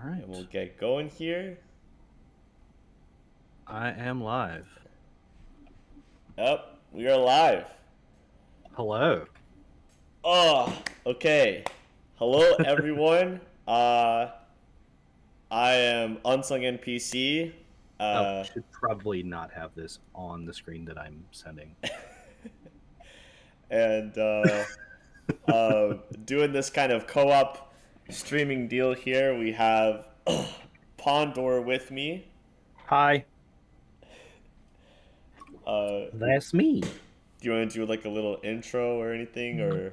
right. And we'll get going here. I am live. Yep, we are live. Hello. Oh, okay. Hello, everyone. I am UnsungNPC. Should probably not have this on the screen that I'm sending. And doing this kind of co-op streaming deal here. We have Pondoor with me. Hi. Do That's me. you want to do like a little intro or anything, or?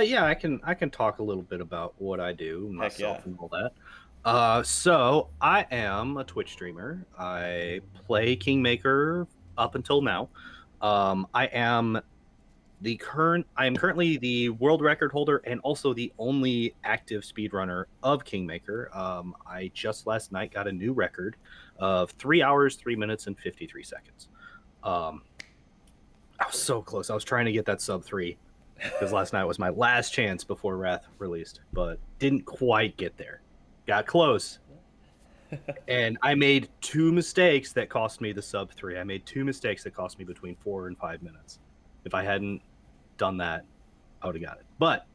Yeah, I can talk a little bit about what I do, Heck myself yeah. and all that. So I am a Twitch streamer. I play Kingmaker up until now. I am currently the world record holder and also the only active speedrunner of Kingmaker. I just last night got a new record of 3 hours, 3 minutes, and 53 seconds. I was so close. I was trying to get that sub 3 because last night was my last chance before Wrath released, but didn't quite get there. Got close. And I made 2 mistakes that cost me the sub 3. I made 2 mistakes that cost me between 4 and 5 minutes. If I hadn't done that, I would have got it. But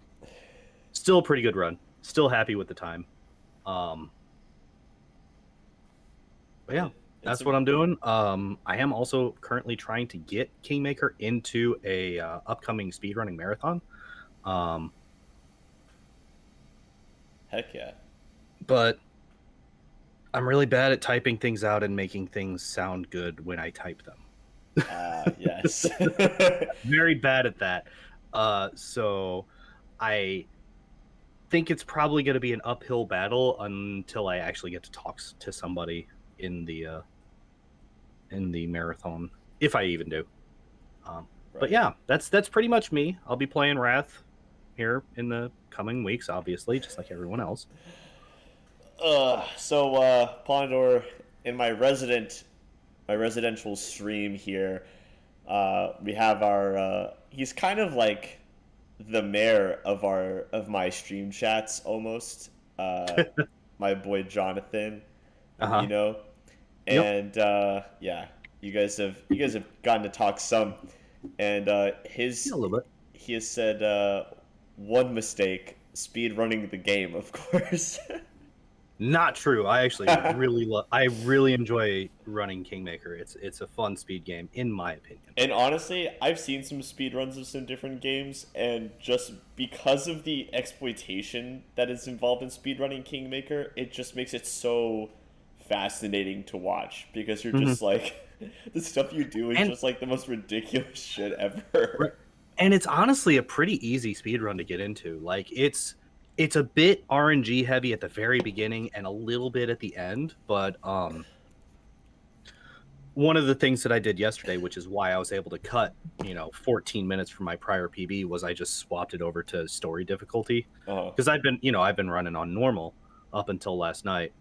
still a pretty good run. Still happy with the time. But yeah, that's what I'm doing. I am also currently trying to get Kingmaker into a upcoming speedrunning marathon. Heck yeah. But I'm really bad at typing things out and making things sound good when I type them. Yes. Very bad at that. So I think it's probably going to be an uphill battle until I actually get to talk to somebody in the marathon, if I even do. Right. But yeah, that's pretty much me. I'll be playing Wrath here in the coming weeks, obviously, just like everyone else. So Pondoor, in my residential stream here, we have our he's kind of like the mayor of my stream chats almost. My boy Jonathan, Uh-huh. you know, and yeah, you guys have gotten to talk some, and a little bit. he has said one mistake: speed running the game, of course. Not true. I actually really enjoy running Kingmaker. It's a fun speed game, in my opinion. And honestly, I've seen some speedruns of some different games, and just because of the exploitation that is involved in speedrunning Kingmaker, it just makes it so fascinating to watch, because you're just like, the stuff you do is just like the most ridiculous shit ever. Right. And it's honestly a pretty easy speedrun to get into. Like, it's a bit RNG heavy at the very beginning and a little bit at the end, but one of the things that I did yesterday, which is why I was able to cut 14 minutes from my prior PB, was I just swapped it over to story difficulty, because I've been running on normal up until last night,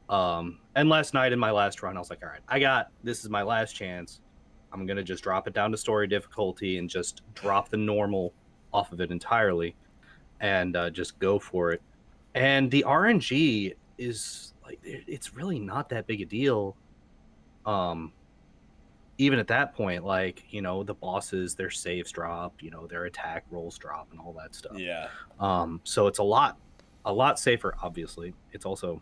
and last night in my last run I was like, all right, this is my last chance. I'm gonna just drop it down to story difficulty and just drop the normal off of it entirely and just go for it. And the RNG is like, it's really not that big a deal. Even at that point, like, the bosses, their saves drop, their attack rolls drop and all that stuff. Yeah. So it's a lot safer. Obviously, it's also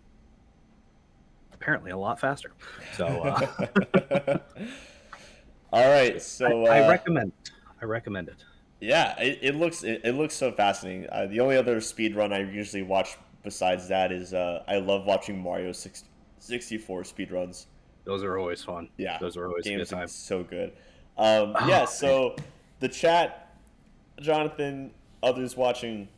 apparently a lot faster. So all right, so I recommend it. Yeah, it looks so fascinating. The only other speed run I usually watch besides that is I love watching Mario 64 speed runs. Those are always fun. Yeah, those are always a good time. So good. Yeah, so the chat, Jonathan, others watching,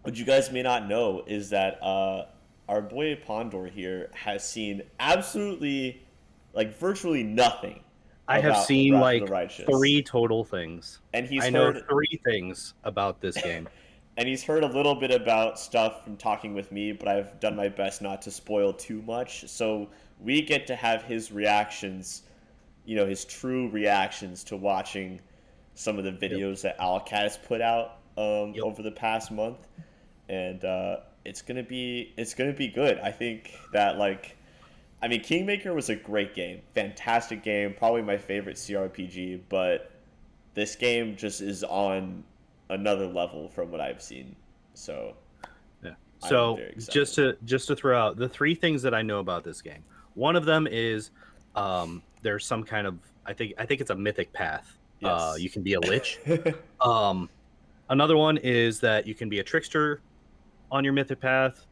what you guys may not know is that our boy Pondoor here has seen absolutely, like, virtually nothing. I have seen like 3 total things, and I know 3 things about this game. And he's heard a little bit about stuff from talking with me, but I've done my best not to spoil too much. So we get to have his reactions, his true reactions to watching some of the videos that Alcat has put out over the past month. And it's gonna be good. I think that like, I mean, Kingmaker was a great game, fantastic game, probably my favorite CRPG. But this game just is on another level from what I've seen. So Yeah. I'm So very excited. just to throw out the three things that I know about this game. One of them is there's some kind of I think it's a mythic path. Yes. You can be a lich. Um, Another one is that you can be a trickster on your mythic path.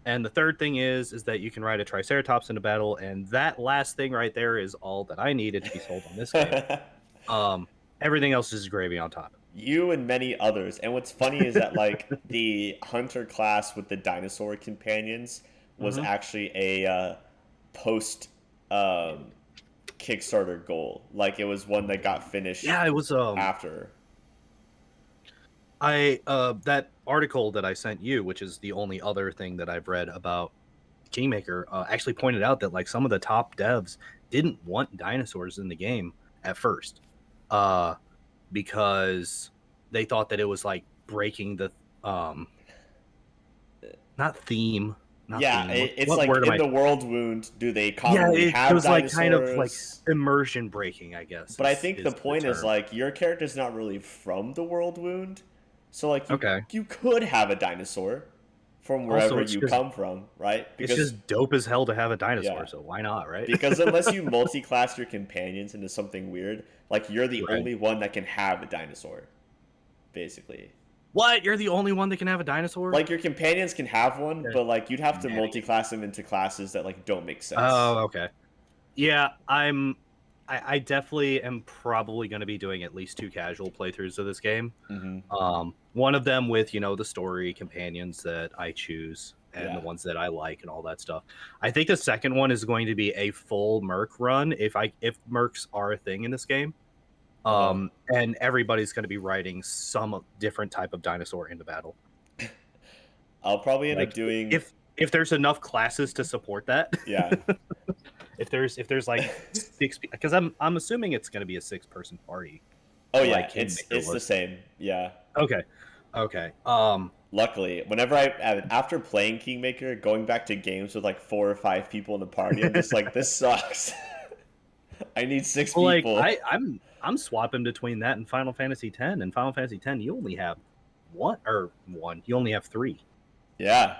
And the third thing is that you can ride a triceratops into battle, and that last thing right there is all that I needed to be sold on this game. Um, Everything else is gravy on top. You and many others. And what's funny is that like the hunter class with the dinosaur companions was Mm-hmm. actually a post Kickstarter goal. Like it was one that got finished Yeah, it was after. I that article that I sent you, which is the only other thing that I've read about Kingmaker, actually pointed out that like some of the top devs didn't want dinosaurs in the game at first, uh, because they thought that it was like breaking the not theme, not Yeah, theme. it's What like word am in I? the world wound, do they Yeah, commonly it have was like kind of like dinosaurs? immersion breaking, I guess. But I think the Is the point is term. like your character's not really from the world wound. So like Okay. you could have a dinosaur from Also, wherever you come from, right? it's Because just dope as hell to have a dinosaur, yeah. so why not, right? Because unless you multi-class your companions into something weird, like you're the Right. only one that can have a dinosaur, basically. What? You're the only one that can have a dinosaur? Like your companions can have one, Okay. but like you'd have to Nanny. multi-class them into classes that like don't make sense. Oh, okay. Yeah, I definitely am probably going to be doing at least 2 casual playthroughs of this game. Mm-hmm. One of them with, the story companions that I choose and the Yeah. ones that I like and all that stuff. I think the second one is going to be a full Merc run if Mercs are a thing in this game. Uh-huh. And everybody's going to be riding some different type of dinosaur into battle. I'll probably end up Like doing if there's enough classes to support that. yeah. if there's like 6, because I'm assuming it's going to be a 6-person party. Oh yeah, Like it's Kingmaker the was. same. Yeah. Okay. Luckily, whenever after playing Kingmaker, going back to games with like 4 or 5 people in the party, I'm just like, this sucks. I need 6 Well, like people. I'm swapping between that and Final Fantasy X. And Final Fantasy X, you only have one. You only have 3. Yeah.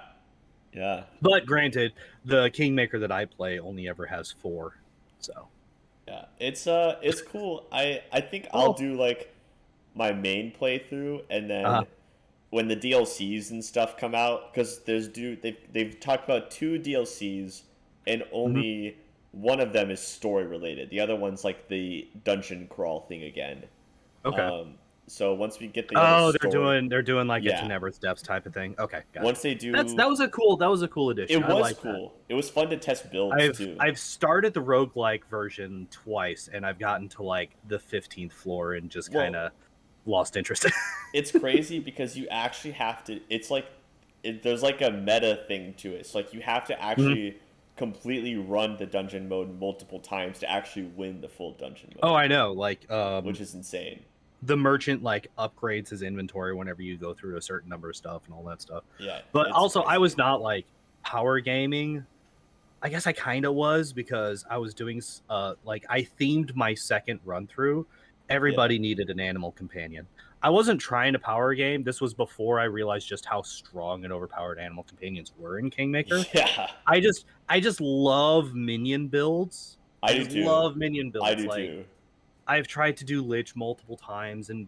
Yeah. But granted, the Kingmaker that I play only ever has 4. So Yeah. It's cool. I think I'll do like my main playthrough and then when the DLCs and stuff come out, because they've talked about 2 DLCs and only one of them is story related. The other one's like the dungeon crawl thing again. okay. So once we get the other They're doing like yeah. a Tenebris Depths type of thing. Okay, got Once it. they do, That was a cool addition. it I was like cool. It was fun to test builds too. I've started the roguelike version twice, and I've gotten to like the 15th floor and just kind of lost interest. It's crazy because you actually have to. It's like there's like a meta thing to it. It's like you have to actually completely run the dungeon mode multiple times to actually win the full dungeon mode. Oh, I know. Like, which is insane. The merchant like upgrades his inventory whenever you go through a certain number of stuff and all that stuff. Yeah. But also, crazy. I was not like power gaming. I guess I kind of was because I was doing like I themed my second run through. Everybody needed an animal companion. I wasn't trying to power game. This was before I realized just how strong and overpowered animal companions were in Kingmaker. Yeah. I just love minion builds. I do too. Love minion builds. I do too. I've tried to do Lich multiple times in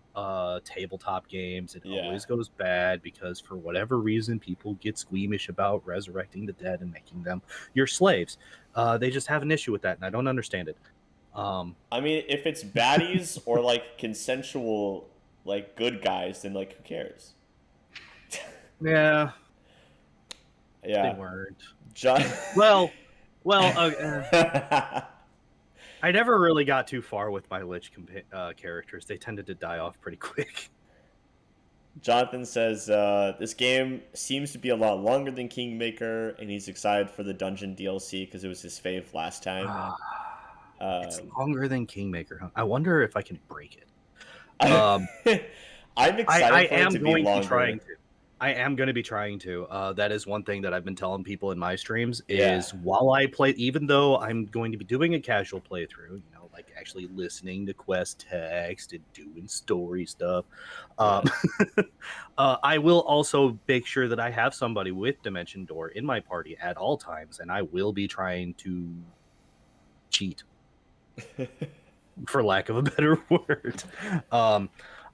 tabletop games. It always goes bad because for whatever reason, people get squeamish about resurrecting the dead and making them your slaves. They just have an issue with that, and I don't understand it. I mean, if it's baddies or like consensual, like good guys, then like who cares? Yeah. Yeah. They weren't. John. Well. I never really got too far with my Lich characters. They tended to die off pretty quick. Jonathan says this game seems to be a lot longer than Kingmaker, and he's excited for the dungeon DLC because it was his fave last time. It's longer than Kingmaker, huh? I wonder if I can break it. I'm excited for it to be longer. I am going to be trying to. That is one thing that I've been telling people in my streams Yeah. is while I play, even though I'm going to be doing a casual playthrough, like actually listening to quest text and doing story stuff, Yeah. I will also make sure that I have somebody with Dimension Door in my party at all times, and I will be trying to cheat, for lack of a better word.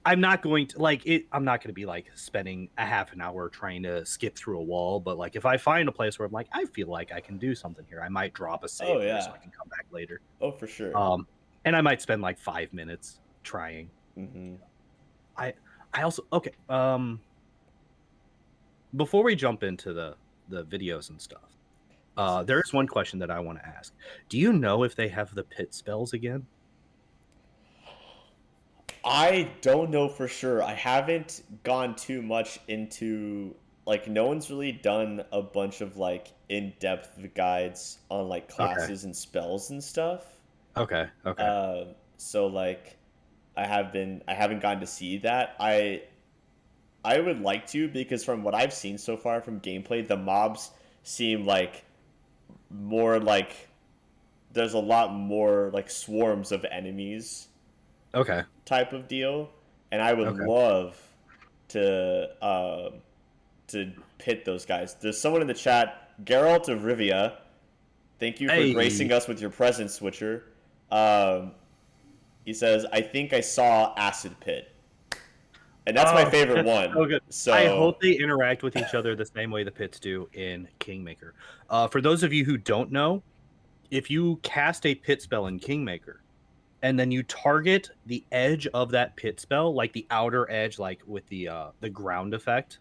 I'm not going to like it. I'm not going to be like spending a half an hour trying to skip through a wall. But like, if I find a place where I'm like, I feel like I can do something here, I might drop a Oh save here so yeah. I can come back later. Oh for sure. And I might spend like 5 minutes trying. Mm-hmm. I also okay. Before we jump into the videos and stuff, there is one question that I want to ask. Do you know if they have the pit spells again? I don't know for sure. I haven't gone too much into like no one's really done a bunch of like in-depth guides on like Okay. classes and spells and stuff. Okay. Okay. So like I haven't gotten to see that. I would like to because from what I've seen so far from gameplay, the mobs seem like more like there's a lot more like swarms of enemies Okay. type of deal, and I would Okay. love to pit those guys. There's someone in the chat, Geralt of Rivia. Thank you for Hey. gracing us with your presence, Switcher. He says, "I think I saw Acid Pit," and that's my favorite one. So good. So I hope they interact with each other the same way the pits do in Kingmaker. For those of you who don't know, if you cast a pit spell in Kingmaker, and then you target the edge of that pit spell, like the outer edge, like with the ground effect.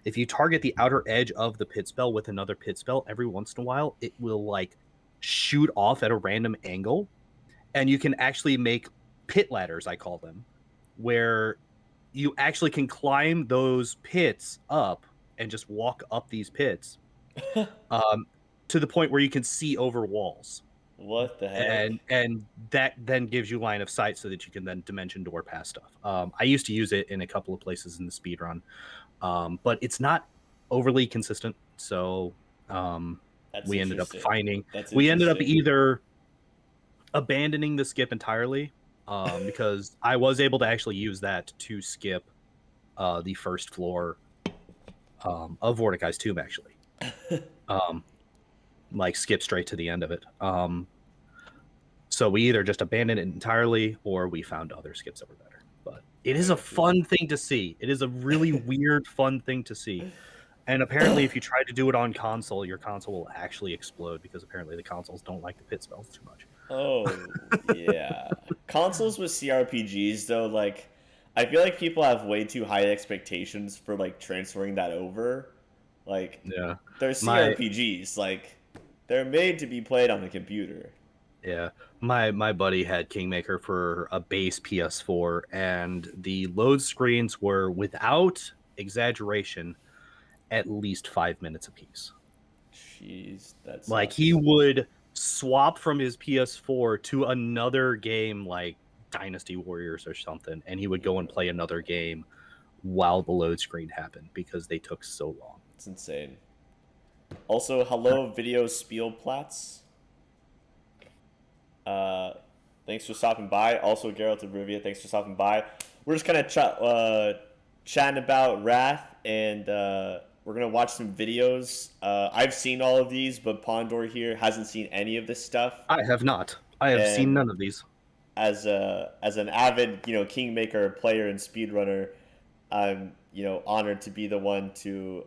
If you target the outer edge of the pit spell with another pit spell, every once in a while, it will like shoot off at a random angle, and you can actually make pit ladders, I call them, where you actually can climb those pits up and just walk up these pits to the point where you can see over walls. what the heck? And that then gives you line of sight so that you can then dimension door past stuff. I used to use it in a couple of places in the speed run, but it's not overly consistent. So That's we ended up interesting. That's we ended up interesting. either abandoning the skip entirely because I was able to actually use that to skip the first floor of Mordecai's tomb, actually. Like skip straight to the end of it. So we either just abandoned it entirely or we found other skips that were better. But it is a fun thing to see. It is a really weird, fun thing to see. And apparently, if you try to do it on console, your console will actually explode because apparently the consoles don't like the pit spells too much. Oh yeah, consoles with CRPGs though, like I feel like people have way too high expectations for like transferring that over. Like Yeah, they're my CRPGs, like they're made to be played on the computer. yeah, my buddy had Kingmaker for a base PS4, and the load screens were, without exaggeration, at least 5 minutes apiece. Jeez, that Like he sucks. would swap from his PS4 to another game like Dynasty Warriors or something, and he would go and play another game while the load screen happened because they took so long. It's insane. Also, hello, Video Spielplatz. Thanks for stopping by. Also, Geralt of Rivia, thanks for stopping by. We're just kind of chatting about Wrath, and we're going to watch some videos. I've seen all of these, but Pondoor here hasn't seen any of this stuff. I have not. I have seen And none of these. as an avid, Kingmaker player and speedrunner, I'm, honored to be the one to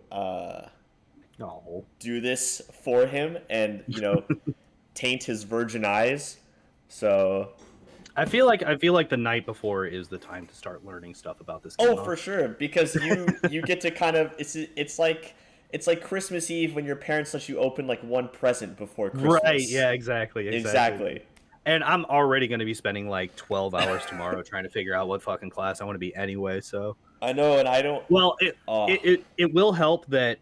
No. do this for him and, taint his virgin eyes. So I feel like the night before is the time to start learning stuff about this game. oh, for sure, because you get to kind of it's like Christmas Eve when your parents let you open like one present before Christmas. Right, yeah, exactly. And I'm already going to be spending like 12 hours tomorrow trying to figure out what fucking class I want to be anyway, so I know, and I don't. well, Oh, it will help that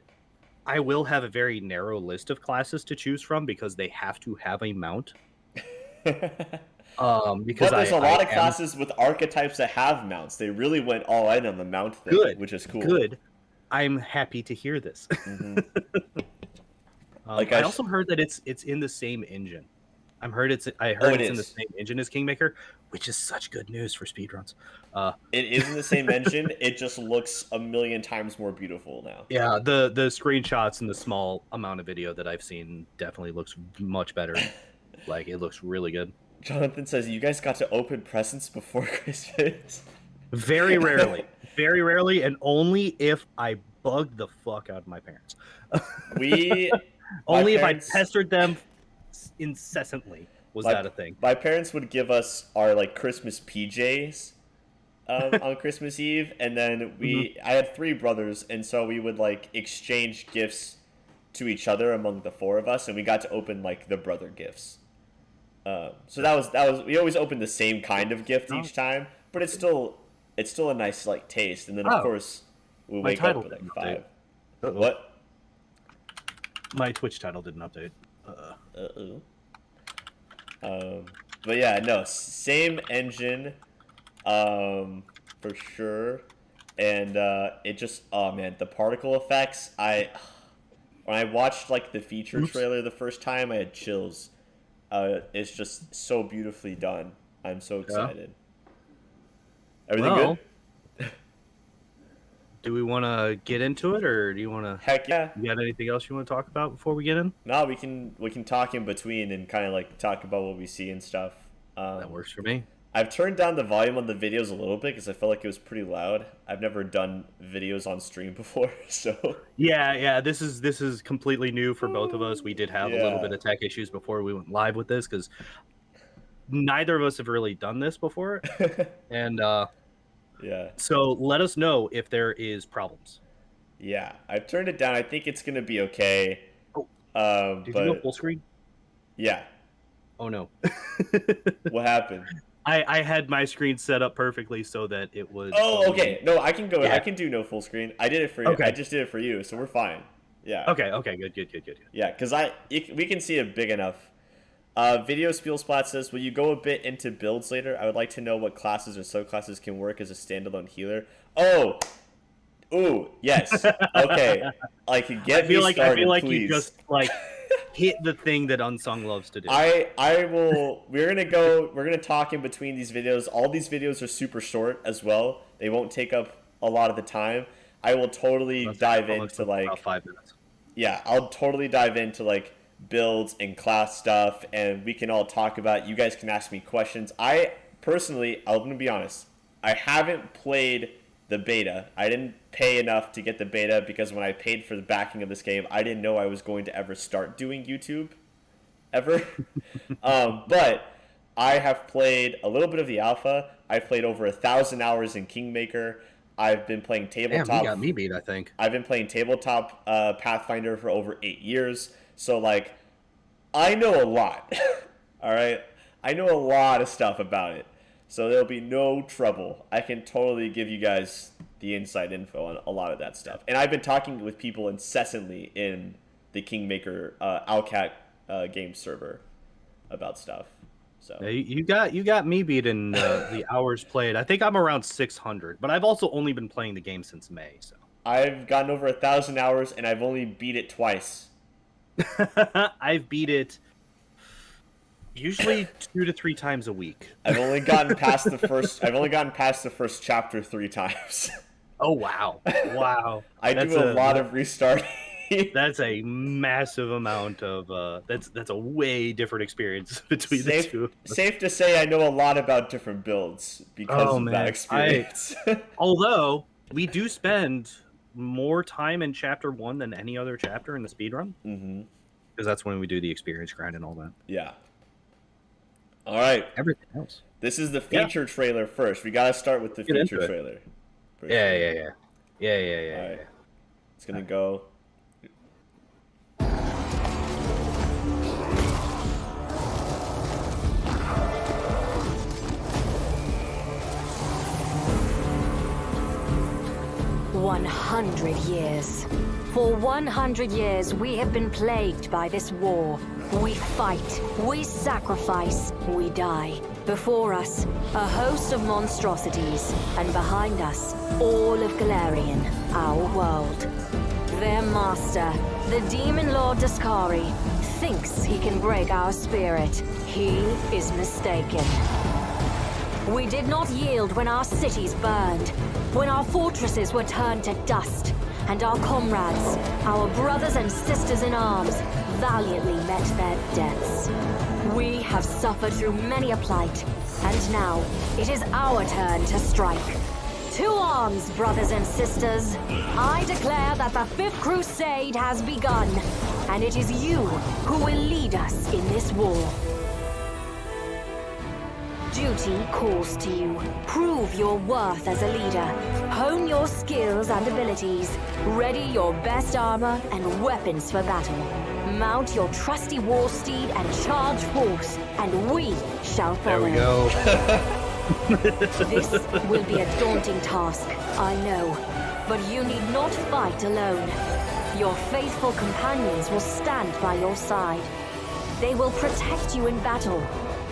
I will have a very narrow list of classes to choose from because they have to have a mount. Because but there's a I lot of am classes with archetypes that have mounts. They really went all in on the mount thing, good, which is cool. good. I'm happy to hear this. Mm-hmm. I also heard that it's in the same engine. I heard it's in the same engine as Kingmaker, which is such good news for speedruns. It is in the same engine. It just looks a million times more beautiful now. Yeah, the screenshots and the small amount of video that I've seen definitely looks much better. Like, it looks really good. Jonathan says, you guys got to open presents before Christmas? Very rarely, and only if I bugged the fuck out of my parents. Only if I pestered them incessantly was that a thing. My parents would give us our like Christmas PJs on Christmas Eve, and then I had 3 brothers, and so we would like exchange gifts to each other among the 4 of us, and we got to open like the brother gifts. So that was we always opened the same kind of gift each time, but it's still a nice like taste. And then of course we wake up at like 5. What? My Twitch title didn't update. But yeah, no, same engine, for sure. And it just, oh man, the particle effects. When I watched like the feature trailer the first time, I had chills. It's just so beautifully done. I'm so excited. Yeah. Everything good? Do we want to get into it, or do you want to? Heck yeah. You got anything else you want to talk about before we get in? No, we can talk in between and kind of like talk about what we see and stuff. That works for me. I've turned down the volume on the videos a little bit because I felt like it was pretty loud. I've never done videos on stream before, so. Yeah. This is completely new for both of us. We did have a little bit of tech issues before we went live with this because neither of us have really done this before, and yeah. So let us know if there is problems. Yeah, I've turned it down. I think it's gonna be okay. Oh, did you go full screen? Yeah. Oh no. What happened? I had my screen set up perfectly so that it was. Oh, okay. No, I can go. Yeah. I can do no full screen. I did it for you. Okay. I just did it for you, so we're fine. Yeah. Okay. Good. Yeah, because we can see it big enough. Video Spielsplat says, will you go a bit into builds later? I would like to know what classes or subclasses can work as a standalone healer. Oh! Ooh, yes. Okay. Like, get me started, I feel like please. You just, like, hit the thing that Unsung loves to do. I will... We're gonna talk in between these videos. All these videos are super short as well. They won't take up a lot of the time. I will totally dive into, like... About 5 minutes. Yeah, I'll totally dive into, like, builds and class stuff, and we can all talk about it. You guys can ask me questions. I personally, I'm gonna be honest, I haven't played the beta. I didn't pay enough to get the beta because when I paid for the backing of this game, I didn't know I was going to ever start doing YouTube ever. But I have played a little bit of the alpha. I've played over 1,000 hours in Kingmaker. I've been playing tabletop. Damn, you got me beat, I think. I've been playing tabletop Pathfinder for over 8 years. So, like, I know a lot, all right? I know a lot of stuff about it, so there'll be no trouble. I can totally give you guys the inside info on a lot of that stuff. And I've been talking with people incessantly in the Kingmaker Alcat game server about stuff. So you got me beat in the hours played. I think I'm around 600, but I've also only been playing the game since May. So I've gotten over 1,000 hours, and I've only beat it twice. I've beat it usually 2 to 3 times a week. I've only gotten past the first chapter 3 times. Oh wow. I do a lot of restarting. That's a massive amount of that's a way different experience between the two. Safe to say I know a lot about different builds because of that experience. Although we do spend more time in chapter 1 than any other chapter in the speedrun. Mm-hmm. Because that's when we do the experience grind and all that. Yeah. All right. Everything else. This is the feature trailer first. We got to start with the feature trailer. Yeah. All right. It's going to go. $100 For 100 years, we have been plagued by this war. We fight, we sacrifice, we die. Before us, a host of monstrosities, and behind us, all of Galarian, our world. Their master, the Demon Lord Daskari, thinks he can break our spirit. He is mistaken. We did not yield when our cities burned, when our fortresses were turned to dust, and our comrades, our brothers and sisters in arms, valiantly met their deaths. We have suffered through many a plight, and now it is our turn to strike. To arms, brothers and sisters. I declare that the Fifth Crusade has begun, and it is you who will lead us in this war. Duty calls to you. Prove your worth as a leader. Hone your skills and abilities. Ready your best armor and weapons for battle. Mount your trusty war steed and charge forth, and we shall follow. There we go. This will be a daunting task, I know. But you need not fight alone. Your faithful companions will stand by your side. They will protect you in battle,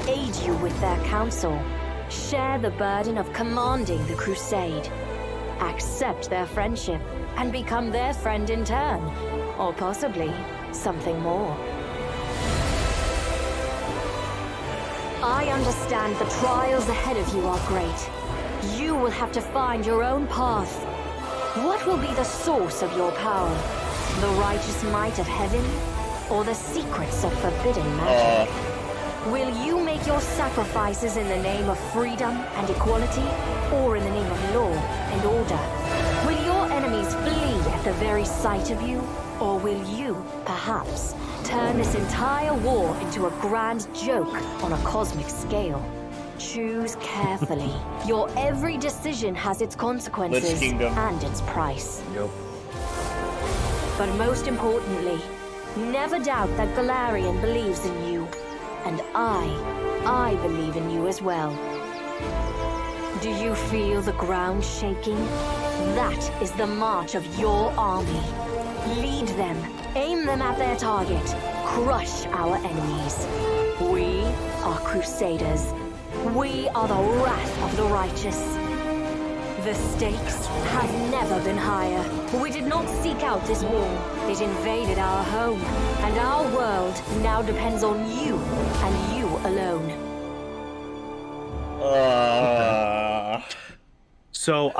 aid you with their counsel, share the burden of commanding the crusade, accept their friendship, and become their friend in turn, or possibly something more. I understand the trials ahead of you are great. You will have to find your own path. What will be the source of your power? The righteous might of heaven, or the secrets of forbidden magic? Will you make your sacrifices in the name of freedom and equality, or in the name of law and order? Will your enemies flee at the very sight of you, or will you, perhaps, turn this entire war into a grand joke on a cosmic scale? Choose carefully. Your every decision has its consequences and its price. Yep. But most importantly, never doubt that Galarian believes in you. And I believe in you as well. Do you feel the ground shaking? That is the march of your army. Lead them, aim them at their target, crush our enemies. We are crusaders. We are the wrath of the righteous. The stakes have never been higher. We did not seek out this war. It invaded our home, and our world now depends on you and you alone. So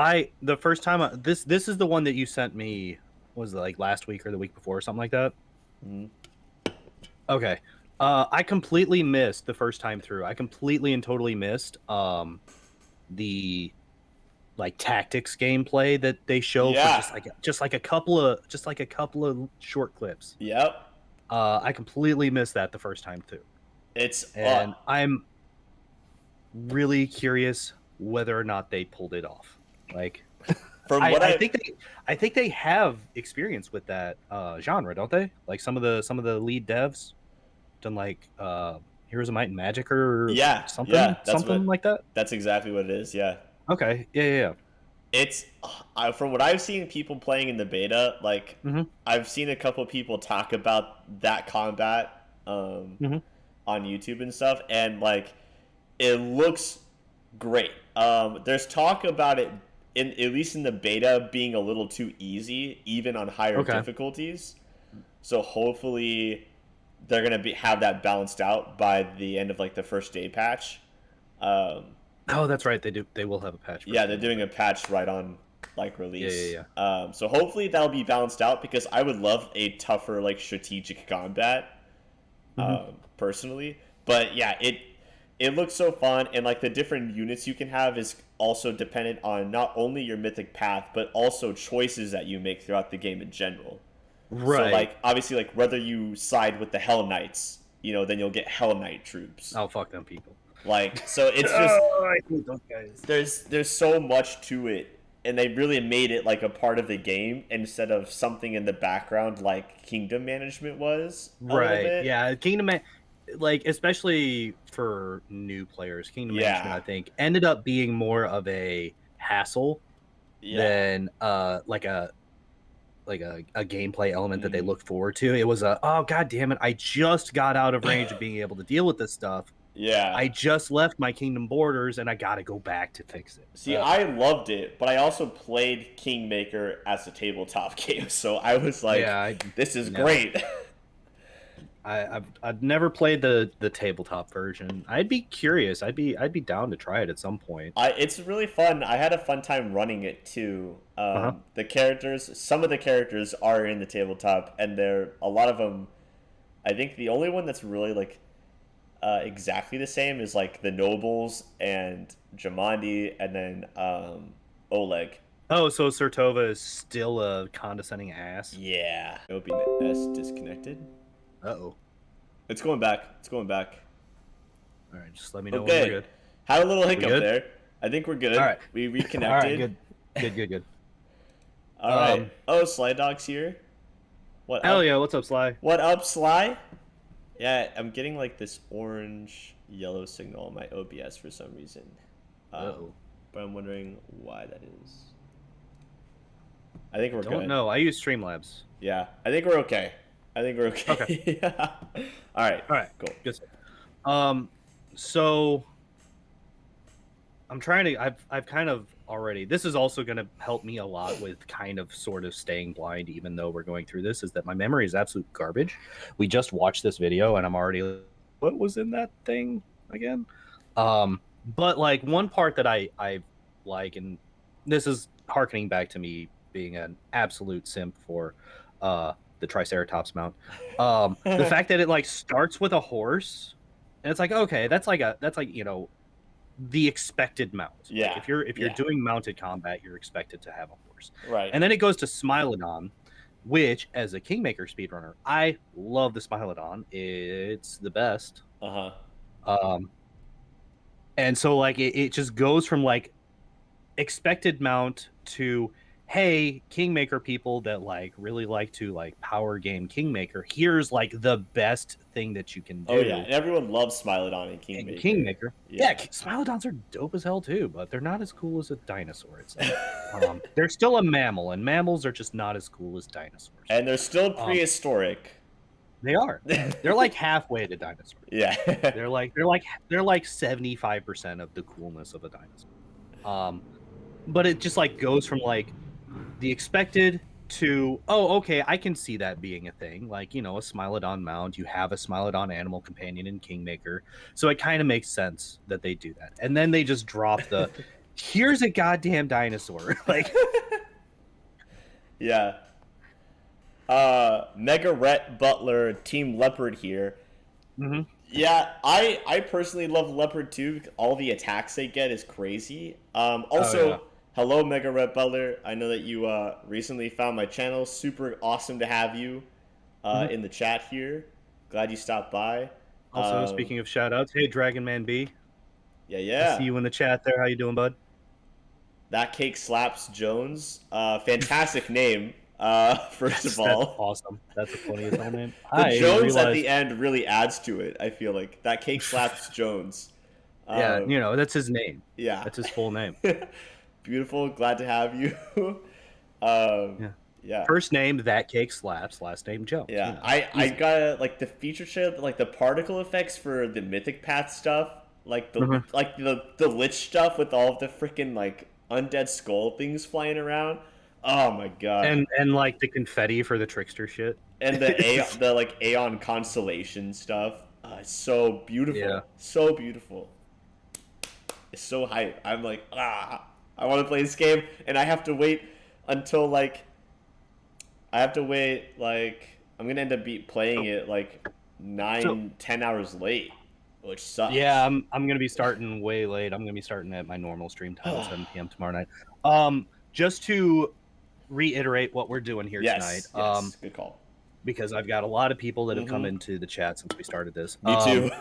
the first time this is the one that you sent me, was it like last week or the week before or something like that? Mm-hmm. Okay. I completely missed the first time through. I completely and totally missed the like tactics gameplay that they show for just like a couple of short clips. Yep. I completely missed that the first time through. I'm really curious whether or not they pulled it off. Like, I think they have experience with that genre, don't they? Like some of the lead devs done like Heroes of Might and Magic or something like that. That's exactly what it is. Yeah. Okay. Yeah. It's from what I've seen people playing in the beta, like I've seen a couple people talk about that combat on YouTube and stuff, and like it looks great. There's talk about it at least in the beta being a little too easy, even on higher difficulties. So hopefully they're gonna have that balanced out by the end of like the first day patch. Oh, that's right. They will have a patch. Yeah, they're doing a patch right on like release. Yeah. So hopefully that'll be balanced out, because I would love a tougher like strategic combat, personally. But yeah, it looks so fun, and like the different units you can have is also dependent on not only your mythic path, but also choices that you make throughout the game in general. Right. So like obviously like whether you side with the Hell Knights, then you'll get Hell Knight troops. Oh, fuck them people. Like, so it's just I hate those guys. There's so much to it, and they really made it like a part of the game instead of something in the background like kingdom management was. Right. Yeah, like especially for new players, kingdom management I think ended up being more of a hassle than like a gameplay element that they looked forward to. It was oh god damn it, I just got out of range of being able to deal with this stuff. Yeah. I just left my Kingdom Borders, and I got to go back to fix it. See, I loved it, but I also played Kingmaker as a tabletop game, so I was like, this is great. I've never played the tabletop version. I'd be curious. I'd be down to try it at some point. It's really fun. I had a fun time running it too. The characters, some of the characters are in the tabletop, and a lot of them. I think the only one that's really like exactly the same is like the nobles and Jamandi, and then Oleg. Oh, so Sertova is still a condescending ass? Yeah. OBS disconnected. Uh-oh. It's going back. All right, just let me know when we're good. Had a little hiccup there. I think we're good. All right. We reconnected. All right, good. All right. Oh, Sly Dog's here. Hell yeah, what's up, Sly? What up, Sly? Yeah, I'm getting like this orange-yellow signal on my OBS for some reason. But I'm wondering why that is. I think we're good. Don't know. I use Streamlabs. Yeah, I think we're okay. Okay. Yeah. All right. Cool. Good. So I'm trying to. I've kind of already. This is also going to help me a lot with kind of sort of staying blind, even though we're going through this. Is that my memory is absolute garbage. We just watched this video, and I'm already. What was in that thing again? But like one part that I like, and this is harkening back to me being an absolute simp for the Triceratops mount. The fact that it like starts with a horse, and it's like, okay, that's like the expected mount. Yeah. Like if you're doing mounted combat, you're expected to have a horse. Right. And then it goes to Smilodon, which as a Kingmaker speedrunner, I love the Smilodon. It's the best. And so like it just goes from like expected mount to, hey, Kingmaker people that like really like to like power game Kingmaker, here's like the best thing that you can do. Oh yeah, and everyone loves Smilodon and Kingmaker. Yeah, Smilodons are dope as hell too, but they're not as cool as a dinosaur. It's they're still a mammal, and mammals are just not as cool as dinosaurs. And they're still prehistoric. They are. They're like halfway to dinosaurs. Yeah. they're like 75% of the coolness of a dinosaur. But it just like goes from like the expected to, oh, okay, I can see that being a thing. Like, you know, a Smilodon mount, you have a Smilodon animal companion in Kingmaker. So it kind of makes sense that they do that. And then they just drop the, here's a goddamn dinosaur. Like, yeah. Mega Rhett Butler, Team Leopard here. Mm-hmm. Yeah, I personally love Leopard too. All the attacks they get is crazy. Hello, Mega Rhett Butler. I know that you recently found my channel. Super awesome to have you in the chat here. Glad you stopped by. Also, speaking of shout outs, hey, Dragon Man B. Yeah. I see you in the chat there. How you doing, bud? That Cake Slaps Jones. Fantastic name. First of all, that's awesome. That's the funniest name. The Jones at the end really adds to it. I feel like That Cake Slaps Jones. Yeah, you know, that's his name. Yeah, that's his full name. Beautiful. Glad to have you. Yeah. First name That Cake Slaps. Last name Jones. Yeah, you know, I got like the feature ship, like the particle effects for the Mythic Path stuff, like the like the Lich stuff with all of the freaking like undead skull things flying around. Oh my god! And like the confetti for the trickster shit, and the like Aeon constellation stuff. It's so beautiful. Yeah. So beautiful. It's so hype. I'm like, I want to play this game, and I have to wait until like. I'm gonna end up playing it like 9-10 hours late, which sucks. Yeah, I'm gonna be starting way late. I'm gonna be starting at my normal stream time at 7 p.m. tomorrow night. Just to reiterate what we're doing here tonight. Yes, good call. Because I've got a lot of people that have come into the chat since we started this. Me too.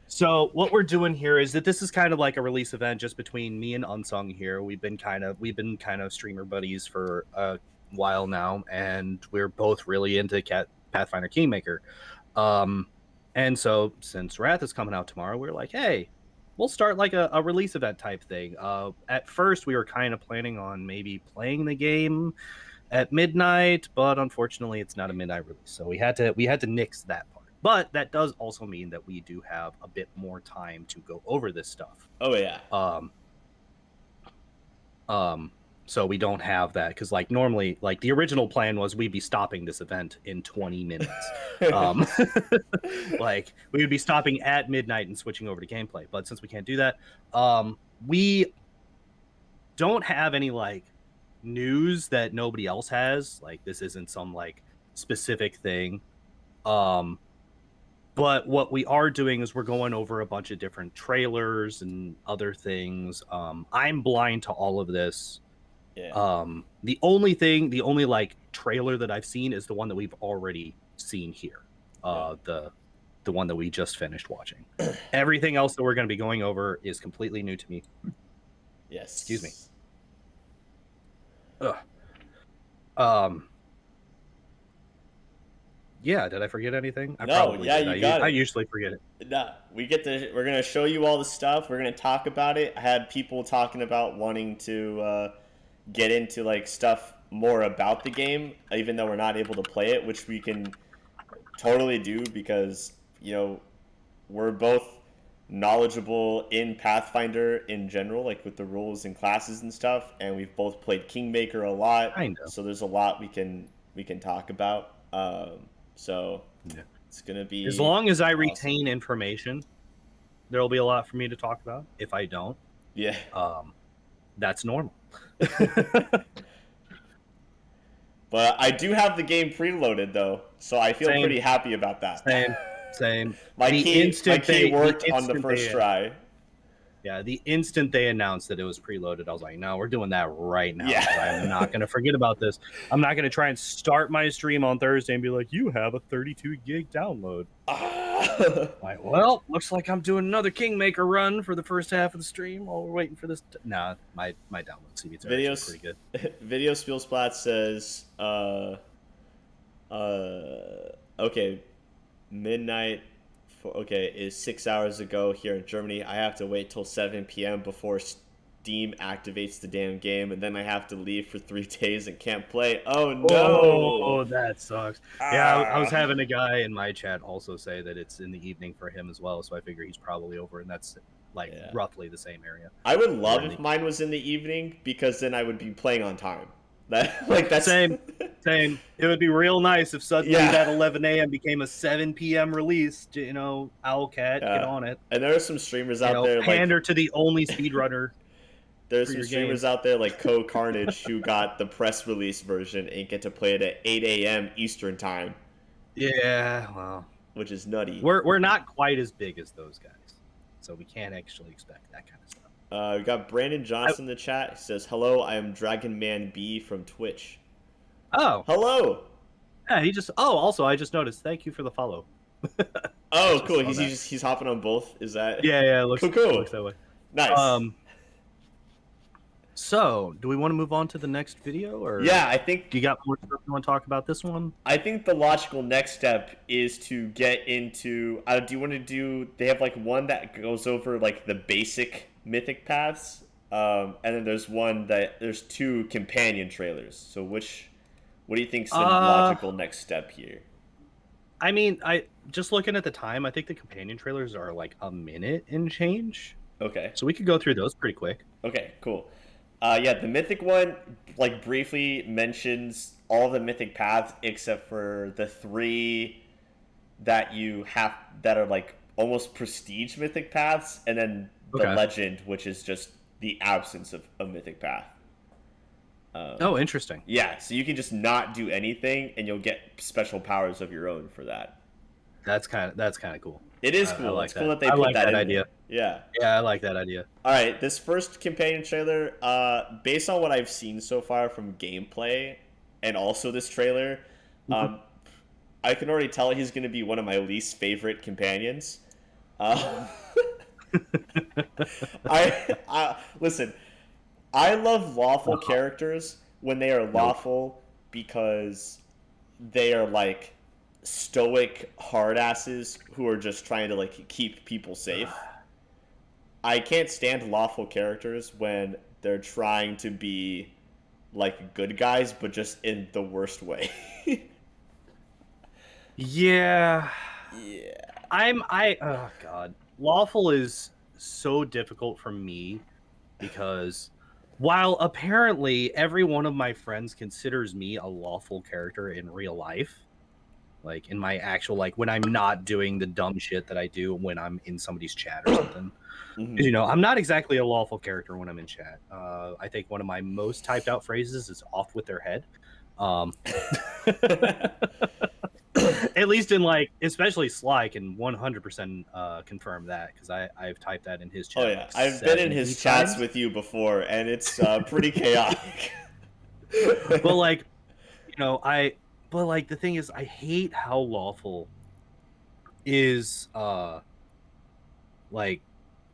So what we're doing here is that this is kind of like a release event just between me and Unsung here. We've been kind of streamer buddies for a while now, and we're both really into Pathfinder Kingmaker. And so since Wrath is coming out tomorrow, we're like, hey, we'll start like a release event type thing. At first, we were kind of planning on maybe playing the game at midnight, but unfortunately, it's not a midnight release, so we had to nix that part. But that does also mean that we do have a bit more time to go over this stuff. Oh yeah. So we don't have that, because like normally, like the original plan was we'd be stopping this event in 20 minutes. Like we would be stopping at midnight and switching over to gameplay. But since we can't do that, we don't have any like news that nobody else has. Like this isn't some like specific thing. But what we are doing is we're going over a bunch of different trailers and other things. I'm blind to all of this. Yeah. The only like trailer that I've seen is the one that we've already seen here. The one that we just finished watching. Everything else that we're going to be going over is completely new to me. Yes. Excuse me. Yeah, did I forget anything? You got it. I usually forget it. Nah, we're gonna show you all the stuff. We're gonna talk about it. I had people talking about wanting to get into like stuff more about the game, even though we're not able to play it, which we can totally do because, you know, we're both knowledgeable in Pathfinder in general, like with the rules and classes and stuff, and we've both played Kingmaker a lot. I know. So there's a lot we can talk about. So yeah. It's gonna be, as long as I awesome. retain information, there'll be a lot for me to talk about. If I don't, yeah, that's normal. But I do have the game preloaded though, so I feel pretty happy about that. Same. my key worked on the first try. Yeah, the instant they announced that it was preloaded, I was like, no, we're doing that right now. Yeah. I'm not going to forget about this. I'm not going to try and start my stream on Thursday and be like, you have a 32 gig download. Like, well, looks like I'm doing another Kingmaker run for the first half of the stream while we're waiting for this. Nah, my download speeds are pretty good. Video Spielsplat says, okay, midnight. Is 6 hours ago here in Germany. I have to wait till 7 p.m. before Steam activates the damn game, and then I have to leave for 3 days and can't play. Oh no! Oh, that sucks. Yeah, I was having a guy in my chat also say that it's in the evening for him as well, so I figure he's probably over, and that's like roughly the same area. I would love if mine was in the evening, because then I would be playing on time. That's same. It would be real nice if suddenly that 11 a.m. became a 7 p.m. release. You know, Owlcat, get on it. And there are some streamers out there pander to the only speedrunner. There's some streamers out there like Co Carnage who got the press release version and get to play it at 8 a.m. Eastern time. Yeah, well, which is nutty. We're not quite as big as those guys, so we can't actually expect that kind of stuff. We got Brandon Johnson in the chat. He says, hello, I am Dragon Man B from Twitch. Oh. Hello. Yeah, also, I just noticed. Thank you for the follow. Oh, cool. He's hopping on both. Is that? Yeah, it looks cool. It looks that way. Nice. So, do we want to move on to the next video? Or yeah, I think... Do you got more stuff you want to talk about this one? I think the logical next step is to get into... do you want to do... They have, like, one that goes over, like, the basic mythic paths. And then there's one that... There's 2 companion trailers. So what do you think is the logical next step here? I mean, just looking at the time, I think the companion trailers are, like, a minute and change. Okay. So we could go through those pretty quick. Okay, cool. The mythic one, like, briefly mentions all the mythic paths except for the 3 that you have that are, like, almost prestige mythic paths, and then the legend, which is just the absence of a mythic path. Interesting. Yeah, so you can just not do anything, and you'll get special powers of your own for that. That's kind of cool. It is cool. Like it's cool that they put that in idea. There. Yeah, I like that idea. All right, this first companion trailer, based on what I've seen so far from gameplay, and also this trailer, I can already tell he's going to be one of my least favorite companions. Listen. I love lawful characters when they are lawful because they are, like, stoic hardasses who are just trying to, like, keep people safe. I can't stand lawful characters when they're trying to be, like, good guys, but just in the worst way. Yeah, Yeah. Oh god. Lawful is so difficult for me because while apparently every one of my friends considers me a lawful character in real life, like in my actual, like when I'm not doing the dumb shit that I do when I'm in somebody's chat or something. Because, you know, I'm not exactly a lawful character when I'm in chat. I think one of my most typed out phrases is off with their head. At least in like, especially Sly can 100% confirm that because I've typed that in his chat. Oh yeah, like I've been in his chats times. with you before, and it's pretty chaotic. But like, you know, but like the thing is, I hate how lawful is like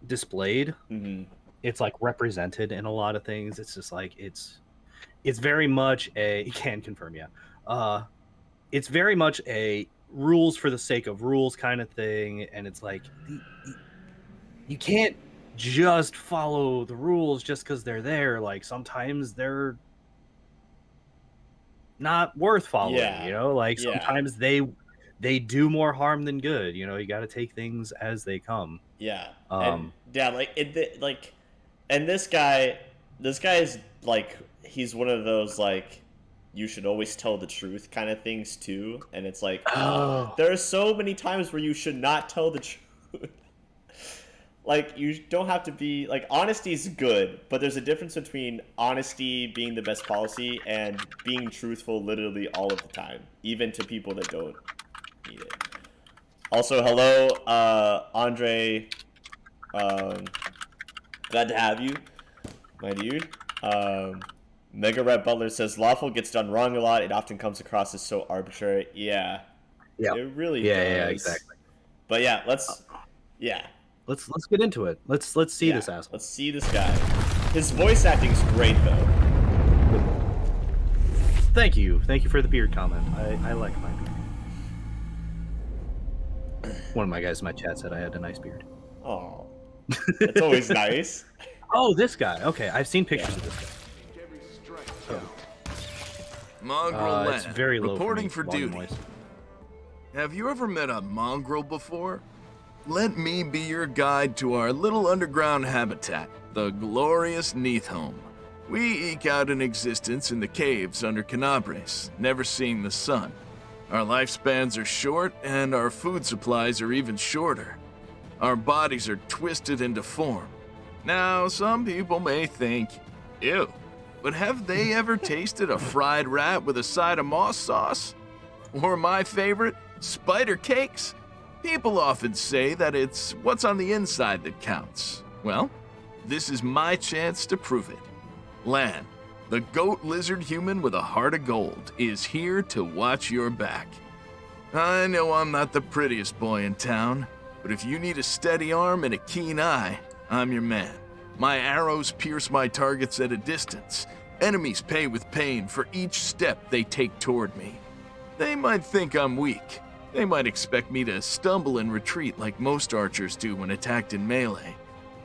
displayed. It's like represented in a lot of things. It's just like it's very much a can confirm, yeah. It's very much a rules for the sake of rules kind of thing, and it's like you can't just follow the rules just because they're there. Like sometimes they're not worth following, you know, like sometimes they do more harm than good, you know. You got to take things as they come. And yeah, and this guy is like, he's one of those like, you should always tell the truth kind of things too, and it's like, there are so many times where you should not tell the truth. Like, you don't have to be like, honesty is good, but there's a difference between honesty being the best policy and being truthful literally all of the time, even to people that don't need it. Also, hello, Andre. Glad to have you, my dude. Mega Red Butler says lawful gets done wrong a lot. It often comes across as so arbitrary. Yeah, it really does. Yeah, exactly. But yeah, let's get into it. Let's see this asshole. Let's see this guy. His voice acting's great though. Thank you for the beard comment. I like my beard. One of my guys in my chat said I had a nice beard. Oh, that's always nice. Oh, this guy. Okay, I've seen pictures of this guy. Mongrel Land, it's very low reporting for duty. Have you ever met a mongrel before? Let me be your guide to our little underground habitat, the glorious Neath home. We eke out an existence in the caves under Canabres, never seeing the sun. Our lifespans are short, and our food supplies are even shorter. Our bodies are twisted into form. Now, some people may think, ew, but have they ever tasted a fried rat with a side of moss sauce? Or my favorite, spider cakes? People often say that it's what's on the inside that counts. Well, this is my chance to prove it. Lan, the goat lizard human with a heart of gold, is here to watch your back. I know I'm not the prettiest boy in town, but if you need a steady arm and a keen eye, I'm your man. My arrows pierce my targets at a distance. Enemies pay with pain for each step they take toward me. They might think I'm weak. They might expect me to stumble and retreat like most archers do when attacked in melee.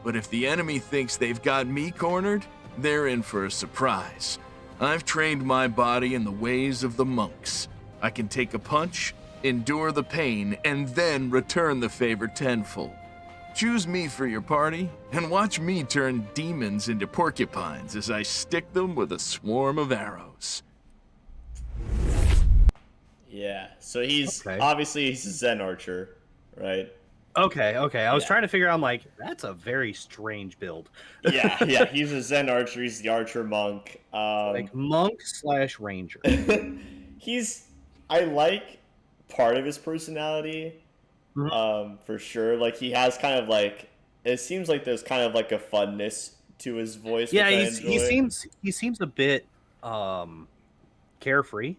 But if the enemy thinks they've got me cornered, they're in for a surprise. I've trained my body in the ways of the monks. I can take a punch, endure the pain, and then return the favor tenfold. Choose me for your party, and watch me turn demons into porcupines as I stick them with a swarm of arrows. Yeah, so obviously he's a Zen archer, right? Okay. I was trying to figure out, I'm like, that's a very strange build. yeah, he's a Zen archer, he's the archer monk. Like monk/ranger. I like part of his personality. For sure. Like, he has kind of like, it seems like there's kind of like a funness to his voice. Yeah, he seems a bit carefree.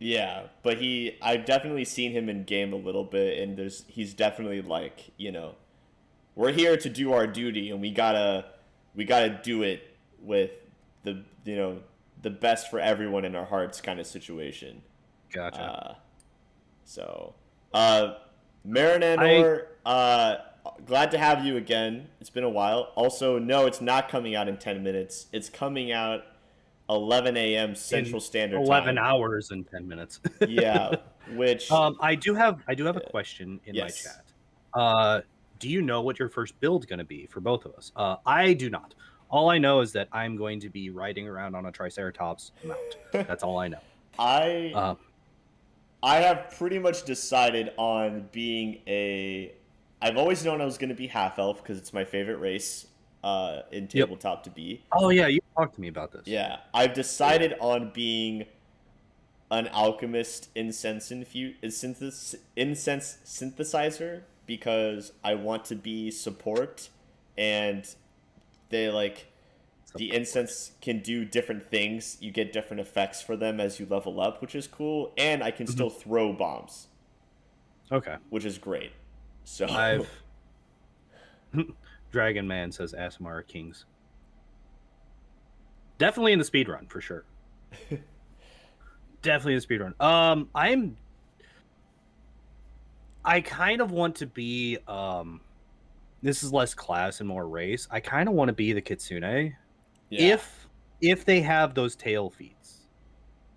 Yeah, but I've definitely seen him in game a little bit, and he's definitely like, you know, we're here to do our duty, and we gotta do it with the, you know, the best for everyone in our hearts kind of situation. Gotcha. Marinandor, glad to have you again. It's been a while. Also, no, it's not coming out in 10 minutes. It's coming out 11 a.m. Central Standard 11 Time. hours and 10 minutes. Yeah, which I do have a question in my chat. Do you know what your first build's going to be for both of us? I do not. All I know is that I'm going to be riding around on a Triceratops mount. That's all I know. I have pretty much decided on being a. I've always known I was going to be half elf because it's my favorite race in tabletop to be. Oh yeah, you talked to me about this. Yeah, I've decided on being an alchemist incense synthesizer because I want to be support, and they like the incense can do different things. You get different effects for them as you level up, which is cool, and I can still throw bombs. Okay, which is great. So Dragon Man says ASMR Kings. Definitely in the speed run for sure. Definitely in the speed run. I kind of want to be this is less class and more race. I kind of want to be the Kitsune. Yeah. If they have those tail feats.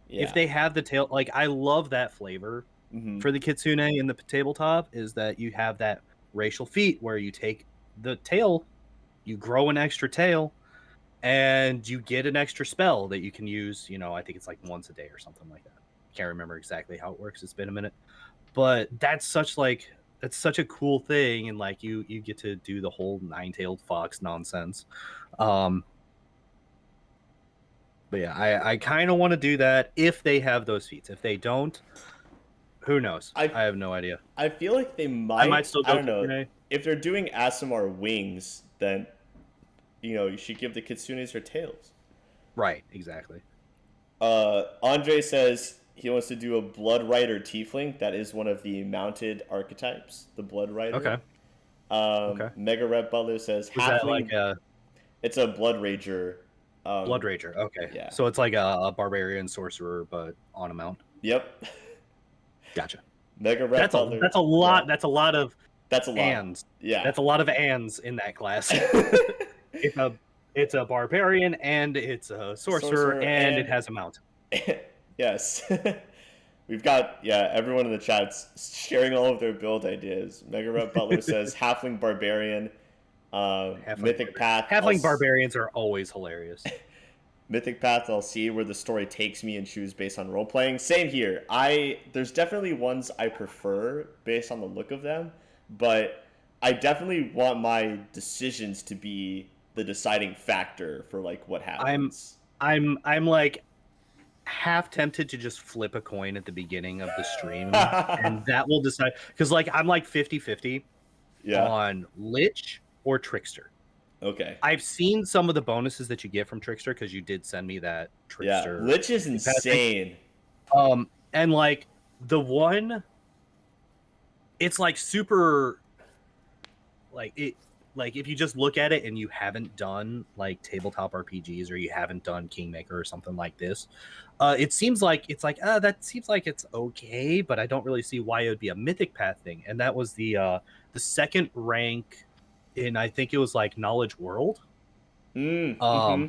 Yeah. If they have the tail, like I love that flavor for the Kitsune in the tabletop is that you have that racial feat where you take the tail, you grow an extra tail, and you get an extra spell that you can use, you know, I think it's like once a day or something like that. Can't remember exactly how it works. It's been a minute. But that's such a cool thing, and like you get to do the whole nine-tailed fox nonsense. But yeah, I kind of want to do that if they have those feats. If they don't, who knows? I have no idea. I feel like they might. I might still go. I don't know. If they're doing Aasimar wings, then you should give the Kitsunes their tails. Right. Exactly. Andre says he wants to do a Blood Rider Tiefling. That is one of the mounted archetypes. The Blood Rider. Okay. Okay. Mega Rep Butler says is that like a? It's a Blood Rager. Blood Rager. Okay. Yeah. So it's like a barbarian sorcerer, but on a mount. Yep. Gotcha. Mega Rep Butler. That's a lot. Yeah. That's a lot. Ands. Yeah. That's a lot of ands in that class. It's a barbarian and it's a sorcerer and it has a mount. Yes. We've got everyone in the chat's sharing all of their build ideas. Mega Rep Butler says halfling barbarian. Mythic Path. Halfling barbarians are always hilarious. Mythic Path, I'll see where the story takes me and choose based on role playing. Same here. There's definitely ones I prefer based on the look of them, but I definitely want my decisions to be the deciding factor for like what happens. I'm like half tempted to just flip a coin at the beginning of the stream and that will decide, because like I'm like 50-50 on Lich or Trickster. Okay. I've seen some of the bonuses that you get from Trickster because you did send me that Trickster. Yeah, Lich is insane. And like the one, it's like super, like it, like if you just look at it and you haven't done like tabletop RPGs or you haven't done Kingmaker or something like this, it seems like it's like that seems like it's okay, but I don't really see why it would be a Mythic Path thing. And that was the second rank in, I think it was like Knowledge World. Yeah.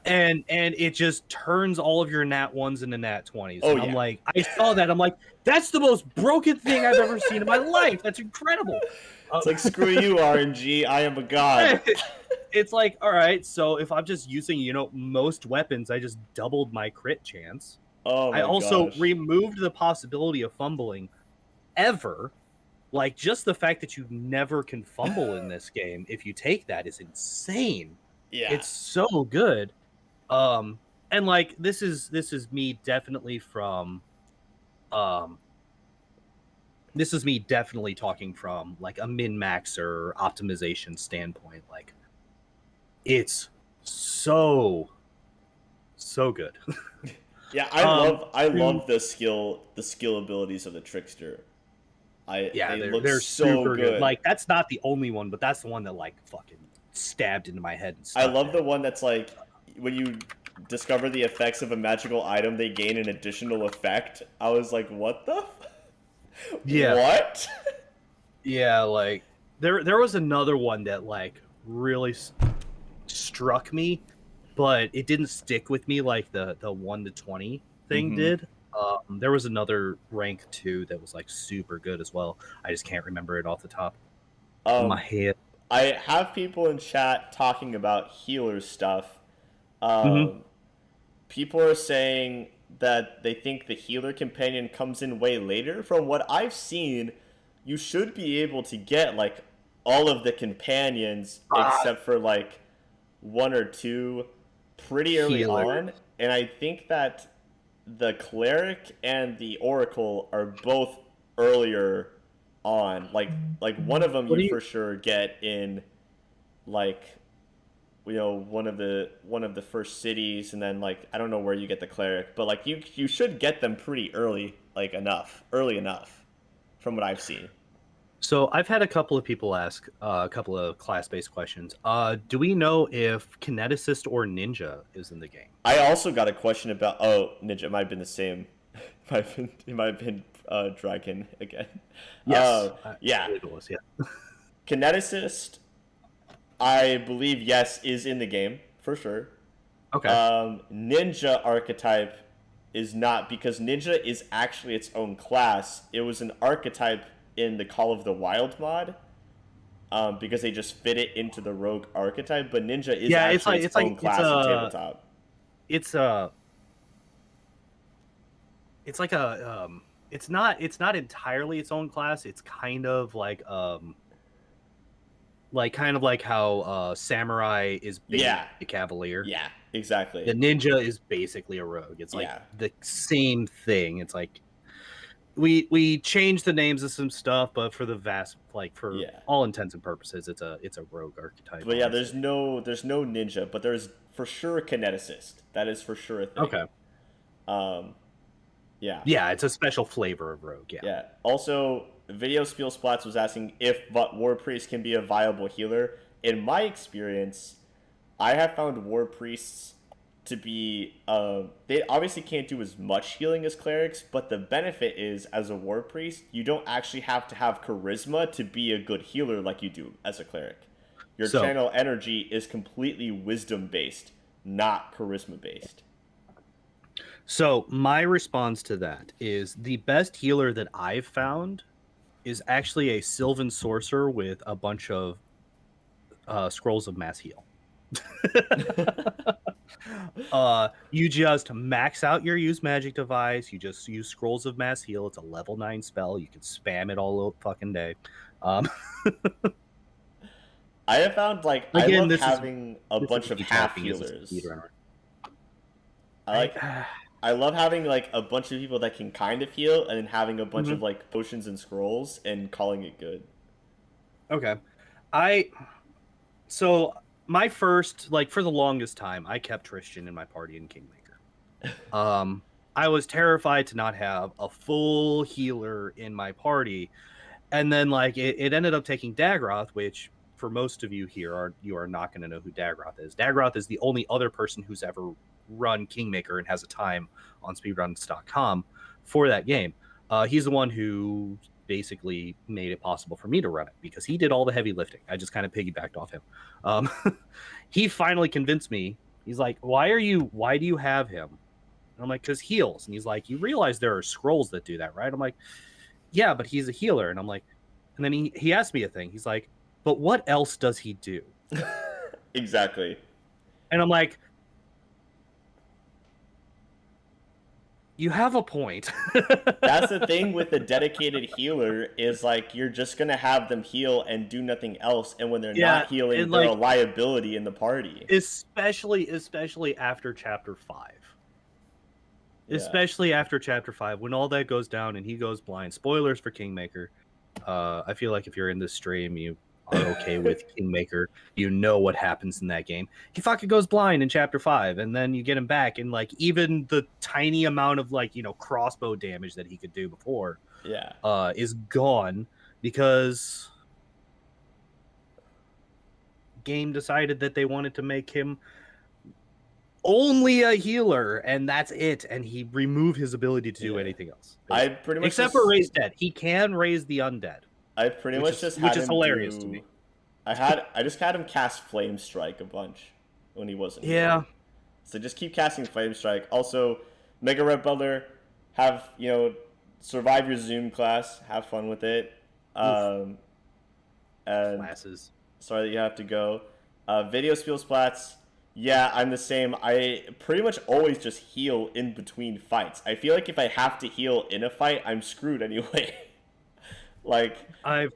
And it just turns all of your nat 1s into nat 20s. Oh, and I'm like, I saw that. I'm like, that's the most broken thing I've ever seen in my life. That's incredible. It's like, screw you, RNG. I am a god. It's like, all right, so if I'm just using, most weapons, I just doubled my crit chance. Oh, I also removed the possibility of fumbling ever. Like, just the fact that you never can fumble in this game, if you take that, is insane. Yeah. It's so good. And like this is me definitely from this is me definitely talking from like a min-max or optimization standpoint. Like it's so good. Yeah, I love the skill abilities of the Trickster. They're so super good. Like that's not the only one, but that's the one that like fucking stabbed into my head. I love the one that's like when you discover the effects of a magical item, they gain an additional effect. I was like, what the? Yeah. What? Yeah, like there was another one that like really struck me but it didn't stick with me like the 1 to 20 thing did. There was another rank 2 that was like super good as well. I just can't remember it off the top of my head. I have people in chat talking about healer stuff. People are saying that they think the healer companion comes in way later. From what I've seen, you should be able to get like all of the companions except for like 1 or 2 pretty early on. And I think that the cleric and the oracle are both earlier on. Like one of them you for sure get in like, you know, one of the first cities, and then like I don't know where you get the cleric, but like you should get them pretty early, like early enough from what I've seen. So I've had a couple of people ask a couple of class-based questions. Do we know if Kineticist or Ninja is in the game? I also got a question about Ninja. It might have been the same. It might have been Dragon again. Yes. Yeah. It was, yeah. Kineticist, I believe, yes, is in the game for sure. Okay. Ninja archetype is not, because Ninja is actually its own class. It was an archetype in the Call of the Wild mod, because they just fit it into the rogue archetype. But Ninja is actually its own class in tabletop. It's not entirely its own class. It's kind of like how Samurai is basically a cavalier. Yeah, exactly. The Ninja is basically a rogue. It's like the same thing. It's like we changed the names of some stuff, but for the all intents and purposes, it's a rogue archetype. But yeah, there's no Ninja, but there's for sure a Kineticist. That is for sure a thing. Okay. Yeah. Yeah, it's a special flavor of rogue. Yeah. Yeah. Also, Video Spiel Splats was asking if War Priest can be a viable healer. In my experience, I have found War Priests to be they obviously can't do as much healing as clerics, but the benefit is, as a War Priest, you don't actually have to have charisma to be a good healer like you do as a cleric. Your channel energy is completely wisdom based, not charisma based. So my response to that is the best healer that I've found is actually a Sylvan Sorcerer with a bunch of scrolls of mass heal. You just max out your use magic device. You just use scrolls of mass heal. It's a level 9 spell. You can spam it all fucking day. I have found like I love having a bunch of half healers. I love having like a bunch of people that can kind of heal, and then having a bunch of like potions and scrolls and calling it good. Okay. So my first, like, for the longest time, I kept Tristan in my party in Kingmaker. I was terrified to not have a full healer in my party. And then like it ended up taking Dagroth, which for most of you here you are not going to know who Dagroth is. Dagroth is the only other person who's ever run Kingmaker and has a time on speedruns.com for that game. He's the one who basically made it possible for me to run it because he did all the heavy lifting. I just kind of piggybacked off him. He finally convinced me. He's like, why do you have him? And I'm like, because heals. And he's like, you realize there are scrolls that do that, right? I'm like, yeah, but he's a healer. And I'm like, and then he asked me a thing. He's like, but what else does he do? Exactly. And I'm like, you have a point. That's the thing with a dedicated healer is like you're just gonna have them heal and do nothing else, and when they're not healing, they're a liability in the party. Especially after chapter 5. Yeah. Especially after chapter 5, when all that goes down and he goes blind. Spoilers for Kingmaker. I feel like if you're in this stream, you are okay with Kingmaker. You know what happens in that game. He fucking goes blind in chapter 5, and then you get him back, and like even the tiny amount of like, you know, crossbow damage that he could do before is gone because game decided that they wanted to make him only a healer, and that's it, and he removed his ability to do anything else. I pretty much except for raise dead. He can raise the undead. I pretty much just had which is hilarious to me. I just had him cast Flame Strike a bunch when he wasn't. Yeah, So just keep casting Flame Strike. Also, Mega Red Butler, have, survive your Zoom class. Have fun with it. And Classes. Sorry that you have to go. Video Spiel Splats. Yeah, I'm the same. I pretty much always just heal in between fights. I feel like if I have to heal in a fight, I'm screwed anyway. Like I've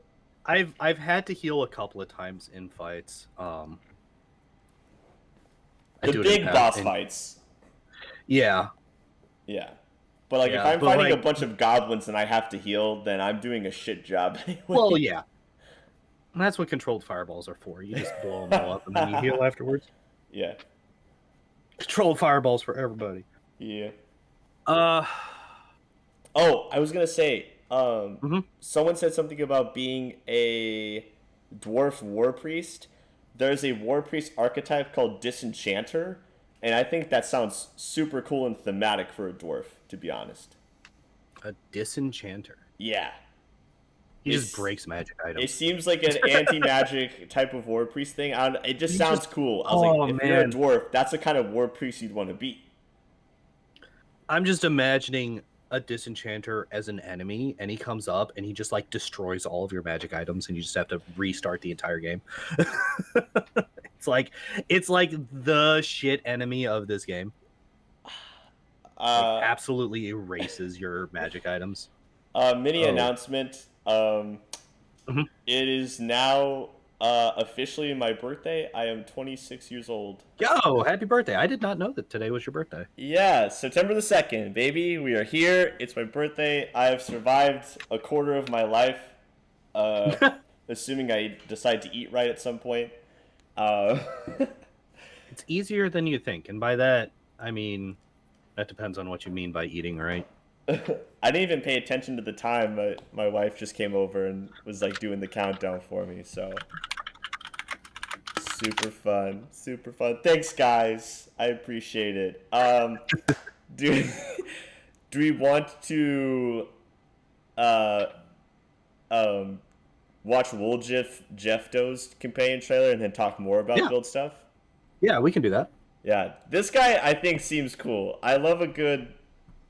had to heal a couple of times in fights. The big boss fights. Yeah. Yeah. But like if I'm fighting a bunch of goblins and I have to heal, then I'm doing a shit job anyway. Well, yeah. And that's what controlled fireballs are for. You just blow them all up and then you heal afterwards. Yeah. Controlled fireballs for everybody. Yeah. Oh, I was gonna say, someone said something about being a dwarf war priest. There's a war priest archetype called Disenchanter, and I think that sounds super cool and thematic for a dwarf, to be honest. A Disenchanter. Yeah. He just breaks magic items. It seems like an anti-magic type of war priest thing. It just sounds cool. I was like, if you're a dwarf, that's the kind of war priest you'd want to be. I'm just imagining a Disenchanter as an enemy, and he comes up and he just like destroys all of your magic items, and you just have to restart the entire game. It's like the shit enemy of this game. Absolutely erases your magic items. Mini announcement. It is now officially my birthday. I am 26 years old. Yo, happy birthday. I did not know that today was your birthday. Yeah, September the 2nd, baby. We are here. It's my birthday. I have survived a quarter of my life, assuming I decide to eat right at some point. It's easier than you think, and by that, I mean, that depends on what you mean by eating right. I didn't even pay attention to the time, but my wife just came over and was like doing the countdown for me, so super fun. Thanks, guys. I appreciate it. Do we want to watch Wool Jeff Doe's companion trailer and then talk more about build stuff? Yeah, we can do that. Yeah, this guy I think seems cool. I love a good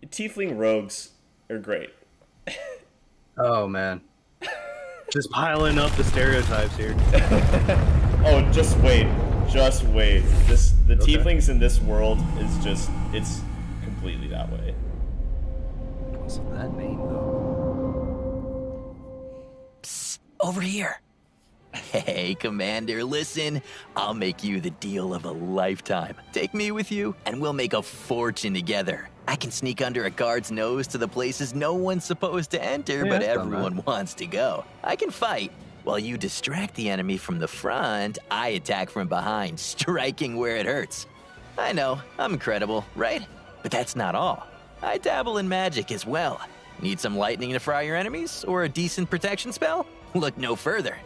Tiefling rogues are great. Oh man, just piling up the stereotypes here. Oh, just wait. The Tieflings in this world is it's completely that way. What's that name though? Psst, over here. Hey, Commander, listen. I'll make you the deal of a lifetime. Take me with you, and we'll make a fortune together. I can sneak under a guard's nose to the places no one's supposed to enter, but everyone wants to go. I can fight. While you distract the enemy from the front, I attack from behind, striking where it hurts. I know, I'm incredible, right? But that's not all. I dabble in magic as well. Need some lightning to fry your enemies, or a decent protection spell? Look no further.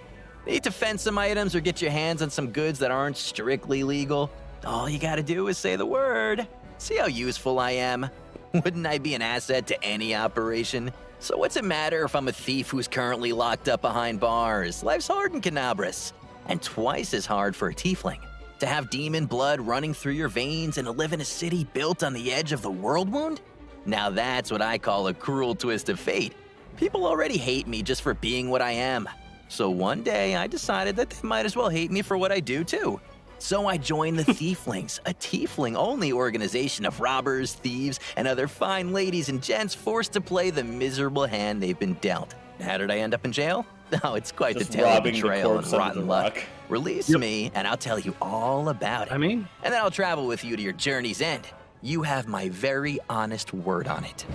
Need to fence some items or get your hands on some goods that aren't strictly legal? All you gotta do is say the word. See how useful I am? Wouldn't I be an asset to any operation? So what's it matter if I'm a thief who's currently locked up behind bars? Life's hard in Canabras, and twice as hard for a tiefling. To have demon blood running through your veins and to live in a city built on the edge of the world wound? Now that's what I call a cruel twist of fate. People already hate me just for being what I am. So one day I decided that they might as well hate me for what I do too. So I joined the Thieflings, a tiefling-only organization of robbers, thieves, and other fine ladies and gents forced to play the miserable hand they've been dealt. How did I end up in jail? Oh, it's quite the tale of betrayal and rotten luck. Release me, and I'll tell you all about it. And then I'll travel with you to your journey's end. You have my very honest word on it.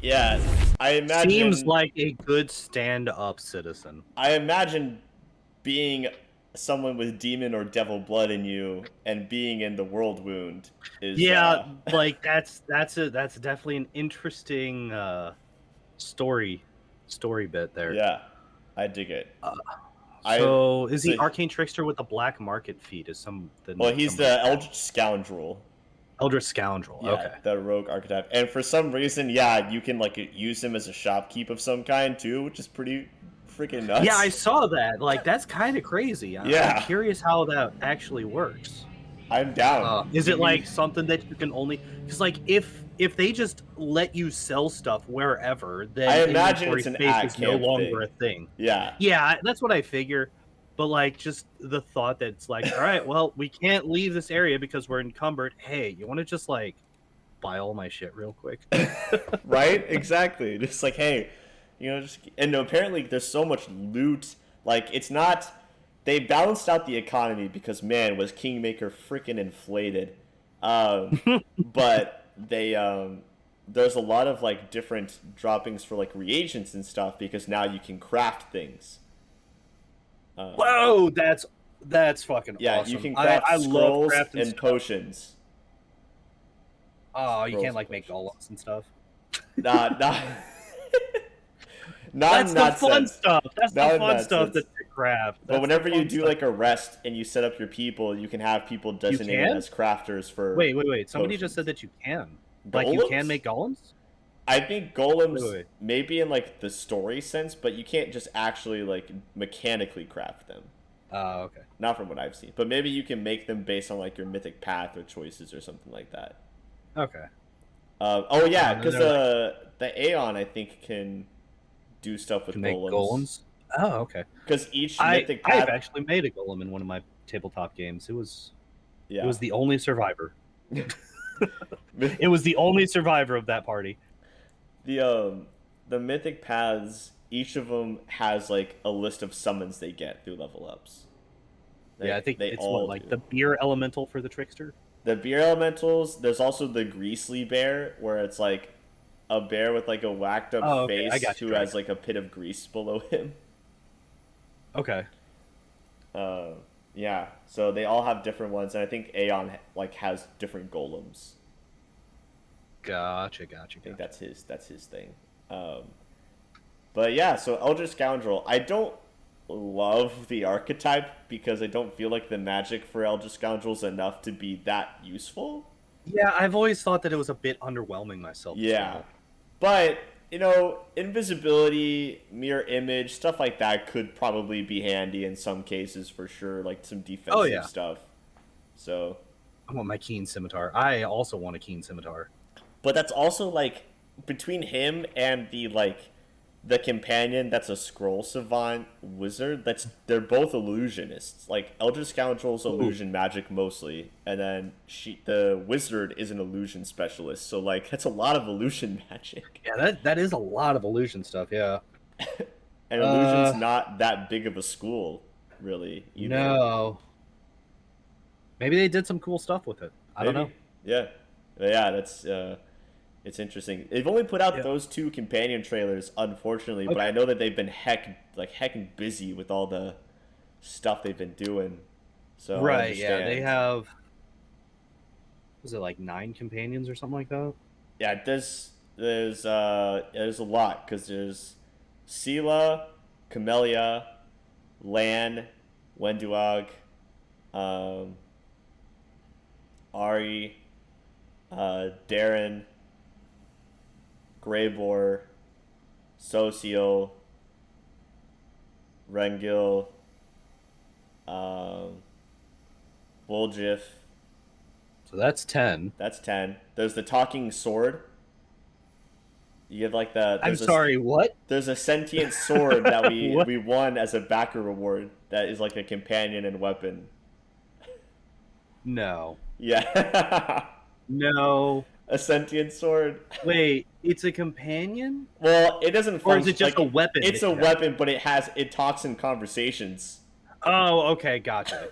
Yeah, I imagine... Seems like a good stand-up citizen. I imagine being someone with demon or devil blood in you and being in the world wound is... Yeah, like, that's definitely an interesting story bit there. Yeah, I dig it. So, is he Arcane Trickster with the black market feat? Well, he's the Eldritch Scoundrel. Eldritch Scoundrel, yeah, okay. The rogue archetype. And for some reason, yeah, you can, like, use him as a shopkeep of some kind, too, which is pretty freaking nuts. Yeah, I saw that. Like, that's kind of crazy. I'm curious how that actually works. I'm down. Is it like something that you can only? Because like if they just let you sell stuff wherever, then I imagine inventory it's an space at is no camp longer thing. a thing. Yeah. Yeah, that's what I figure. But like just the thought that it's like, all right, well, we can't leave this area because we're encumbered. Hey, you want to just like buy all my shit real quick? Right? Exactly. Just like, hey, just and apparently there's so much loot. Like it's not. They balanced out the economy because man was Kingmaker freaking inflated. But they there's a lot of like different droppings for like reagents and stuff because now you can craft things. Whoa, that's fucking yeah, awesome. you can craft I love scrolls crafting and stuff. potions. Oh, you Scrolls can't like and make golems and stuff. Not That's in the that fun sense. stuff. That's Not the in fun that stuff sense. that's to craft. But whenever you do stuff. like a rest and you set up your people, you can have people designated can? as crafters for. Wait. Somebody potions. just said that you can. Like you can make golems? I think golems Wait. maybe in like the story sense, but you can't just actually like mechanically craft them. Oh, okay. Not from what I've seen, but maybe you can make them based on like your mythic path or choices or something like that. Okay. Oh yeah, because the Aeon I think can do stuff with make golems. golems. Oh, okay. Because each mythic path. I've actually made a golem in one of my tabletop games. It was Yeah. the only survivor. It was the only survivor of that party. The mythic paths, each of them has like a list of summons they get through level ups. I think they it's all like do. the beer elemental for the trickster. The beer elementals. There's also the greasely bear, where it's like a bear with like a whacked up face who has like a pit of grease below him. Okay. Yeah. So they all have different ones, and I think Aeon like has different golems. Gotcha. I think that's his thing. But yeah, so Elder Scoundrel, I don't love the archetype because I don't feel like the magic for Elder Scoundrel is enough to be that useful. Yeah, I've always thought that it was a bit underwhelming myself. Yeah. But, invisibility, mirror image, stuff like that could probably be handy in some cases for sure, like some defensive stuff. So I want my keen scimitar. I also want a keen scimitar. But that's also like between him and the companion that's a scroll savant wizard, they're both illusionists. Like Elder Scoundrel's illusion magic mostly, and then the wizard is an illusion specialist. So like that's a lot of illusion magic. Yeah, that is a lot of illusion stuff, yeah. And illusion's not that big of a school, really. Either. No. Maybe they did some cool stuff with it. I don't know. Yeah. That's it's interesting. They've only put out those 2 companion trailers, unfortunately, but I know that they've been heckin' busy with all the stuff they've been doing. So right, yeah, they have. Was it like 9 companions or something like that? Yeah, there's a lot because there's Sela, Camellia, Lan, Wenduog, Ari, Darren, Greybor, Socio, Rengil, Volgif. So that's 10. That's 10. There's the talking sword. You have like the. I'm sorry, what? There's a sentient sword that we won as a backer reward that is like a companion and weapon. No. Yeah. No. A sentient sword. Wait, it's a companion? Well, it doesn't function. Or is it just a weapon? It's a weapon, but it talks in conversations. Oh, okay, gotcha.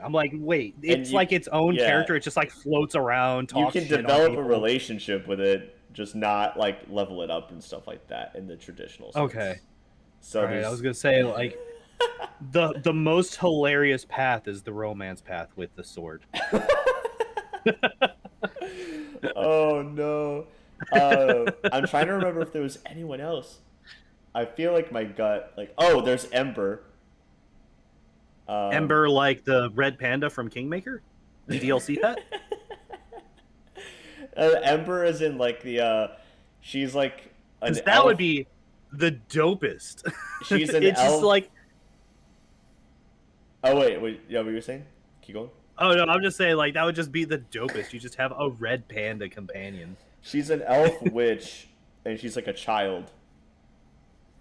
I'm like, wait, it's like its own character. It just like floats around, talks. You can develop a relationship with it, just not like level it up and stuff like that in the traditional sense. Okay. So right, I was gonna say like the most hilarious path is the romance path with the sword. Oh no. I'm trying to remember if there was anyone else. I feel like my gut there's Ember. Ember, like the red panda from Kingmaker? The DLC pet? Ember is in like the she's like an that elf. would be the dopest. She's an it's elf. just like Oh wait, yeah, what you were saying? Keep going. Oh no, I'm just saying, like, that would just be the dopest. You just have a red panda companion. She's an elf witch, and she's like a child.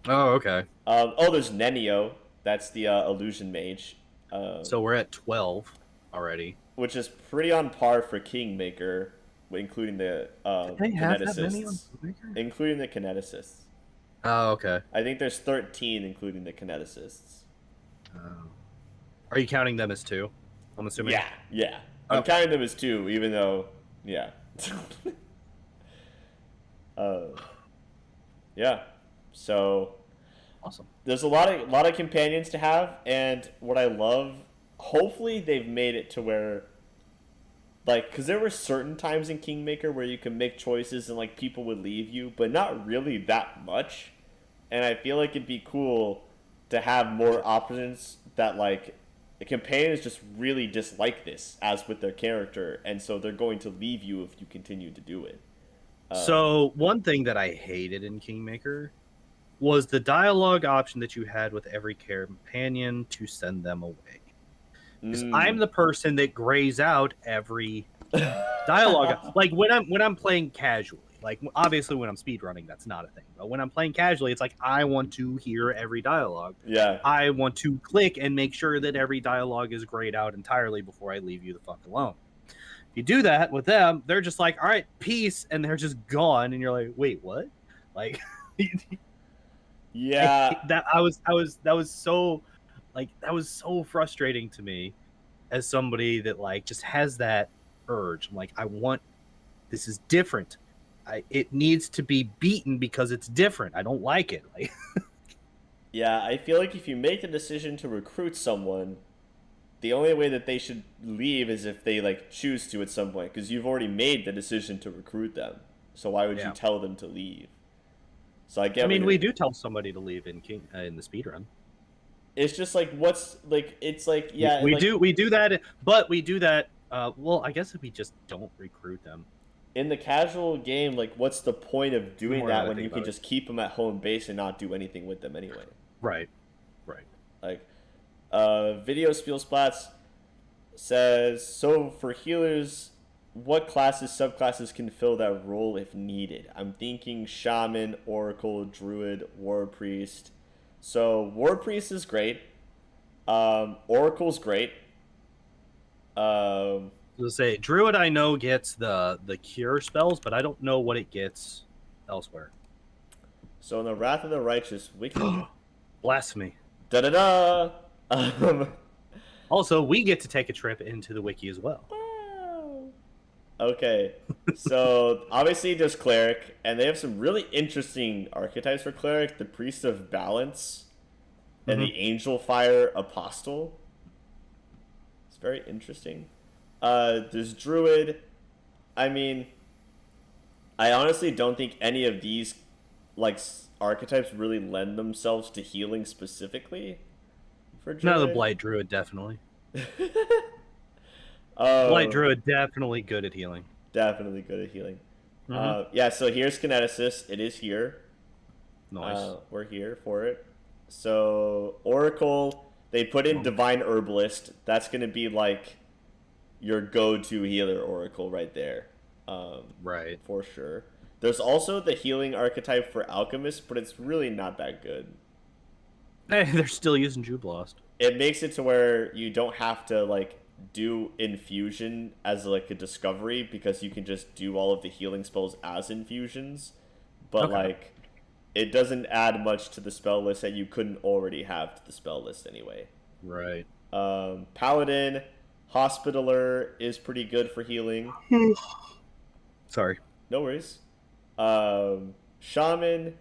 Oh, okay. There's Nenio. That's the illusion mage. So we're at 12 already. Which is pretty on par for Kingmaker, including the They have that many on kineticists. Kingmaker? Including the kineticists. Oh, okay. I think there's 13, including the kineticists. Are you counting them as 2? I'm assuming. Yeah. I'm counting them as 2, even though, yeah. Yeah. So Awesome. there's a lot of companions to have, and what I love, hopefully they've made it to where, like, because there were certain times in Kingmaker where you can make choices and like people would leave you, but not really that much. And I feel like it'd be cool to have more options that, like, the companions just really dislike this, as with their character, and so they're going to leave you if you continue to do it. So one thing that I hated in Kingmaker was the dialogue option that you had with every companion to send them away. Because I'm the person that grays out every dialogue. Like when I'm playing casually, like obviously when I'm speedrunning, that's not a thing. But when I'm playing casually, it's like I want to hear every dialogue. Yeah. I want to click and make sure that every dialogue is grayed out entirely before I leave you the fuck alone. You do that with them, they're just like, all right, peace, and they're just gone, and you're like, wait, what? Like, yeah, that was so, like, that was so frustrating to me as somebody that like just has that urge. I'm like, this is different. It needs to be beaten because it's different. I don't like it. Like, yeah, I feel like if you make the decision to recruit someone, the only way that they should leave is if they like choose to at some point, because you've already made the decision to recruit them. So why would you tell them to leave? So I get. I mean, we do tell somebody to leave in the speedrun. It's just like it's like we like, do that, but we do that. Well, I guess if we just don't recruit them in the casual game, like what's the point of doing that when you can just just keep them at home base and not do anything with them anyway? Right. Like, Video Spielsplats says, so for healers, what classes, subclasses can fill that role if needed? I'm thinking Shaman, Oracle, Druid, War Priest. So War Priest is great. Oracle's great. Let's say Druid, I know gets the cure spells, but I don't know what it gets elsewhere. So in the Wrath of the Righteous, Wiki. Blasphemy. Da-da-da! Also, we get to take a trip into the wiki as well. Okay, so obviously there's Cleric, and they have some really interesting archetypes for Cleric. The Priest of Balance and the Angel Fire Apostle. It's very interesting. There's Druid. I mean, I honestly don't think any of these like archetypes really lend themselves to healing specifically. For Druid. No, the Blight Druid definitely. Blight Druid definitely good at healing. Definitely good at healing. Yeah, so here's Kineticist. It is here. Nice. We're here for it. So Oracle, they put in Divine Herbalist. That's going to be like your go-to healer Oracle right there. Right. For sure. There's also the healing archetype for Alchemist, but it's really not that good. Hey, they're still using Jublast. It makes it to where you don't have to like do infusion as like a discovery, because you can just do all of the healing spells as infusions, but like it doesn't add much to the spell list that you couldn't already have to the spell list anyway. Right. Paladin, Hospitaler is pretty good for healing. Sorry. No worries. Shaman,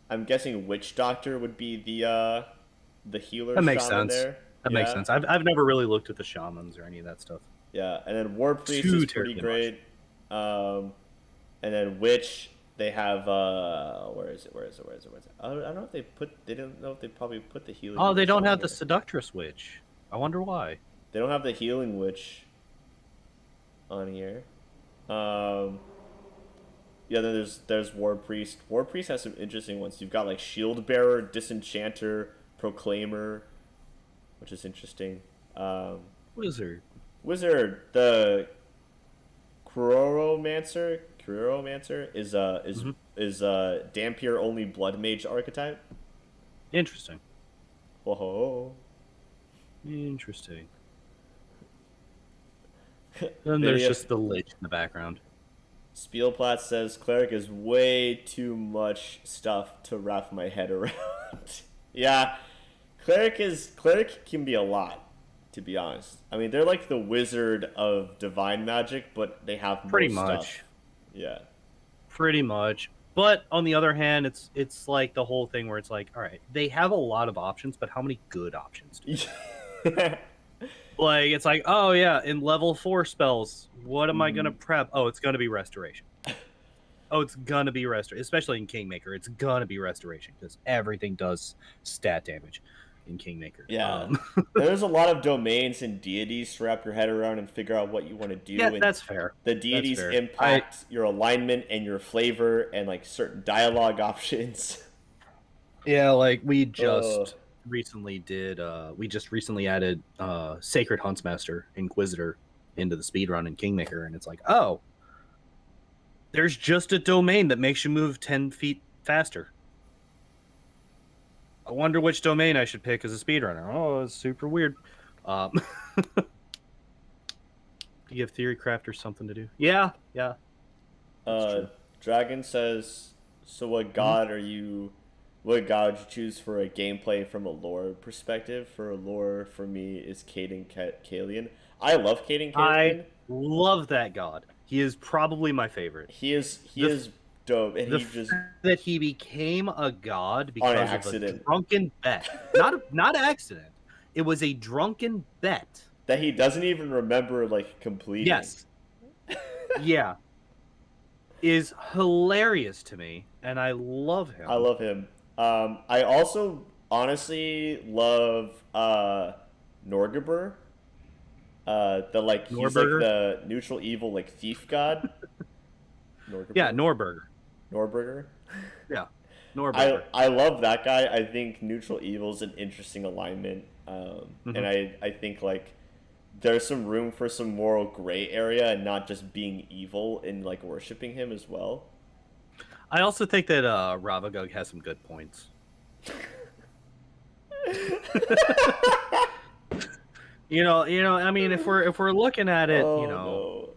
I'm guessing Witch Doctor would be the healer. That makes shaman sense. there. That makes sense. I've never really looked at the shamans or any of that stuff. Yeah, and then War Priest is pretty great. And then Witch, they have where is it? I don't know if they didn't know if they probably put the healing. Oh, they don't have the there. Seductress Witch. I wonder why. They don't have the healing Witch on here. Yeah, then there's War Priest. War Priest has some interesting ones. You've got like Shield Bearer, Disenchanter, Proclaimer, which is interesting. Wizard. wizard, the Kuromancer is Dampier only blood mage archetype. Interesting. Whoa. Interesting. Then there's just the lich in the background. Spielplatz says cleric is way too much stuff to wrap my head around. Yeah, cleric can be a lot, to be honest. I mean, they're like the wizard of divine magic, but they have more pretty stuff. much. Yeah. Pretty much. But on the other hand, it's like the whole thing where it's like, all right, they have a lot of options, but how many good options do they have? Like, it's like, oh yeah, in level 4 spells, what am I gonna prep? Oh, it's gonna be restoration. Oh, it's gonna be restoration. Especially in Kingmaker, it's gonna be restoration because everything does stat damage in Kingmaker. Yeah. There's a lot of domains and deities to wrap your head around and figure out what you want to do. Yeah, and that's fair. The deities impact your alignment and your flavor and like certain dialogue options. Yeah, like we just recently added Sacred Huntsmaster Inquisitor into the speedrun in Kingmaker, and it's like, oh, there's just a domain that makes you move 10 feet faster. I wonder which domain I should pick as a speedrunner. Oh, it's super weird. You give Theory Crafters something to do. Yeah. Dragon says, so what god would you choose for a gameplay from a lore perspective? For a lore, for me, is Caden Kalian. I love Caden Kalian. I love that god. He is probably my favorite. He is dope, and that he became a god because of a drunken bet. Not accident. It was a drunken bet that he doesn't even remember like completing. Yes. Yeah. Is hilarious to me, and I love him. I love him. I also honestly love Norgabur. He's like the neutral evil like thief god. Yeah, Norberger. Yeah, Norberger. I love that guy. I think neutral evil is an interesting alignment, and I think like there's some room for some moral gray area and not just being evil and like worshiping him as well. I also think that Ravagug has some good points. You know. I mean, if we're looking at it,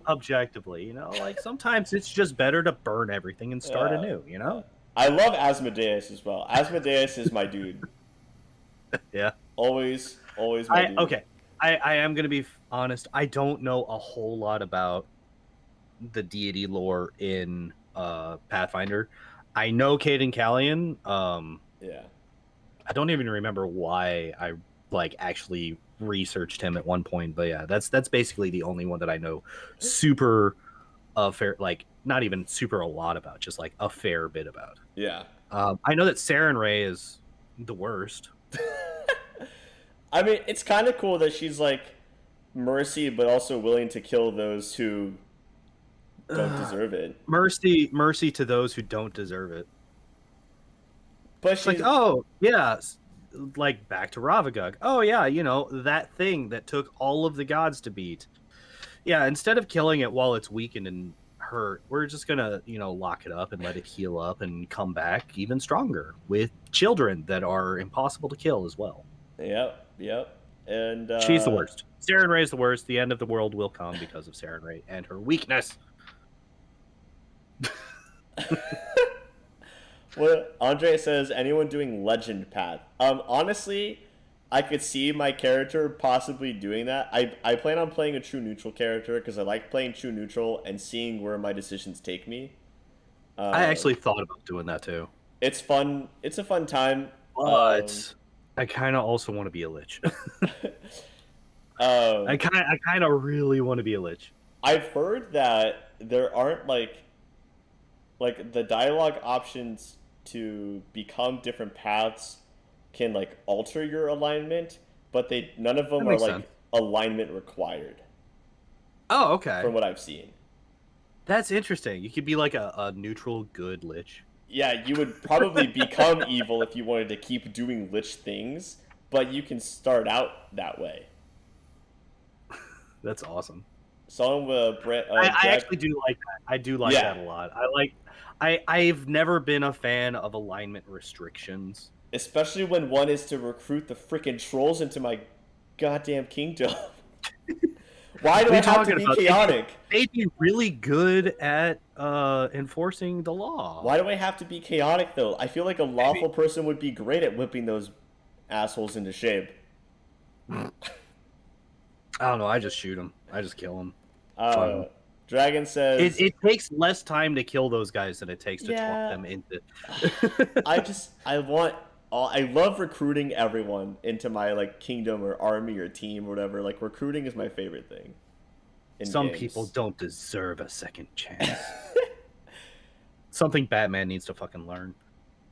objectively, like sometimes it's just better to burn everything and start anew. I love Asmodeus as well. Asmodeus is my dude. Yeah. Always my dude. Okay. I am gonna be honest. I don't know a whole lot about the deity lore in Pathfinder. I know Caden Callian. Yeah. I don't even remember why I actually researched him at one point, but yeah, that's basically the only one that I know super fair, not even super a lot about, just like a fair bit about. Yeah. I know that Saren Ray is the worst. I mean, it's kind of cool that she's like mercy, but also willing to kill those who don't deserve it. Mercy to those who don't deserve it. But she's like, oh yeah, like back to Ravagug. Oh yeah, that thing that took all of the gods to beat. Yeah, instead of killing it while it's weakened and hurt, we're just gonna lock it up and let it heal up and come back even stronger with children that are impossible to kill as well. Yep. And she's the worst. Saren Ray is the worst. The end of the world will come because of Saren Ray and her weakness. Well, Andre says, anyone doing Legend Path? Honestly, I could see my character possibly doing that. I plan on playing a true neutral character because I like playing true neutral and seeing where my decisions take me. I actually thought about doing that too. It's fun. It's a fun time. But I kind of also want to be a lich. I kind of really want to be a lich. I've heard that there aren't like the dialogue options to become different paths can like alter your alignment, but none of them are like alignment required. Oh, okay. From what I've seen. That's interesting. You could be like a neutral good lich. Yeah, you would probably become evil if you wanted to keep doing lich things, but you can start out that way. That's awesome. Song with Brett. I actually do like that. I do like that a lot. I've never been a fan of alignment restrictions, especially when one is to recruit the freaking trolls into my goddamn kingdom. Why do I have to be chaotic? They'd be really good at enforcing the law. Why do I have to be chaotic, though? I feel like a lawful person would be great at whipping those assholes into shape. I don't know. I just shoot them. I just kill them. Dragon says... It takes less time to kill those guys than it takes to talk them into... I love recruiting everyone into my like kingdom or army or team or whatever. Like recruiting is my favorite thing. Some people don't deserve a second chance. Something Batman needs to fucking learn.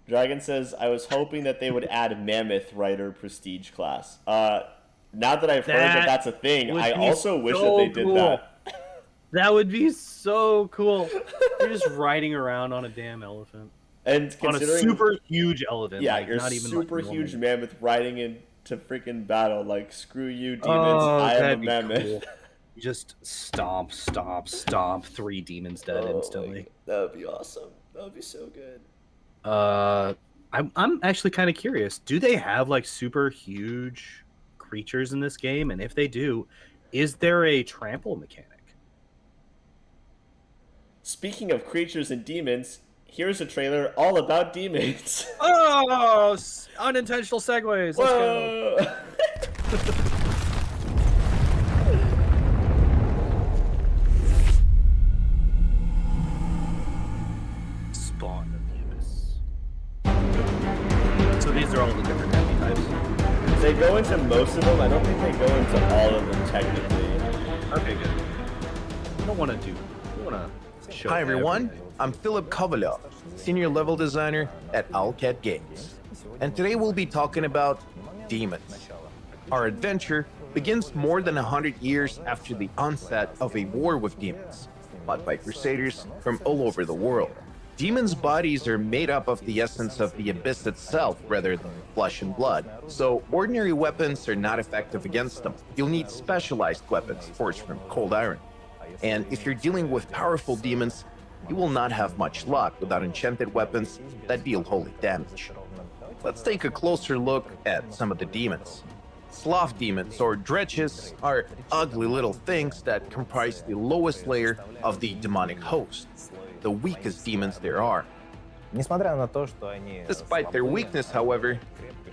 Dragon says, I was hoping that they would add Mammoth Rider Prestige class. Now that I've heard that that's a thing, I also wish that they did that. That would be so cool. You're just riding around on a damn elephant. And considering, on a super huge elephant. Yeah, like, you're not even super like huge mammoth riding into freaking battle. Like, screw you, demons. I am a mammoth. Cool. Just stomp, 3 demons dead instantly. That would be awesome. That would be so good. I'm actually kind of curious. Do they have like super huge creatures in this game? And if they do, is there a trample mechanic? Speaking of creatures and demons, here's a trailer all about demons. Oh, unintentional segues. Let's go. Spawn of the Abyss. So these are all the different enemy types. They go into most of them. I don't think they go into all of them technically. Okay, good. I don't want to do. I want to. Hi everyone, I'm Philip Kovalov, Senior Level Designer at Owlcat Games. And today we'll be talking about demons. Our adventure begins more than 100 years after the onset of a war with demons, fought by crusaders from all over the world. Demons' bodies are made up of the essence of the abyss itself rather than flesh and blood, so ordinary weapons are not effective against them. You'll need specialized weapons forged from cold iron. And if you're dealing with powerful demons, you will not have much luck without enchanted weapons that deal holy damage. Let's take a closer look at some of the demons. Sloth demons, or dretches, are ugly little things that comprise the lowest layer of the demonic host, the weakest demons there are. Despite their weakness, however,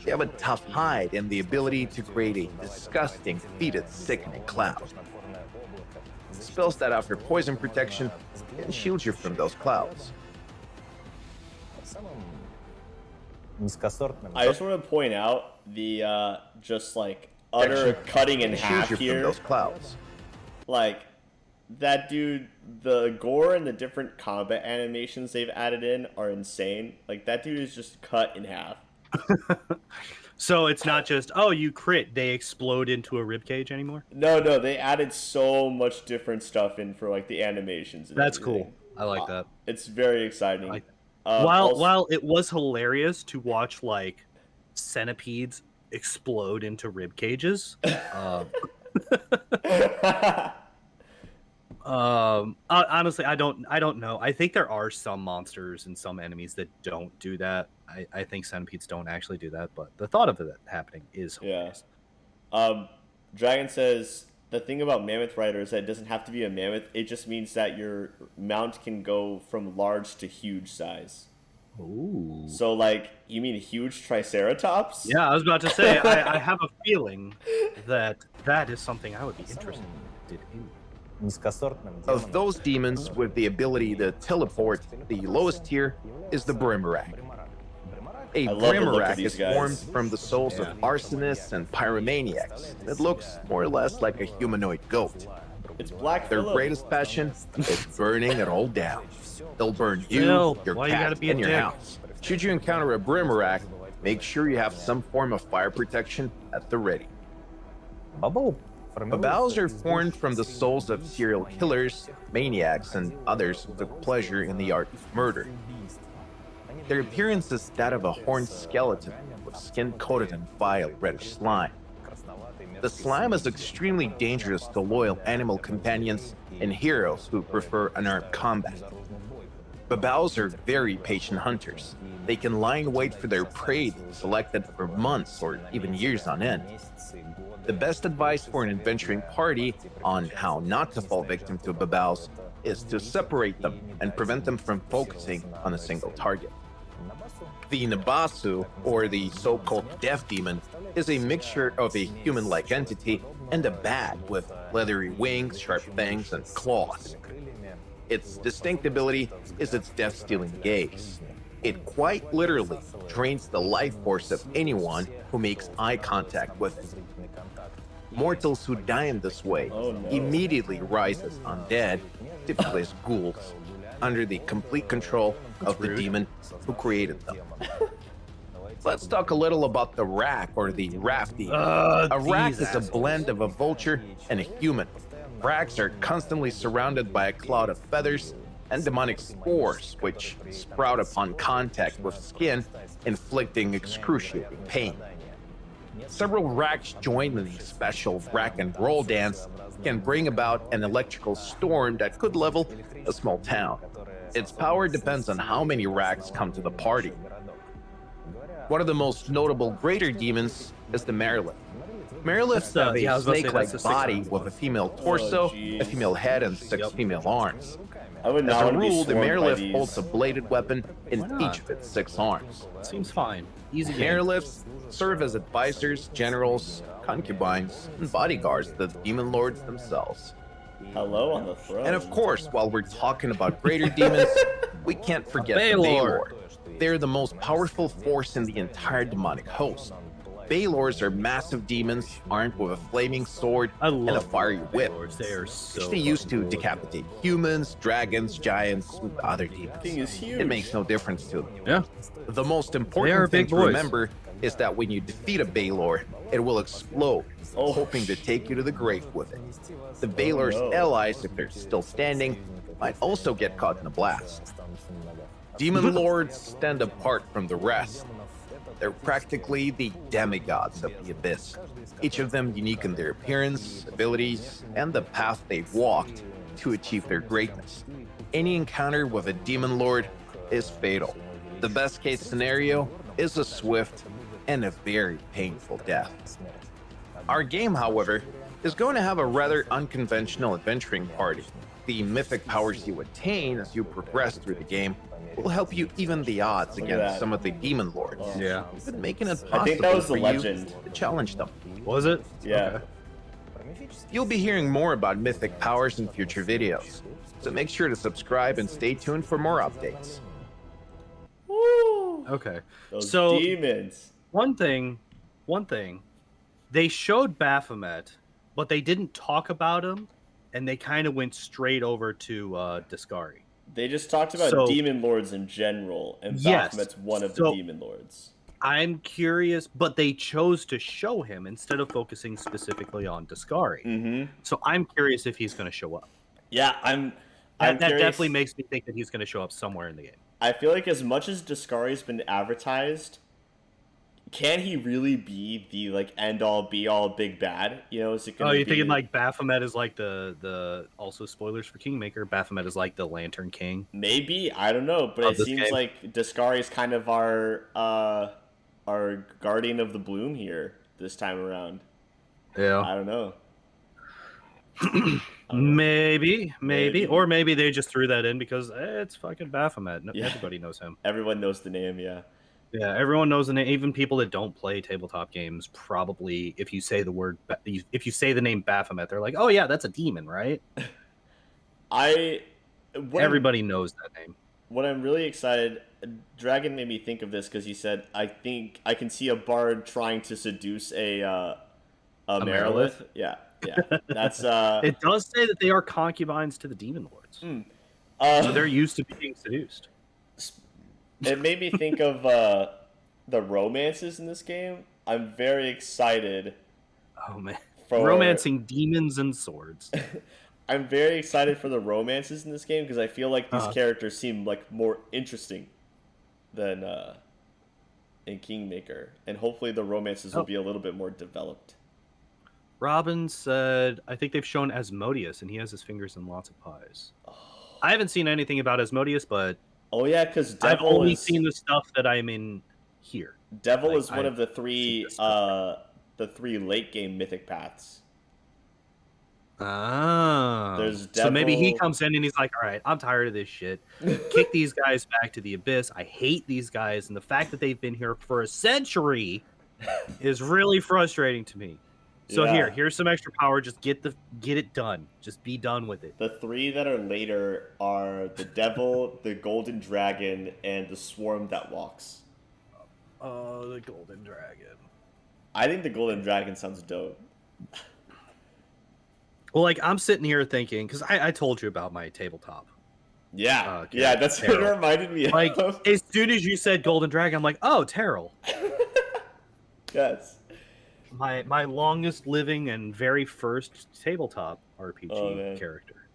they have a tough hide and the ability to create a disgusting, fetid, sickening cloud. Spells that offer poison protection can shield you from those clouds. I just want to point out the just like utter cutting in half here. From those clouds. Like that dude, the gore and the different combat animations they've added in are insane. Like that dude is just cut in half. So it's not just, oh, you crit, they explode into a ribcage anymore? No, they added so much different stuff in for like the animations. And that's everything. Cool. I like that. It's very exciting. Like while it was hilarious to watch like centipedes explode into rib cages, honestly, I don't know. I think there are some monsters and some enemies that don't do that. I think centipedes don't actually do that, but the thought of it happening is hilarious. Yeah. Dragon says the thing about Mammoth Rider is that it doesn't have to be a mammoth. It just means that your mount can go from large to huge size. Ooh. So, like, you mean huge Triceratops? Yeah, I was about to say, I have a feeling that is something I would be interested in. Of those demons with the ability to teleport, the lowest tier is the Brimarak. A Brimarak is formed from the souls of arsonists and pyromaniacs. It looks more or less like a humanoid goat. It's Black Their Phillip. greatest passion is burning it all down. They'll burn you, your cat, and your house. Should you encounter a Brimarak, make sure you have some form of fire protection at the ready. Babals are formed from the souls of serial killers, maniacs, and others who took pleasure in the art of murder. Their appearance is that of a horned skeleton with skin coated in vile reddish slime. The slime is extremely dangerous to loyal animal companions and heroes who prefer unarmed combat. Babaus are very patient hunters. They can lie in wait for their prey they've selected for months or even years on end. The best advice for an adventuring party on how not to fall victim to babaus is to separate them and prevent them from focusing on a single target. The Inibatsu, or the so-called death demon, is a mixture of a human-like entity and a bat with leathery wings, sharp fangs, and claws. Its distinct ability is its death-stealing gaze. It quite literally drains the life force of anyone who makes eye contact with it. Mortals who die in this way immediately rise as undead, typically as ghouls, under the complete control of the demon who created them. Let's talk a little about the Rak, or the Raft demon. A Rak is a blend of a vulture and a human. Raks are constantly surrounded by a cloud of feathers and demonic spores, which sprout upon contact with skin, inflicting excruciating pain. Several Raks joined in a special Rak and roll dance can bring about an electrical storm that could level a small town. Its power depends on how many Raks come to the party. One of the most notable greater demons is the Marilith. Mariliths have a snake-like body with a female torso, a female head, and 6 female arms. As a rule, the Marilith holds a bladed weapon in each of its 6 arms. Seems fine. Easy game. Mariliths serve as advisors, generals, concubines, and bodyguards to the demon lords themselves. Hello on the throne. And of course, while we're talking about greater demons, we can't forget the Balor. They're the most powerful force in the entire demonic host. Balors are massive demons armed with a flaming sword and a fiery whip. They are so They used to decapitate humans, dragons, giants, and other demons. Thing is huge. It makes no difference to them. Yeah. The most They are important thing big to boys. remember is that when you defeat a Balor, it will explode, hoping to take you to the grave with it. The Balor's allies, if they're still standing, might also get caught in a blast. Demon Lords stand apart from the rest. They're practically the demigods of the Abyss, each of them unique in their appearance, abilities, and the path they've walked to achieve their greatness. Any encounter with a Demon Lord is fatal. The best case scenario is a swift and a very painful death. Our game, however, is going to have a rather unconventional adventuring party. The mythic powers you attain as you progress through the game will help you even the odds against some of the demon lords. Yeah. But making it I think possible that was the for legend. you to challenge them. Was it? Yeah. Okay. You'll be hearing more about mythic powers in future videos, so make sure to subscribe and stay tuned for more updates. Woo! Okay. Those So demons. one thing, they showed Baphomet, but they didn't talk about him, and they kind of went straight over to Discari. They just talked about So- demon lords in general, and Yes. Baphomet's one of the So- demon lords. I'm curious, but they chose to show him instead of focusing specifically on Discari. Mm-hmm. So I'm curious if he's going to show up. Yeah, I'm That curious. definitely makes me think that he's going to show up somewhere in the game. I feel like as much as Discari's been advertised, can he really be the like end all be all big bad? You know, is it going Oh, to you're be thinking like Baphomet is like the also spoilers for Kingmaker. Baphomet is like the Lantern King. maybe? I don't know, but Of it this seems game. like Discari is kind of our guardian of the bloom here this time around. Yeah. I don't know. Maybe, or maybe they just threw that in because it's fucking Baphomet. Yeah. Everybody knows him. Everyone knows the name, yeah. Yeah, everyone knows the name. Even people that don't play tabletop games, probably if you say the word, if you say the name Baphomet, they're like, "Oh yeah, that's a demon, right?" Everybody knows that name. What I'm really excited, Dragon made me think of this because he said, "I think I can see a bard trying to seduce a Marilith." Yeah. That's It does say that they are concubines to the demon lords, so they're used to being seduced. It made me think of the romances in this game. I'm very excited. Oh man, For- romancing demons and swords. I'm very excited for the romances in this game because I feel like these Uh-huh. characters seem like more interesting than in Kingmaker, and hopefully the romances will be a little bit more developed. Robin said, I think they've shown Asmodeus, and he has his fingers in lots of pies. I haven't seen anything about Asmodeus, but oh yeah, because I've only seen the stuff that I'm in here. Devil is one of the three late game mythic paths. Ah, There's so maybe he comes in and he's like, all right, I'm tired of this shit. Kick these guys back to the abyss. I hate these guys, and the fact that they've been here for a century is really frustrating to me. So here's some extra power. Just get it done. Just be done with it. The three that are later are the Devil, the Golden Dragon, and the Swarm that walks. Oh, the Golden Dragon. I think the Golden Dragon sounds dope. Well, like, I'm sitting here thinking, because I told you about my tabletop. Yeah, that's what it reminded me like, of. As soon as you said Golden Dragon, I'm like, oh, Terrell. Yes. My longest living and very first tabletop RPG character.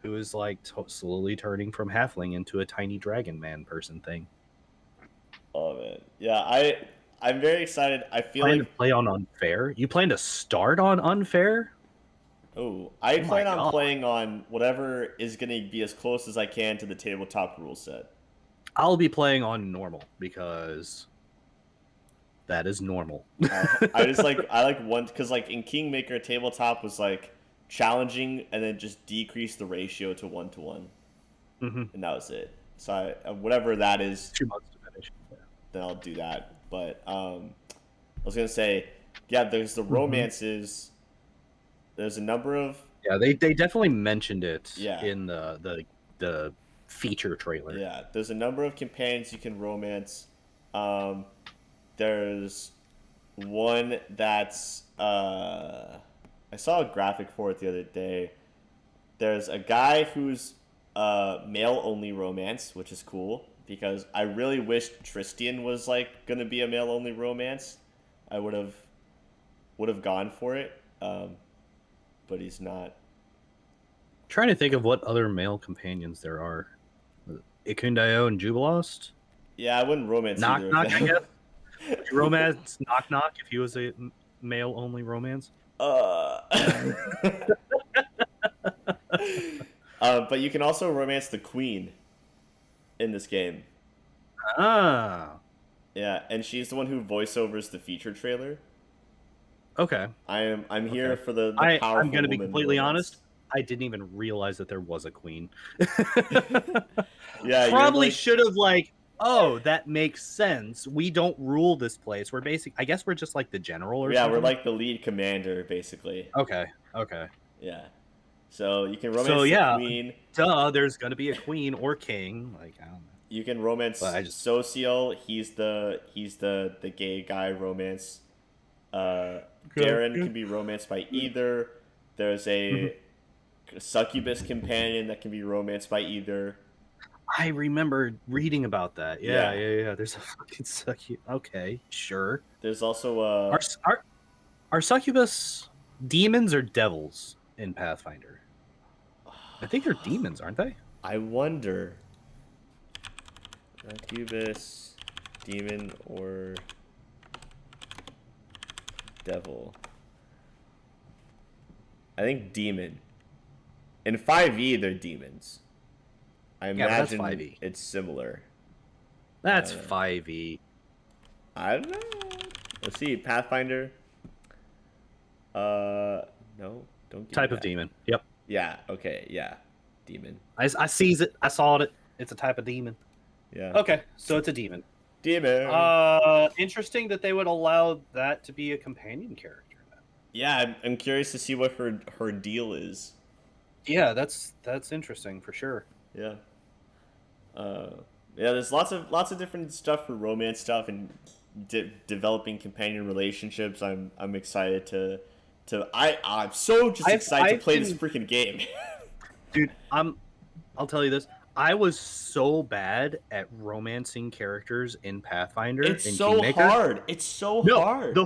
Who is, like, slowly turning from halfling into a tiny dragon man person thing. Oh, man. Yeah, I'm very excited. I feel plan like... to play on Unfair? You plan to start on Unfair? Oh, I plan on playing on whatever is going to be as close as I can to the tabletop rule set. I'll be playing on normal because that is normal. I like one because like in Kingmaker, tabletop was like challenging and then just decrease the ratio to 1-to-1, and that was it. So whatever that is, 2 months to finish. Then I'll do that. But I was gonna say, yeah, there's the romances. There's a number of they definitely mentioned it in the feature trailer. Yeah, there's a number of companions you can romance. There's one that's I saw a graphic for it the other day. There's a guy who's male only romance, which is cool because I really wish Tristian was like gonna be a male only romance. I would have gone for it. But he's not. I'm trying to think of what other male companions there are. Ikundayo and Jubilost? Yeah, I wouldn't romance Knock either Knock, of I them. guess. Would you romance Knock Knock if he was a male-only romance? But you can also romance the queen in this game. Ah. Yeah, and she's the one who voiceovers the feature trailer. Okay. I'm here for the powerful I'm going to be woman completely romance. honest. I didn't even realize that there was a queen. Yeah, probably should have that makes sense. We don't rule this place. We're I guess we're just like the general or something. Yeah, we're like the lead commander, basically. Okay. Yeah. So you can romance the queen. Duh, there's going to be a queen or king. Like, I don't know. You can romance Social. He's the gay guy romance. Garen can be romanced by either. There's a succubus companion that can be romanced by either. I remember reading about that. Yeah. There's a fucking succubus. Okay, sure. There's also are succubus demons or devils in Pathfinder? I think they're demons, aren't they? I wonder. Succubus, demon, or devil. I think demon. In 5e, they're demons. I imagine that's 5e. It's similar. That's 5e. I don't know. Let's see. Pathfinder. No, don't give Type me of that. demon. Yep. Yeah. Okay. Yeah. Demon. I sees it. I saw it. It's a type of demon. Yeah. Okay, so it's a demon. Demon. Interesting that they would allow that to be a companion character. Yeah, I'm curious to see what her deal is. Yeah, that's interesting for sure. Yeah. There's lots of different stuff for romance stuff and developing companion relationships. I'm excited to I'm so just excited to play this freaking game. Dude, I'll tell you this. I was so bad at romancing characters in Pathfinder. It's in so Kingmaker. hard. It's so hard.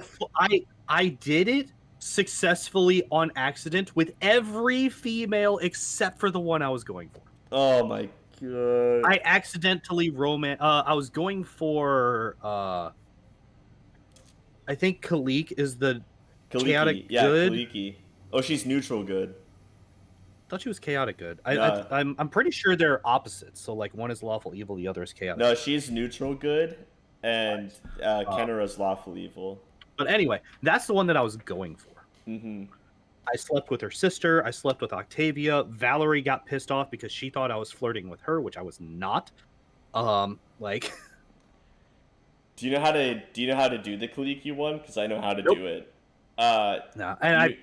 I did it successfully on accident with every female except for the one I was going for. Oh my god! I accidentally I was going for. I think Khalik is the chaotic Yeah, good. Kaliki. Oh, she's neutral good. I thought she was chaotic good. No. I'm pretty sure they're opposites. So like one is lawful evil, the other is chaotic. No, she's neutral good, and Kenra's lawful evil. But anyway, that's the one that I was going for. Mm-hmm. I slept with her sister. I slept with Octavia. Valerie got pissed off because she thought I was flirting with her, which I was not. Like. Do you know how to do the Kaliki one? Because I know how to do it. No, and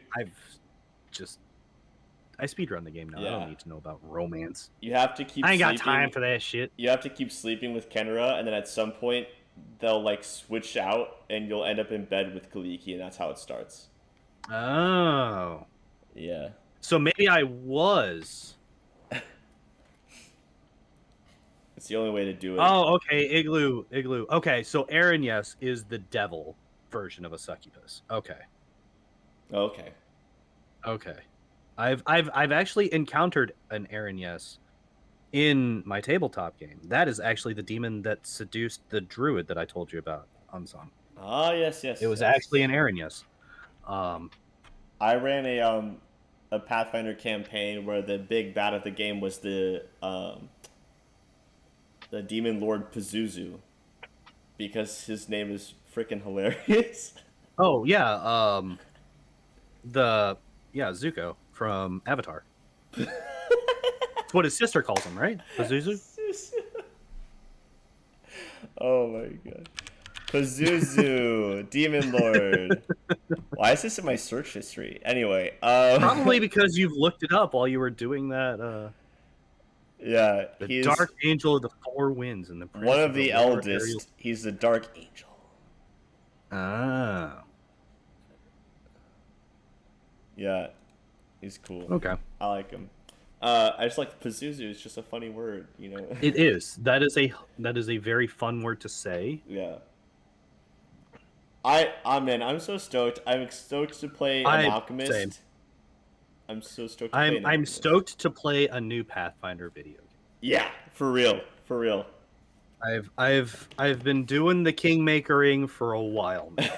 I speedrun the game now. Yeah. I don't need to know about romance. You have to keep. I ain't got time for that shit. You have to keep sleeping with Kenra, and then at some point they'll like switch out, and you'll end up in bed with Kaliki, and that's how it starts. Oh. Yeah. So maybe I was. It's the only way to do it. Oh, okay. Igloo. Okay, so Aaron, yes, is the devil version of a succubus. Okay. Okay. I've actually encountered an Aaron, yes, in my tabletop game. That is actually the demon that seduced the druid that I told you about, Unsung. Ah, yes. It was actually an Aaron, yes. I ran a Pathfinder campaign where the big bad of the game was the demon lord Pazuzu, because his name is freaking hilarious. Oh yeah, Zuko from Avatar. That's what his sister calls him, right? Pazuzu. Oh my god. Pazuzu, Demon Lord. Why is this in my search history? Anyway, probably because you've looked it up while you were doing that. Yeah, he's Dark Angel of the Four Winds and the Prince one of the eldest. Ariel. He's the Dark Angel. Ah. Yeah, he's cool. Okay, I like him. I just like Pazuzu. It's just a funny word, you know. It is. That is a very fun word to say. Yeah. I'm so stoked. I'm stoked to play an Alchemist. Same. I'm so stoked to play an I'm Alchemist. stoked to play a new Pathfinder video game. Yeah, for real. I've been doing the Kingmakering for a while now.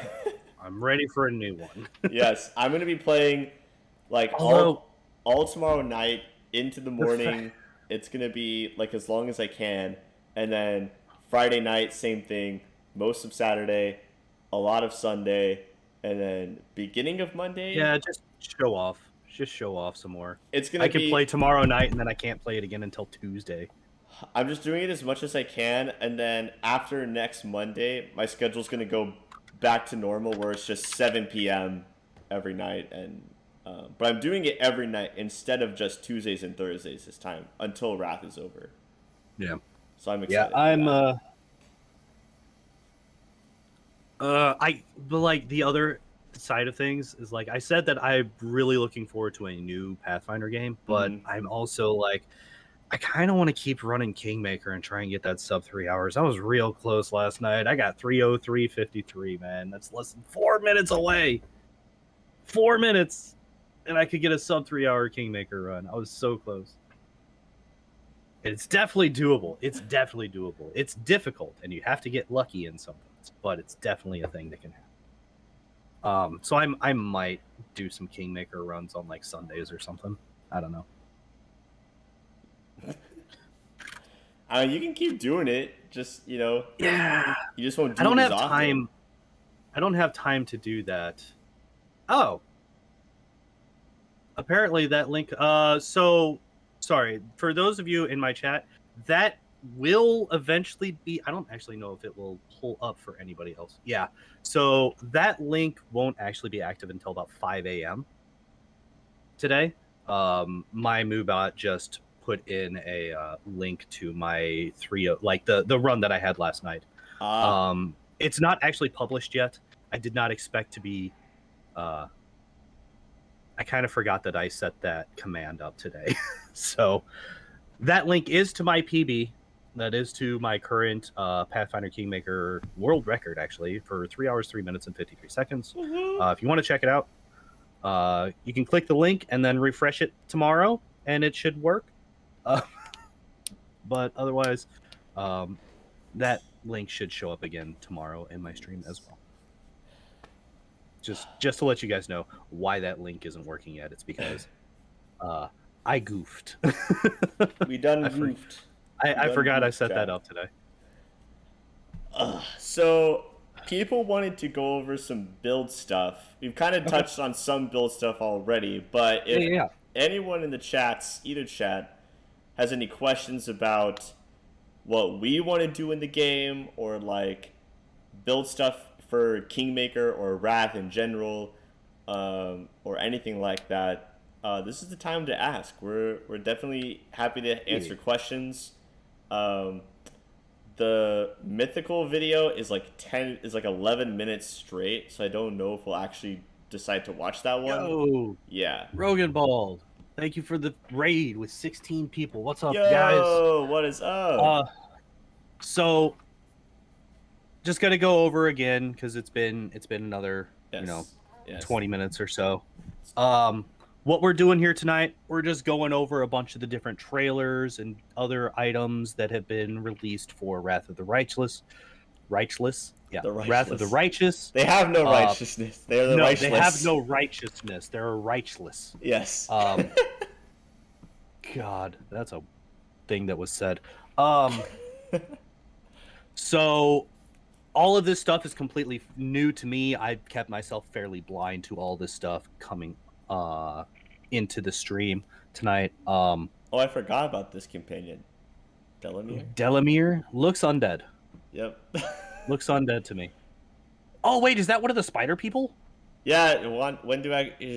I'm ready for a new one. Yes, I'm gonna be playing like all tomorrow night into the morning. It's gonna be like as long as I can, and then Friday night, same thing. Most of Saturday, a lot of Sunday, and then beginning of Monday. Yeah, just show off. Just show off some more. It's gonna. I can play tomorrow night, and then I can't play it again until Tuesday. I'm just doing it as much as I can, and then after next Monday, my schedule's gonna go back to normal, where it's just 7 p.m. every night, and but I'm doing it every night instead of just Tuesdays and Thursdays this time until Wrath is over. Yeah. So I'm excited. Yeah, but like the other side of things is like I said that I'm really looking forward to a new Pathfinder game, but I'm also like I kind of want to keep running Kingmaker and try and get that sub 3 hours. I was real close last night. I got 3:03:53, man. That's less than 4 minutes away. 4 minutes, and I could get a sub 3 hour Kingmaker run. I was so close. It's definitely doable. It's difficult, and you have to get lucky in some things, but it's definitely a thing that can happen. So I might do some Kingmaker runs on like Sundays or something. I don't know. You can keep doing it. Just Yeah. You just won't. I don't have time. I don't have time to do that. Oh. Apparently that link. So sorry for those of you in my chat. That will eventually be. I don't actually know if it will pull up for anybody else. Yeah. So that link won't actually be active until about 5 a.m. today. My Moobot just put in a link to my the run that I had last night. It's not actually published yet. I did not expect to be. I kind of forgot that I set that command up today. So that link is to my PB. That is to my current Pathfinder Kingmaker world record, actually, for 3 hours, 3 minutes, and 53 seconds. If you want to check it out, you can click the link and then refresh it tomorrow, and it should work. But otherwise, that link should show up again tomorrow in my stream as well. just to let you guys know why that link isn't working yet. It's because I goofed. We done goofed. I forgot I set that up today. So people wanted to go over some build stuff. We've kind of touched on some build stuff already, but if anyone in the chats, either chat, has any questions about what we want to do in the game, or like build stuff for Kingmaker or Wrath in general, or anything like that, this is the time to ask. We're definitely happy to answer questions. The mythical video is like 11 minutes straight, so I don't know if we'll actually decide to watch that one. Yo, yeah. Rogan Bald, thank you for the raid with 16 people. What's up, Yo, guys? what is up? So just gonna go over again because it's been another 20 minutes or so. What we're doing here tonight, we're just going over a bunch of the different trailers and other items that have been released for Wrath of the Righteous. Yeah, Wrath of the Righteous. They have no righteousness. They're the righteous. They have no righteousness. They're righteous. Yes. God, that's a thing that was said. So all of this stuff is completely new to me. I've kept myself fairly blind to all this stuff coming into the stream tonight. Oh, I forgot about this companion. Delamere looks undead. Yep. Looks undead to me. Oh wait, is that one of the spider people? Yeah,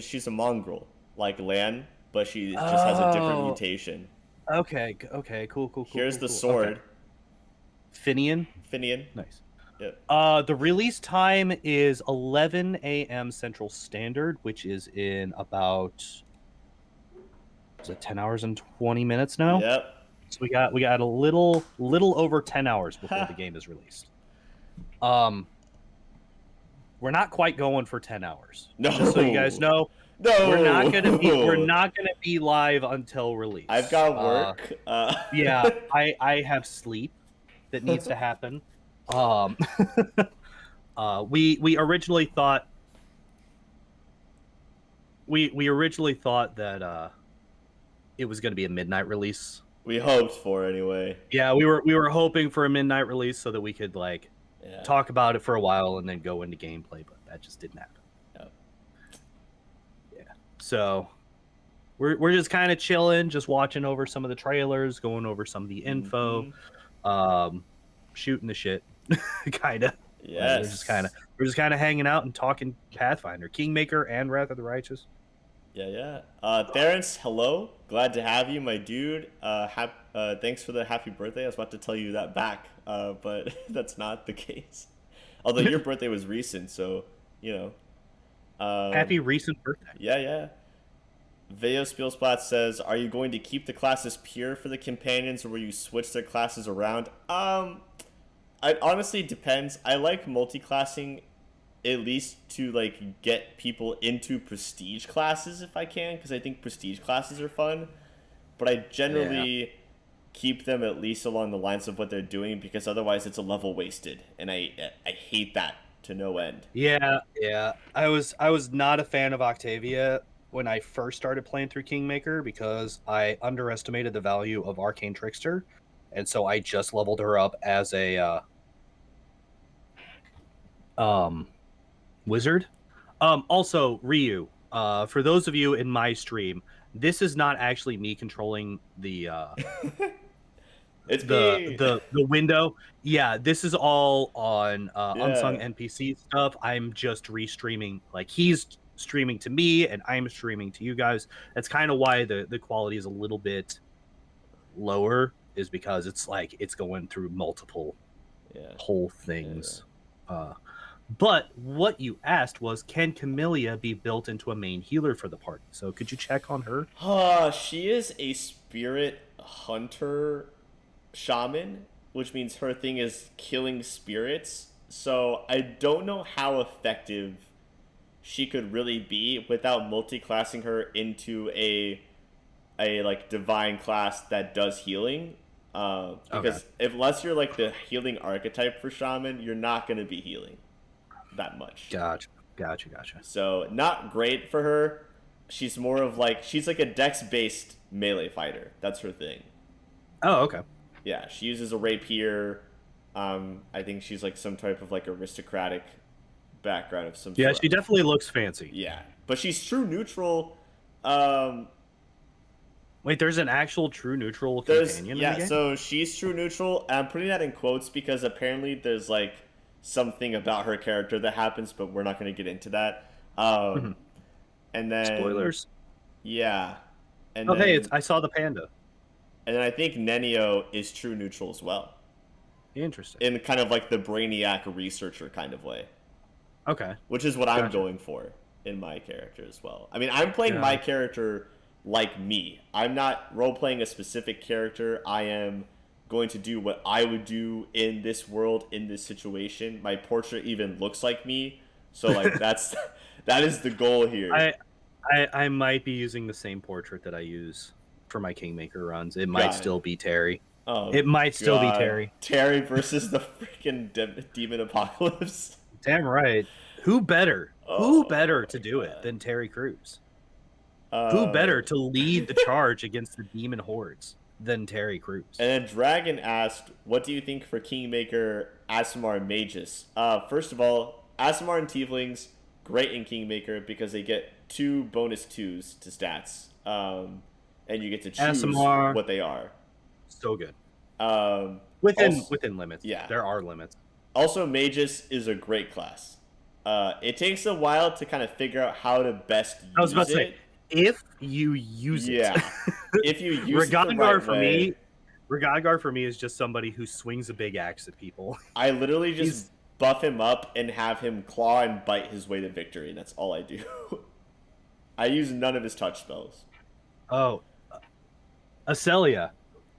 she's a mongrel like Lan, but she just has a different mutation. Okay, cool. Here's the sword. Okay. Finian. Nice. Yep. The release time is 11 a.m. Central Standard, which is in about 10 hours and 20 minutes now. Yep. So we got a little over 10 hours before the game is released. We're not quite going for 10 hours. No. Just so you guys know. No. We're not gonna be live until release. I've got work. Yeah, I have sleep that needs to happen. We originally thought that it was going to be a midnight release. We hoped for anyway. Yeah, we were hoping for a midnight release so that we could talk about it for a while and then go into gameplay, but that just didn't happen. Yep. Yeah. So we're just kind of chilling, just watching over some of the trailers, going over some of the info, shooting the shit. kind of. Yes. We're just kind of hanging out and talking Pathfinder, Kingmaker, and Wrath of the Righteous. Yeah. Terrence, hello. Glad to have you, my dude. Thanks for the happy birthday. I was about to tell you that back, but that's not the case. Although your birthday was recent, so happy recent birthday. Yeah. Veo Spielsplat says, "Are you going to keep the classes pure for the companions, or will you switch their classes around?" It honestly depends. I like multi-classing, at least to get people into prestige classes if I can, because I think prestige classes are fun. But I generally keep them at least along the lines of what they're doing, because otherwise it's a level wasted, and I hate that to no end. Yeah. I was not a fan of Octavia when I first started playing through Kingmaker because I underestimated the value of Arcane Trickster. And so I just leveled her up as a wizard. Also, Ryu, for those of you in my stream, this is not actually me controlling the it's the window. Yeah, this is all on UnsungNPC stuff. I'm just restreaming. He's streaming to me and I'm streaming to you guys. That's kind of why the quality is a little bit lower, is because it's going through multiple whole things. But what you asked was, can Camellia be built into a main healer for the party? So could you check on her? She is a spirit hunter shaman, which means her thing is killing spirits. So I don't know how effective she could really be without multi-classing her into a divine class that does healing. Because unless you're the healing archetype for shaman, you're not going to be healing that much. Gotcha. Gotcha. So not great for her. She's more of like she's like a dex-based melee fighter. That's her thing. Oh, okay. Yeah, she uses a rapier. I think she's like some type of like aristocratic background of some sort. Yeah, she definitely looks fancy. Yeah, but she's true neutral. Wait, there's an actual true neutral companion in the game? So she's true neutral. I'm putting that in quotes because apparently there's like something about her character that happens, but we're not going to get into that. And then spoilers. Yeah. And then, hey, I saw the panda. And then I think Nenio is true neutral as well. Interesting. In kind of like the brainiac researcher kind of way. Okay. Which is what I'm going for in my character as well. I mean, I'm playing my character like me. I'm not role-playing a specific character. I am going to do what I would do in this world, in this situation. My portrait even looks like me. So, like, that is the goal here. I might be using the same portrait that I use for my Kingmaker runs. It might still be Terry. Oh, it might still be Terry. Terry versus the freaking demon apocalypse. Damn right. Who better? Who better to do it than Terry Crews? Who better to lead the charge against the demon hordes than Terry Crews? And then Dragon asked, what do you think for Kingmaker, Aasimar, and Magus? First of all, Aasimar and Tieflings, great in Kingmaker because they get 2 bonus 2s to stats. And you get to choose Aasimar, what they are. So good. Within limits. Yeah. There are limits. Also, Magus is a great class. It takes a while to kind of figure out how to best use it. I was about to say, if you use it. Yeah. If you use it the right way. Ragadgar for me is just somebody who swings a big axe at people. I literally just buff him up and have him claw and bite his way to victory. That's all I do. I use none of his touch spells. Oh. Acelia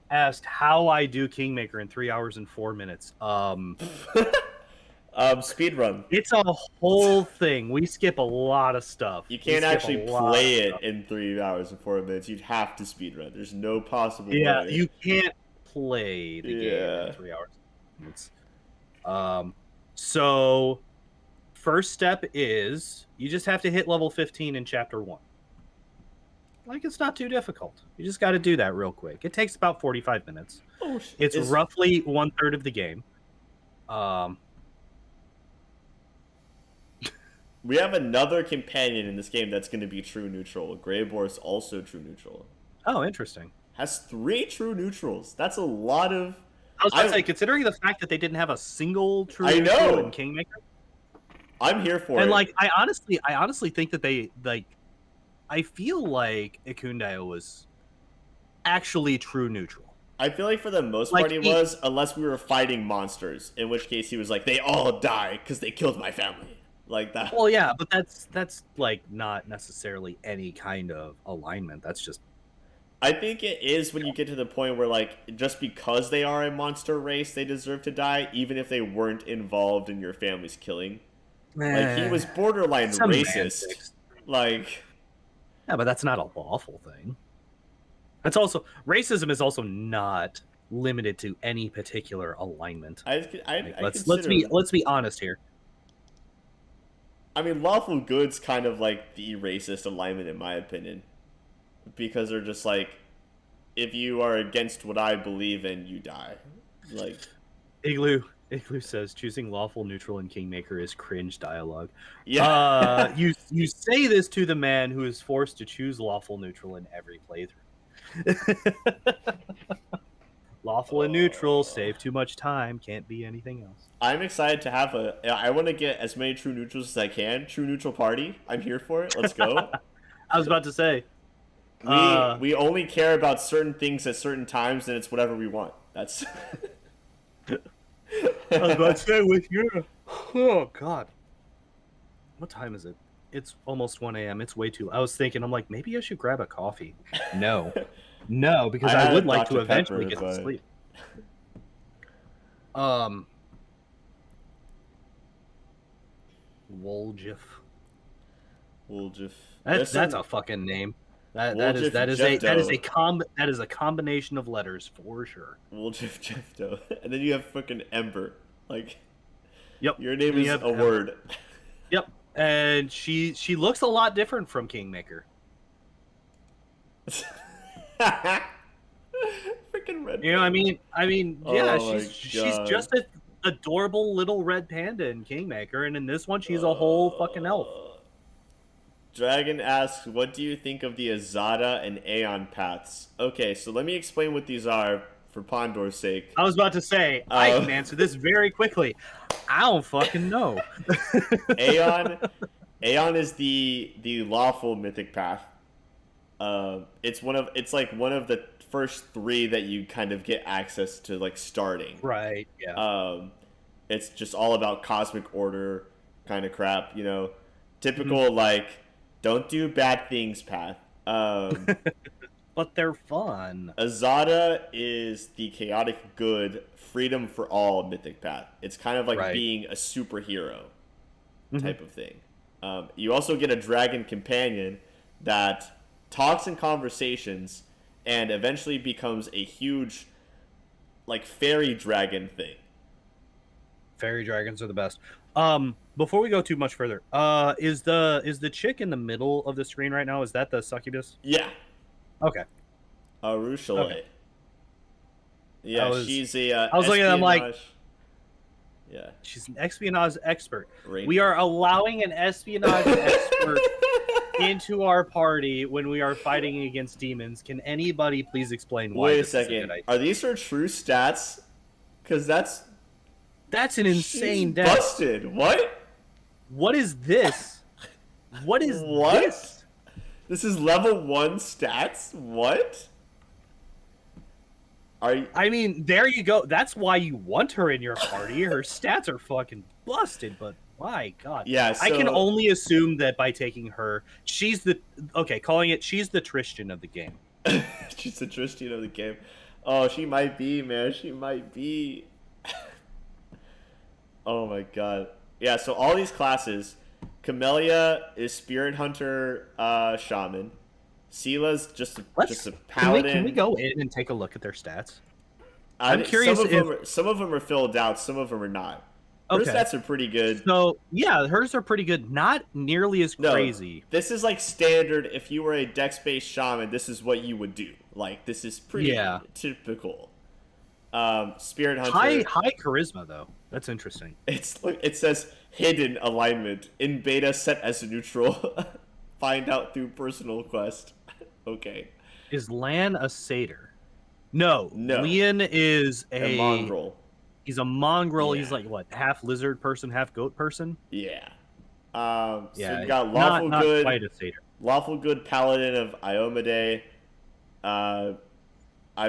asked how I do Kingmaker in 3 hours and 4 minutes. Speed run. It's a whole thing. We skip a lot of stuff. You can't actually play it in 3 hours and 4 minutes. You'd have to speed run. There's no possible way. Yeah, you can't play the game in 3 hours and 4 minutes. So first step is you just have to hit level 15 in chapter 1. Like, it's not too difficult. You just got to do that real quick. It takes about 45 minutes. It's roughly 1/3 of the game. We have another companion in this game that's going to be true neutral. Greybor is also true neutral. Oh, interesting. Has 3 true neutrals. That's a lot of... I was going to say, considering the fact that they didn't have a single true neutral in Kingmaker. I'm here for it. And, like, I honestly think that they, like... I feel like Ikundao was actually true neutral. I feel like for the most part he was, unless we were fighting monsters, in which case he was like, they all die because they killed my family. Like that. Well, yeah, but that's like not necessarily any kind of alignment. That's just... I think it is when you get to the point where, like, just because they are a monster race, they deserve to die, even if they weren't involved in your family's killing. Like, he was borderline racist. Like... Yeah, but that's not a lawful thing. That's also... Racism is also not limited to any particular alignment. Let's be honest here. I mean, lawful good's kind of like the racist alignment, in my opinion. Because they're just like, if you are against what I believe in, you die. Like... Igloo says choosing lawful neutral in Kingmaker is cringe dialogue. Yeah. You say this to the man who is forced to choose lawful neutral in every playthrough. Lawful and neutral save too much time, can't be anything else. I'm excited to have I want to get as many true neutrals as I can. True neutral party. I'm here for it. Let's go. I was about to say. We only care about certain things at certain times, and it's whatever we want. That's... I was about to say with you. Oh God. What time is it? It's almost 1 a.m. It's way too... I was thinking, I'm like, maybe I should grab a coffee. No, because I would like to eventually get to sleep. Woljif. That's a fucking name. That is a combination of letters for sure. Woljif Jefto. And then you have fucking Ember. Like, yep. Your name is a word. Yep. and she looks a lot different from Kingmaker. Freaking red. You know, I mean, yeah, Oh she's just an adorable little red panda in Kingmaker, and in this one, she's a whole fucking elf. Dragon asks, what do you think of the Azada and Aeon paths? Okay, so let me explain what these are for Pondoor's sake. I was about to say, I can answer this very quickly. I don't fucking know. Aeon is the lawful mythic path. It's like one of the first 3 that you kind of get access to, like, starting. Right, yeah. It's just all about cosmic order kind of crap, you know. Typical, like, don't do bad things path. But they're fun. Azada is the chaotic good, freedom for all mythic path. It's kind of like being a superhero type of thing. You also get a dragon companion that talks in conversations and eventually becomes a huge, like, fairy dragon thing. Fairy dragons are the best. Before we go too much further, is the chick in the middle of the screen right now, is that the succubus? Yeah. Okay. Arushale. Okay. Yeah, she's a I was looking at them like, yeah. She's an espionage expert. Ranger. We are allowing an espionage expert into our party when we are fighting against demons. Can anybody please explain why? Wait a second. Are these her true stats? Because that's an insane death. Busted. What? What is this? What is this? This is level 1 stats? What? I mean, there you go. That's why you want her in your party. Her stats are fucking busted, but my god. Yeah, so... I can only assume that by taking her, she's the she's the Tristan of the game. She's the Tristan of the game. Oh, she might be, man. She might be. Oh my god. Yeah, so all these classes, Camellia is Spirit Hunter Shaman. Sila's just a paladin. Can we go in and take a look at their stats? I'm curious. Some of them are filled out, some of them are not. Her stats are pretty good. So yeah, hers are pretty good. Not nearly as crazy. This is like standard. If you were a dex-based shaman, this is what you would do. Like, this is pretty typical. Spirit Hunter. High charisma though. That's interesting. It says hidden alignment in beta set as neutral. Find out through personal quest. Okay. Is Lan a satyr? No. Leon is a mongrel. He's a mongrel. Yeah. He's like what? Half lizard person, half goat person. Yeah. So you got lawful not good. Quite a satyr. Lawful good paladin of Iomade. I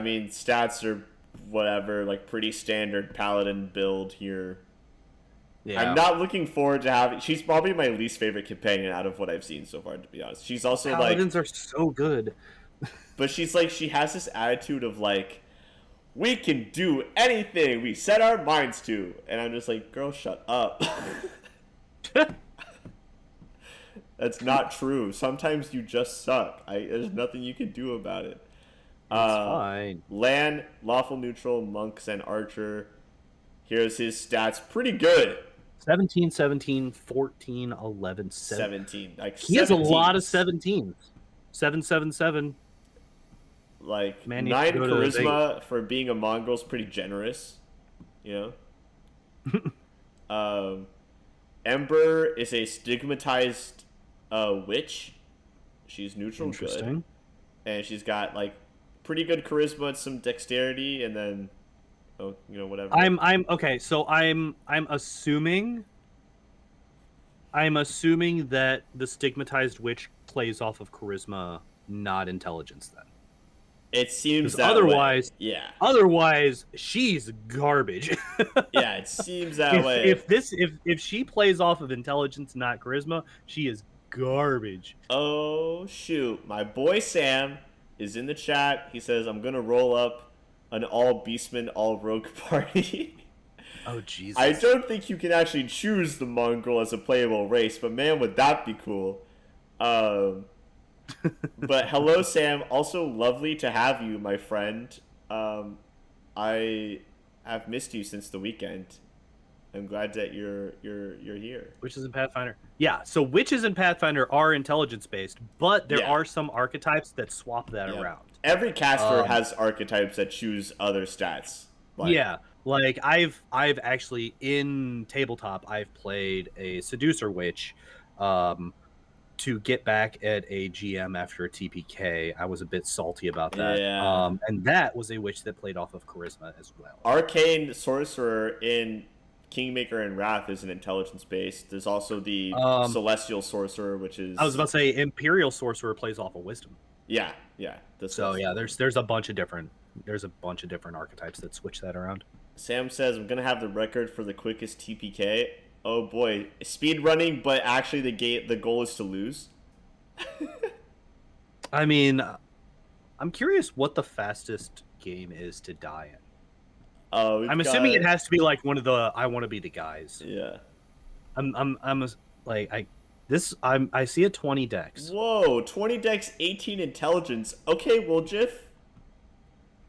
mean, stats are whatever, like pretty standard paladin build here. Yeah. I'm not looking forward to having. She's probably my least favorite companion out of what I've seen so far, to be honest. She's also paladins are so good. But she's like, she has this attitude of like, we can do anything we set our minds to, and I'm just like, girl, shut up. That's not true. Sometimes you just suck. There's nothing you can do about it. It's fine. Lan, lawful neutral, monks, and archer. Here's his stats. Pretty good. 17, 17, 14, 11, 17. Like, he has a lot of 17s. 7, 7, 7. Like, 9 charisma for being a mongrel is pretty generous. You know? Ember is a stigmatized witch. She's neutral good. And she's got, like, pretty good charisma and some dexterity, and then... Oh, you know, whatever. I'm okay. So I'm assuming that the stigmatized witch plays off of charisma, not intelligence. Then it seems that otherwise, way. Yeah. Otherwise, she's garbage. Yeah, it seems that way. If she plays off of intelligence, not charisma, she is garbage. Oh shoot! My boy Sam is in the chat. He says, "I'm gonna roll up an all beastman, all rogue party." Oh, Jesus. I don't think you can actually choose the mongrel as a playable race, but man, would that be cool. But hello, Sam. Also lovely to have you, my friend. I have missed you since the weekend. I'm glad that you're here. Witches in Pathfinder. Yeah, so witches in Pathfinder are intelligence based, but there Yeah. are some archetypes that swap that around. Every caster has archetypes that choose other stats. Yeah, like I've actually in tabletop I've played a seducer witch to get back at a GM after a TPK. I was a bit salty about that. Yeah. And that was a witch that played off of charisma as well. Arcane sorcerer in Kingmaker and Wrath is an intelligence based. There's also the celestial sorcerer, which is I was about to say imperial sorcerer plays off of wisdom. Yeah. So yeah, there's a bunch of different archetypes that switch that around. Sam says I'm gonna have the record for the quickest TPK. Oh boy, speed running, but actually the goal is to lose. I mean, I'm curious what the fastest game is to die in. Oh, I'm assuming it has to be like one of the I want to be the guys. Yeah. I see a 20 dex. Whoa, 20 dex, 18 intelligence. Okay, well, Jiff.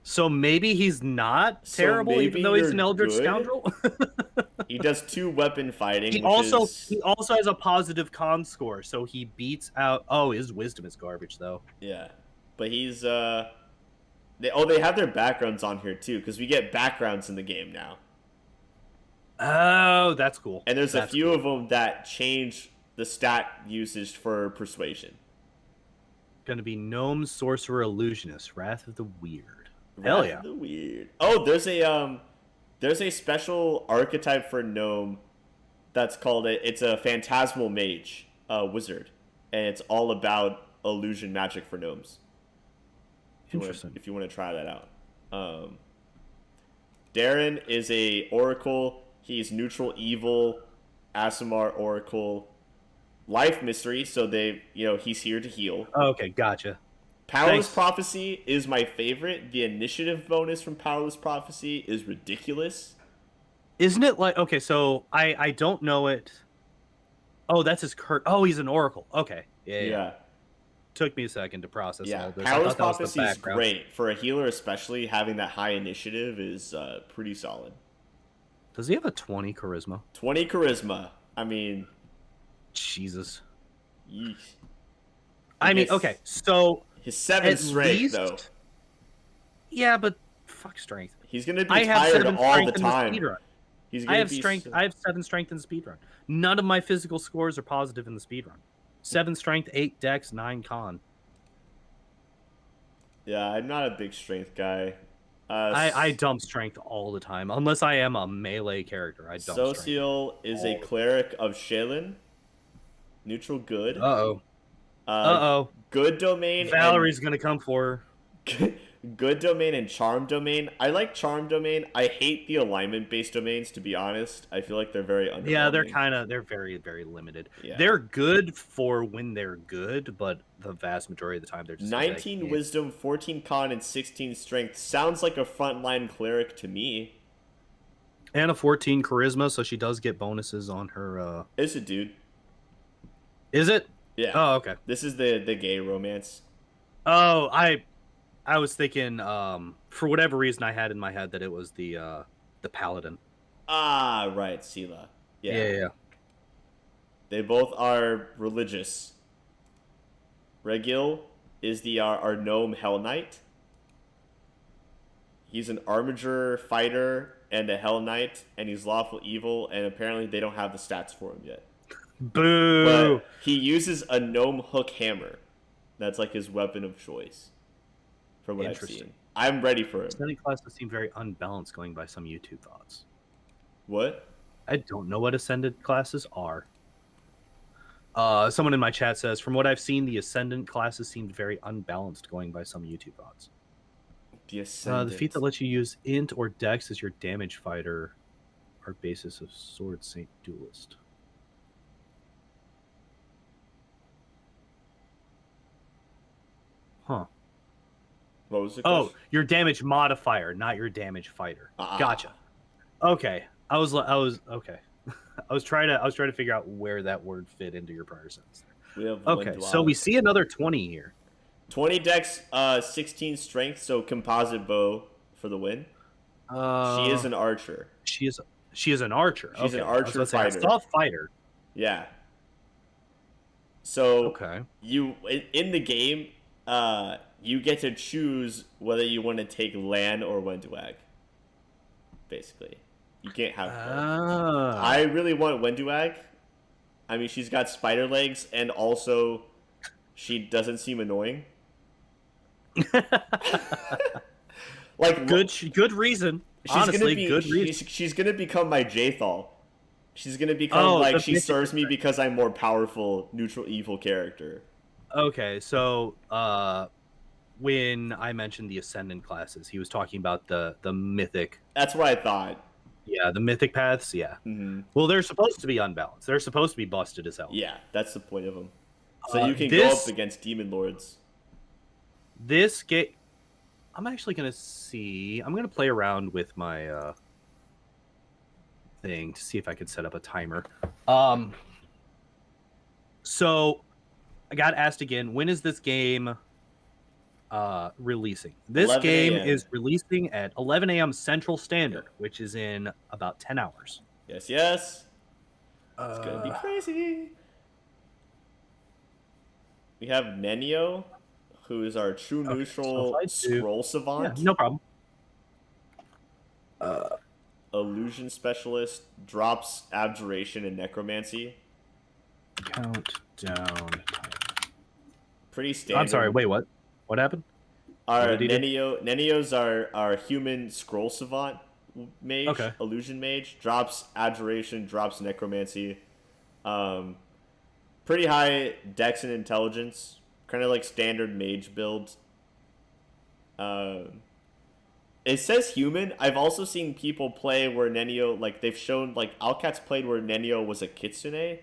So maybe he's not terrible, even though he's an eldritch scoundrel. He does 2 weapon fighting. He also has a positive con score, so he beats out. Oh, his wisdom is garbage though. Yeah, but he's they have their backgrounds on here too, because we get backgrounds in the game now. Oh, that's cool. And there's a few of them that change the stat usage for persuasion. Gonna be gnome, sorcerer, illusionist, wrath of the weird. Hell yeah. The weird. Oh, there's a special archetype for gnome that's called it's a phantasmal mage wizard, and it's all about illusion magic for gnomes. Interesting. If you want to try that out. Darren is a oracle. He's neutral evil, Asimar oracle, life mystery. So he's here to heal. Okay, gotcha. Powerless Prophecy is my favorite. The initiative bonus from Powerless Prophecy is ridiculous. Isn't it like... Okay, so I don't know it. Oh, that's his Oh, he's an oracle. Okay. Yeah. Took me a second to process all this. Powerless Prophecy is great. For a healer especially, having that high initiative is pretty solid. Does he have a 20 charisma? 20 charisma. I mean... Jesus. Yeesh. I mean, okay, so... His 7 strength, though. Yeah, but fuck strength. He's going to be tired all the time. I have 7 strength in the speedrun. None of my physical scores are positive in the speedrun. 7 strength, 8 dex, 9 con. Yeah, I'm not a big strength guy. I dump strength all the time. Unless I am a melee character, I dump strength. Social is a cleric of Shaylin. Neutral good. Uh-oh. Good domain. Valerie's gonna come for her. Good domain and charm domain. I like charm domain. I hate the alignment based domains, to be honest. I feel like they're very underwhelming. Yeah, they're very, very limited. Yeah. They're good for when they're good, but the vast majority of the time they're just 19 wisdom, 14 con, and 16 strength. Sounds like a frontline cleric to me. And a 14 charisma, so she does get bonuses on her It's a dude. Is it? Yeah. Oh, okay. This is the gay romance. Oh, I was thinking for whatever reason I had in my head that it was the paladin. Ah, right, Sela. Yeah. They both are religious. Regil is our gnome Hell Knight. He's an armiger fighter and a Hell Knight, and he's lawful evil, and apparently they don't have the stats for him yet. Boo! But he uses a gnome hook hammer. That's like his weapon of choice. From what I've seen. I'm ready for him. Ascendant classes seem very unbalanced going by some YouTube thoughts. What? I don't know what ascendant classes are. Someone in my chat says, from what I've seen, the ascendant classes seemed very unbalanced going by some YouTube thoughts. The feat that lets you use int or dex as your damage fighter are basis of Sword Saint Duelist. Huh. What was the question? Oh, your damage modifier, not your damage fighter. Gotcha. Okay. I was okay. I was trying to figure out where that word fit into your prior sentence there. Okay, so we see another 20 here. 20 dex, 16 strength, so composite bow for the win. She is an archer. She is. She is an archer. She's an Okay. I was archer gonna say, I fighter. saw a fighter. Yeah. So Okay. you in the game, you get to choose whether you want to take Lan or Wenduag. Basically, you can't have both. I really want Wenduag. I mean, she's got spider legs, and also she doesn't seem annoying. Like good reason. Honestly, good reason. She's gonna become my Jathal. She's gonna become she serves me because I'm more powerful, neutral, evil character. Okay, so when I mentioned the Ascendant classes, he was talking about the mythic. That's what I thought. Yeah, the mythic paths. Yeah. Mm-hmm. Well, they're supposed to be unbalanced. They're supposed to be busted as hell. Yeah, that's the point of them. So you can go up against demon lords. This game, I'm actually gonna see. I'm gonna play around with my thing to see if I could set up a timer. So I got asked again, when is this game releasing? This game is releasing at 11 a.m. Central Standard, which is in about 10 hours. Yes, yes. It's gonna be crazy. We have Nenio, who is our true neutral scroll savant. Yeah, no problem. Illusion specialist, drops abjuration and necromancy. Countdown. Pretty standard. I'm sorry, wait, what? What happened? Nenio's our human scroll savant mage, okay. Illusion mage, drops abjuration, drops necromancy. Pretty high dex and intelligence, kind of like standard mage build. It says human. I've also seen people play where Nenio, like they've shown, like Alcat's played where Nenio was a kitsune.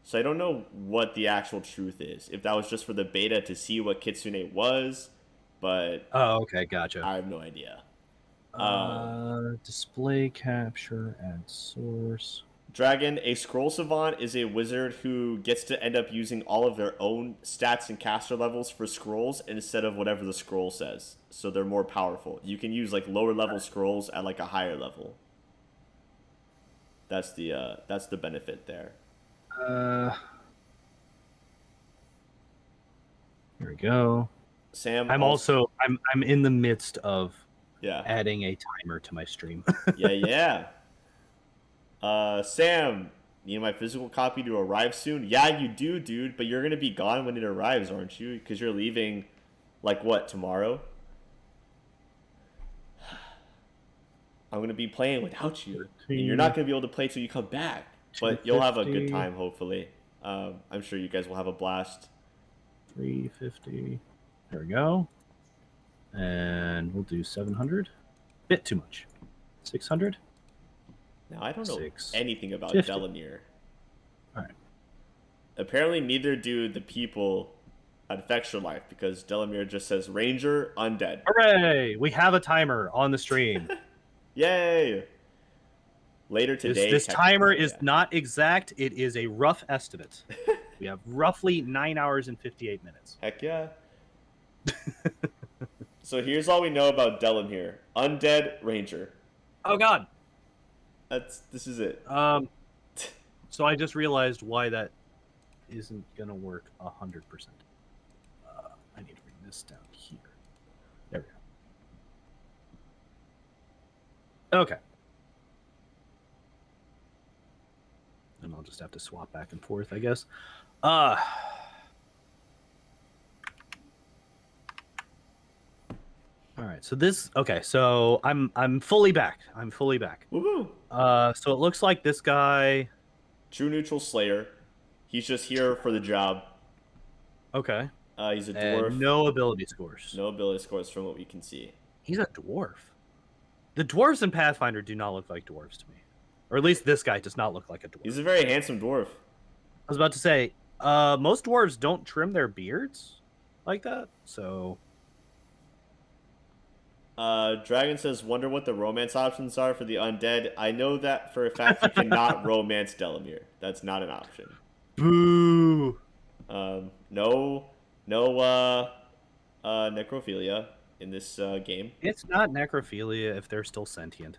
So I don't know what the actual truth is. If that was just for the beta to see what kitsune was, but okay, gotcha. I have no idea. Display capture, add source. Dragon, a scroll savant is a wizard who gets to end up using all of their own stats and caster levels for scrolls instead of whatever the scroll says. So they're more powerful. You can use like lower level scrolls at like a higher level. That's the benefit there. Here we go. Sam, I'm in the midst of adding a timer to my stream. yeah. Sam, need my physical copy to arrive soon? Yeah, you do, dude, but you're going to be gone when it arrives, aren't you? Because you're leaving, like, what, tomorrow? I'm going to be playing without you. And you're not going to be able to play till you come back. But you'll have a good time, hopefully. I'm sure you guys will have a blast. 350. There we go. And we'll do 700. Bit too much. 600. Now, I don't know anything about 50. Delamere. Alright. Apparently, neither do the people at Vextra Life, because Delamere just says Ranger, Undead. Hooray! We have a timer on the stream. Yay! Later today. This timer is not exact. It is a rough estimate. We have roughly 9 hours and 58 minutes. Heck yeah. So here's all we know about Delamere. Undead Ranger. Oh god. This is it. So I just realized why that isn't gonna work 100%. I need to bring this down here. There we go. Okay. And I'll just have to swap back and forth, I guess. All right. So this. Okay. So I'm fully back. I'm fully back. Woohoo! So it looks like this guy. True neutral slayer. He's just here for the job. Okay. He's a dwarf. And no ability scores. No ability scores from what we can see. He's a dwarf. The dwarves in Pathfinder do not look like dwarves to me. Or at least this guy does not look like a dwarf. He's a very handsome dwarf. I was about to say, most dwarves don't trim their beards like that, so... Dragon says, wonder what the romance options are for the undead. I know that for a fact you cannot romance Delamere. That's not an option. Boo! No necrophilia in this game. It's not necrophilia if they're still sentient.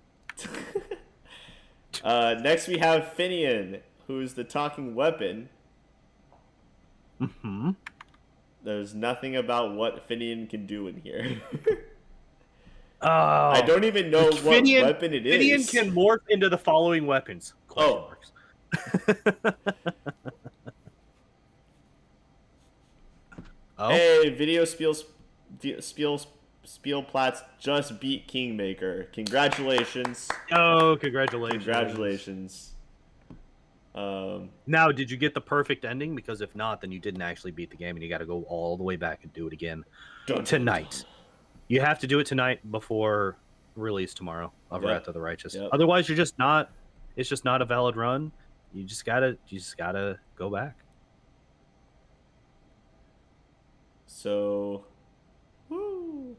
Next we have Finian, who's the talking weapon. Mm-hmm. There's nothing about what Finian can do in here. Oh, I don't even know what weapon it is. Finian can morph into the following weapons. Question marks. Oh. Hey, Video Spielplatz just beat Kingmaker. Congratulations. Oh, congratulations. Congratulations. Now, did you get the perfect ending? Because if not, then you didn't actually beat the game and you got to go all the way back and do it again tonight. You have to do it tonight before release tomorrow of Wrath of the Righteous. Yep. Otherwise, you're just not. It's just not a valid run. You just gotta go back. So, woo.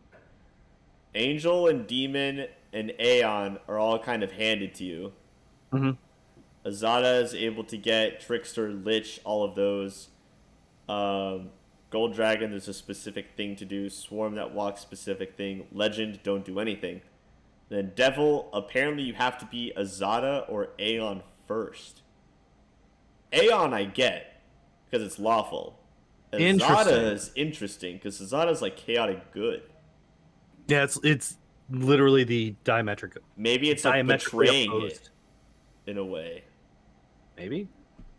Angel and Demon and Aeon are all kind of handed to you. Mm-hmm. Azada is able to get Trickster, Lich, all of those. Gold Dragon, there's a specific thing to do. Swarm that walks, specific thing. Legend, don't do anything. Then Devil, apparently you have to be Azada or Aeon first. Aeon I get, because it's lawful. Azada is interesting, because Azada's like chaotic good. Yeah, it's literally the diametric. Maybe it's like betraying it, in a way. Maybe?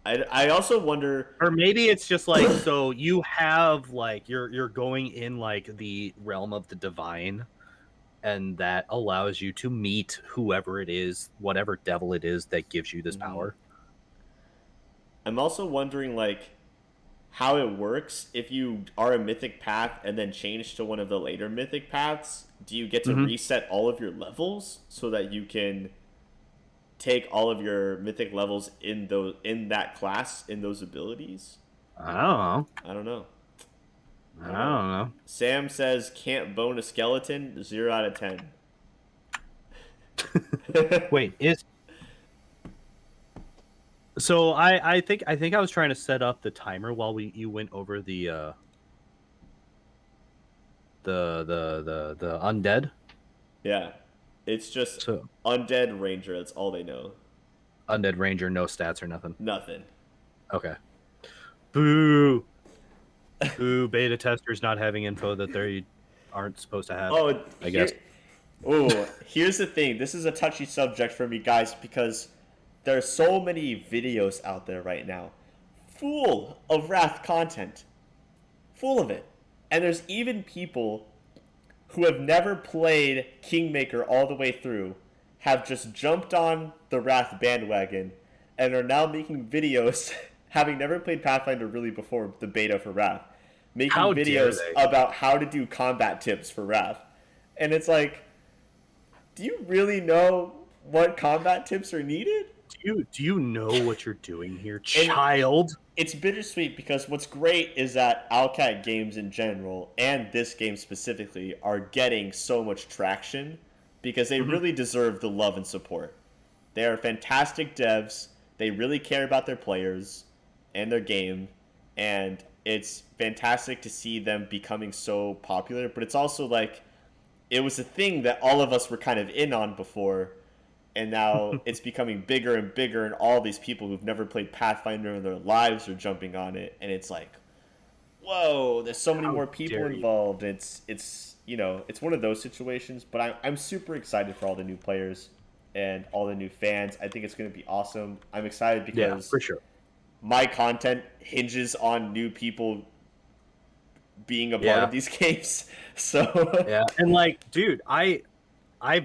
I also wonder, or maybe it's just like, so you have like you're going in like the realm of the divine, and that allows you to meet whoever it is, whatever devil it is that gives you this power. I'm also wondering like how it works if you are a mythic path and then change to one of the later mythic paths. Do you get to reset all of your levels so that you can take all of your mythic levels in that class, in those abilities? I don't know. Sam says can't bone a skeleton. 0 out of 10. Wait, so I think I was trying to set up the timer while you went over the undead. Yeah. It's just Undead Ranger. That's all they know. Undead Ranger, no stats or nothing. Nothing. Okay. Boo. Boo. Beta testers not having info that they aren't supposed to have. Oh, I guess. Here's the thing. This is a touchy subject for me, guys, because there are so many videos out there right now, full of Wrath content, full of it, and there's even people who have never played Kingmaker all the way through, have just jumped on the Wrath bandwagon, and are now making videos, having never played Pathfinder really before the beta for Wrath, making videos about how to do combat tips for Wrath. And it's do you really know what combat tips are needed? Do you know what you're doing here, child? It's bittersweet because what's great is that Owlcat games in general, and this game specifically, are getting so much traction because they really deserve the love and support. They are fantastic devs. They really care about their players and their game, and it's fantastic to see them becoming so popular. But it's also it was a thing that all of us were kind of in on before, and now it's becoming bigger and bigger, and all these people who've never played Pathfinder in their lives are jumping on it, and it's whoa, there's so many more people involved. It's it's one of those situations, but I'm super excited for all the new players and all the new fans. I think it's going to be awesome. I'm excited because for sure, my content hinges on new people being a part of these games. So and dude, I've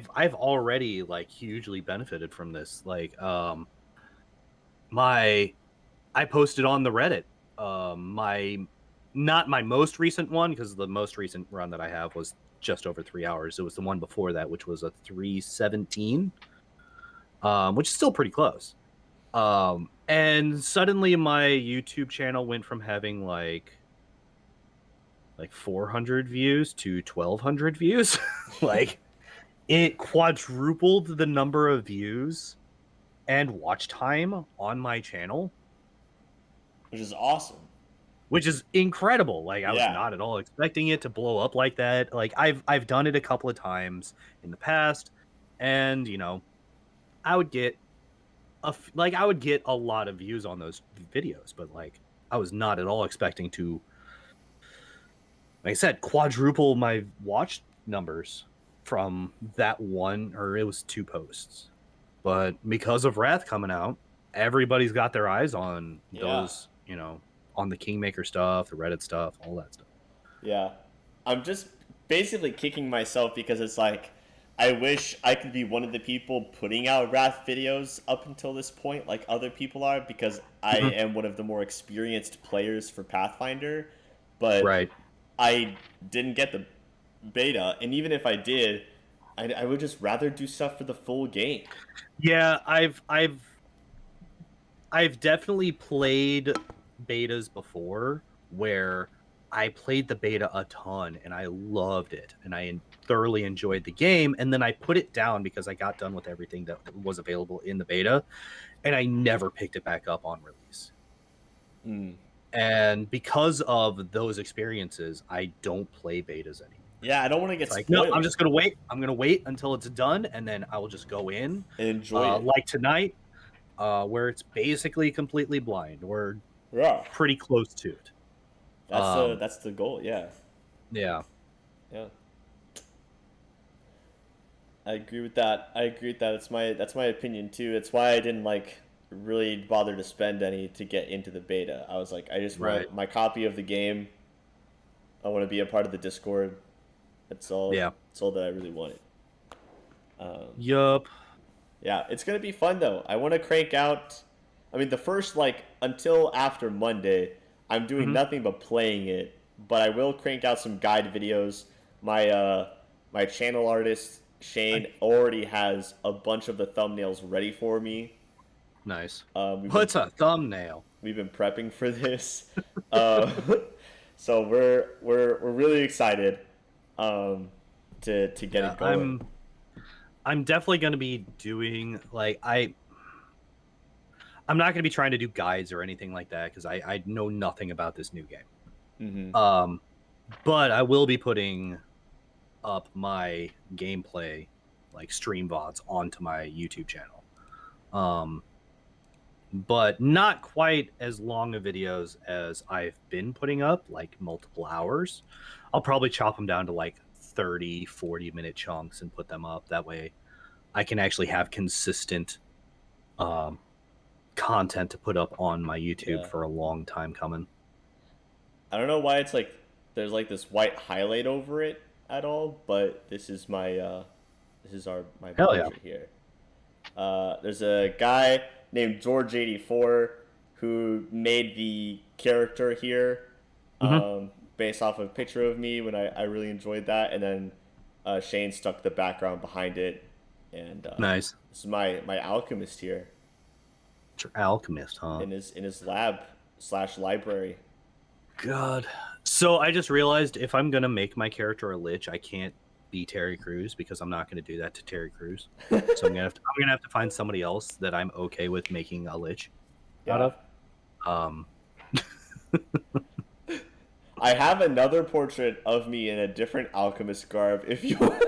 already hugely benefited from this. I posted on the Reddit not my most recent one, because the most recent run that I have was just over 3 hours. It was the one before that, which was a 3:17, which is still pretty close. And suddenly my YouTube channel went from having 400 views to 1,200 views. It quadrupled the number of views and watch time on my channel, which is awesome. Which is incredible. I was not at all expecting it to blow up like that. I've done it a couple of times in the past, and I would get like I would get a lot of views on those videos, but like I was not at all expecting to, like I said, quadruple my watch numbers from that one, or it was 2 posts. But because of Wrath coming out, everybody's got their eyes on those, you know, on the Kingmaker stuff, the Reddit stuff, all that stuff. Yeah. I'm just basically kicking myself because it's like, I wish I could be one of the people putting out Wrath videos up until this point, like other people are, because I am one of the more experienced players for Pathfinder. But I didn't get the beta, and even if I did, I would just rather do stuff for the full game. Yeah, I've definitely played betas before where I played the beta a ton and I loved it and I thoroughly enjoyed the game, and then I put it down because I got done with everything that was available in the beta, and I never picked it back up on release. And because of those experiences, I don't play betas anymore. Yeah, I don't want to get like, spoiled. no, I'm just gonna wait. I'm gonna wait until it's done, and then I will just go in and enjoy it. Like tonight, where it's basically completely blind. We're pretty close to it. That's the goal. Yeah. Yeah. I agree with that. That's my opinion too. It's why I didn't like really bother to spend any to get into the beta. I was like, I just want my copy of the game. I want to be a part of the Discord. That's all. Yeah. That's all that I really wanted. Yup. Yeah, it's gonna be fun though. I want to crank out. I mean, the first until after Monday, I'm doing nothing but playing it. But I will crank out some guide videos. My channel artist Shane already has a bunch of the thumbnails ready for me. Nice. What's a thumbnail? We've been prepping for this, so we're really excited to get it going. I'm definitely going to be doing I'm not going to be trying to do guides or anything like that because I know nothing about this new game. But I will be putting up my gameplay, like stream VODs, onto my YouTube channel. But not quite as long of videos as I've been putting up, like multiple hours. I'll probably chop them down to like 30, 40-minute chunks and put them up. That way I can actually have consistent content to put up on my YouTube for a long time coming. I don't know why it's like there's like this white highlight over it at all, but this is my portrait here. There's a guy named George84 who made the character here based off of a picture of me when I really enjoyed that, and then Shane stuck the background behind it, and nice. This is my alchemist here. It's your alchemist, huh? In his lab/library. God. So I just realized if I'm gonna make my character a lich, I can't be Terry Crews because I'm not gonna do that to Terry Crews. So I'm gonna have to find somebody else that I'm okay with making a lich out of. I have another portrait of me in a different alchemist garb if you want.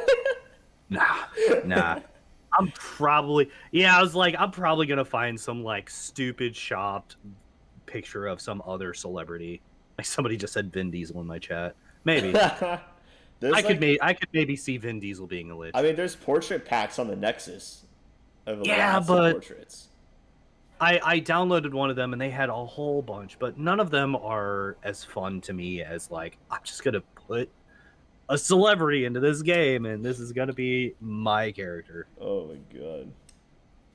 Nah. I'm probably I'm probably gonna find some like stupid shopped picture of some other celebrity. Like somebody just said Vin Diesel in my chat. Maybe. I could maybe see Vin Diesel being a lich. I mean, there's portrait packs on the Nexus. Of but portraits. I downloaded one of them and they had a whole bunch, but none of them are as fun to me as like I'm just gonna put a celebrity into this game and this is gonna be my character. Oh my god.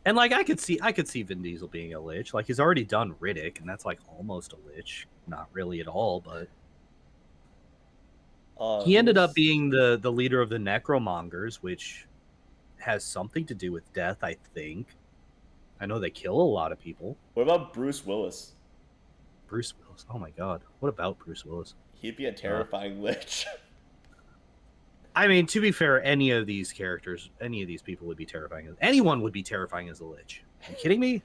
And like I could see Vin Diesel being a lich. Like he's already done Riddick, and that's like almost a lich. Not really at all, but he ended up being the leader of the Necromongers, which has something to do with death, I think. I know they kill a lot of people. What about Bruce Willis? Bruce Willis. Oh my god. What about Bruce Willis? He'd be a terrifying lich. I mean, to be fair, any of these people would be terrifying. Anyone would be terrifying as a lich. Are you kidding me?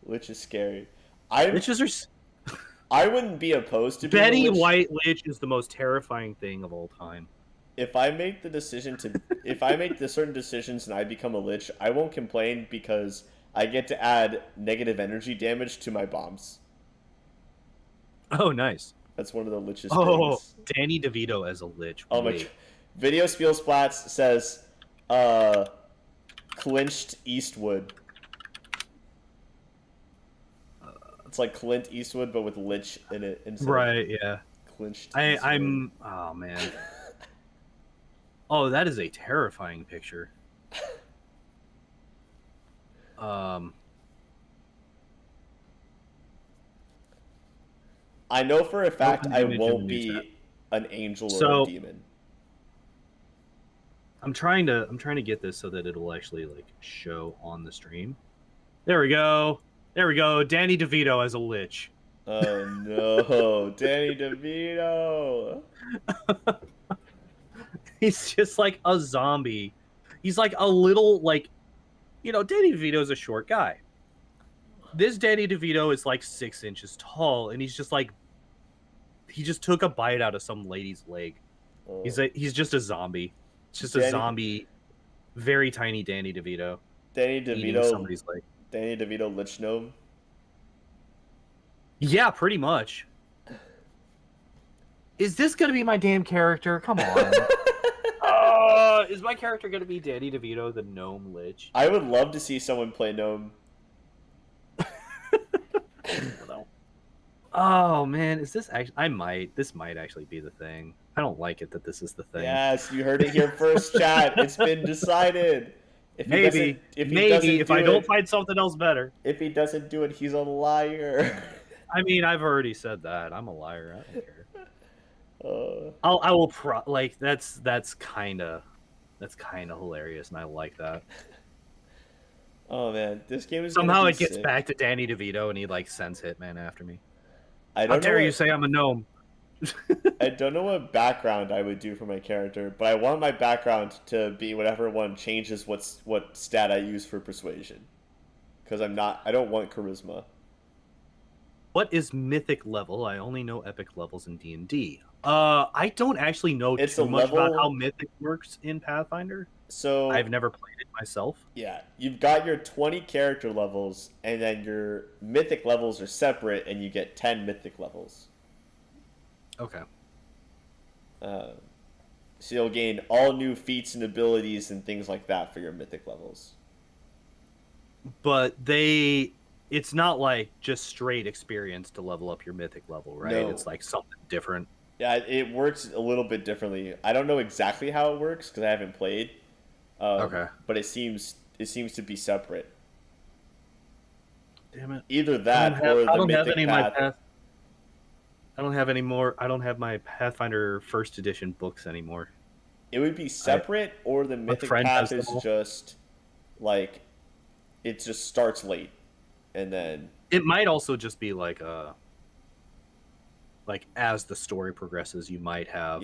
Lich is scary. Liches are... I wouldn't be opposed to being Betty a lich. White Lich is the most terrifying thing of all time. If I make the certain decisions and I become a lich, I won't complain because I get to add negative energy damage to my bombs. Oh, nice. That's one of the lich's Oh, things. Danny DeVito as a lich. Oh my! Video Spiel Splats says, clinched Eastwood. It's like Clint Eastwood, but with lich in it instead. Right? Yeah. Clinched. I'm. Oh man. Oh, that is a terrifying picture. I know for a fact I won't be an angel or a demon. I'm trying to get this so that it'll actually like show on the stream. There we go. There we go. Danny DeVito as a lich. Oh no, Danny DeVito. He's just like a zombie. He's like a little like, you know, Danny DeVito's a short guy. This Danny DeVito is like 6 inches tall, and he's just like, he just took a bite out of some lady's leg. Oh. He's just a zombie. It's just a zombie, very tiny Danny DeVito. Danny DeVito. Somebody's leg. Danny DeVito Lich Gnome. Yeah, pretty much. Is this gonna be my damn character? Come on. Is my character gonna be Danny DeVito, the gnome lich? I would love to see someone play gnome. Oh man, is this actually? This might actually be the thing. I don't like it that this is the thing. Yes, you heard it here first, chat. It's been decided. If I don't find something else better. If he doesn't do it, he's a liar. I mean, I've already said that. I'm a liar. I don't care. That's kind of hilarious, and I like that. Oh man, this game is somehow it gets back to Danny DeVito, and he like sends Hitman after me. How dare you say I'm a gnome? I don't know what background I would do for my character, but I want my background to be whatever one changes what stat I use for persuasion. Because I don't want charisma. What is mythic level? I only know epic levels in D&D. I don't actually know too much about how mythic works in Pathfinder. So I've never played it myself. Yeah, you've got your 20 character levels, and then your mythic levels are separate, and you get 10 mythic levels. Okay. So you'll gain all new feats and abilities and things like that for your mythic levels. But it's not like just straight experience to level up your mythic level, right? No. It's like something different. Yeah, it works a little bit differently. I don't know exactly how it works because I haven't played. Okay. But it seems to be separate. Damn it! Either that or the mythic path. I don't have any more. I don't have my Pathfinder First Edition books anymore. It would be separate, or the mythic path is just like it just starts late, and then it might also just be like as the story progresses, you might have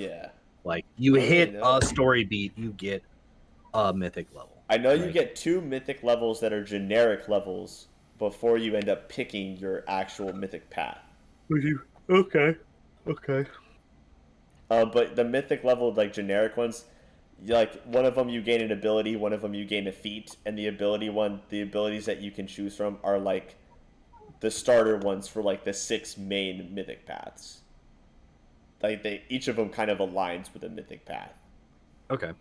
like you hit a story beat, you get a mythic level. I know you get 2 mythic levels that are generic levels before you end up picking your actual mythic path. Okay. But the mythic level, like generic ones, like one of them you gain an ability, one of them you gain a feat, and the abilities that you can choose from are like the starter ones for like the 6 main mythic paths. Like each of them kind of aligns with a mythic path. Okay.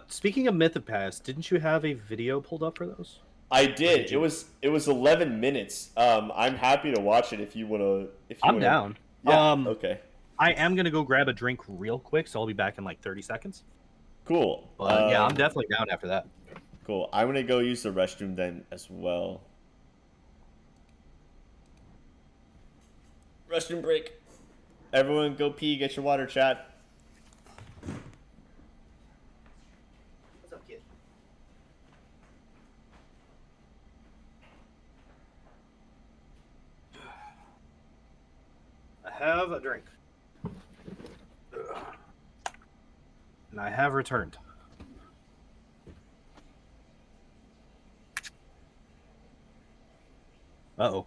Speaking of mythic paths, didn't you have a video pulled up for those? I did. It was 11 minutes. I'm happy to watch it if you want to. I'm down. Yeah. Okay. I am gonna go grab a drink real quick, so I'll be back in like 30 seconds. Cool. But yeah, I'm definitely down after that. Cool. I'm gonna go use the restroom then as well. Restroom break. Everyone go pee, get your water, chat. What's up, kid? I have a drink. And I have returned. Uh-oh.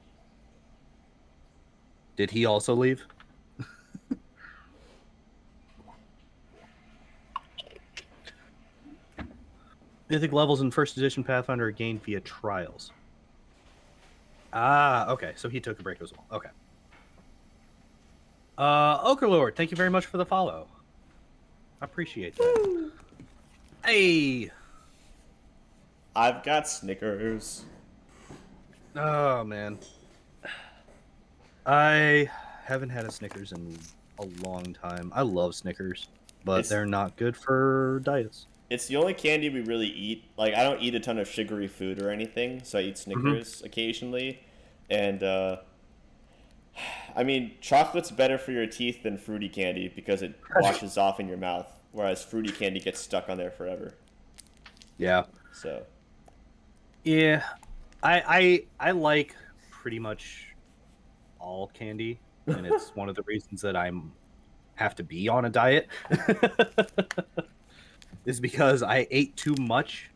Did he also leave? Mythic levels in first edition Pathfinder are gained via trials. Ah, okay. So he took a break as well. Okay. Ochre Lord, thank you very much for the follow. I appreciate that. Hey. I've got Snickers. Oh man. I haven't had a Snickers in a long time. I love Snickers, but they're not good for diets. It's the only candy we really eat. Like, I don't eat a ton of sugary food or anything, so I eat Snickers occasionally. And, I mean, chocolate's better for your teeth than fruity candy because it washes off in your mouth, whereas fruity candy gets stuck on there forever. Yeah. So. Yeah. I like pretty much all candy, and it's one of the reasons that have to be on a diet. Is because I ate too much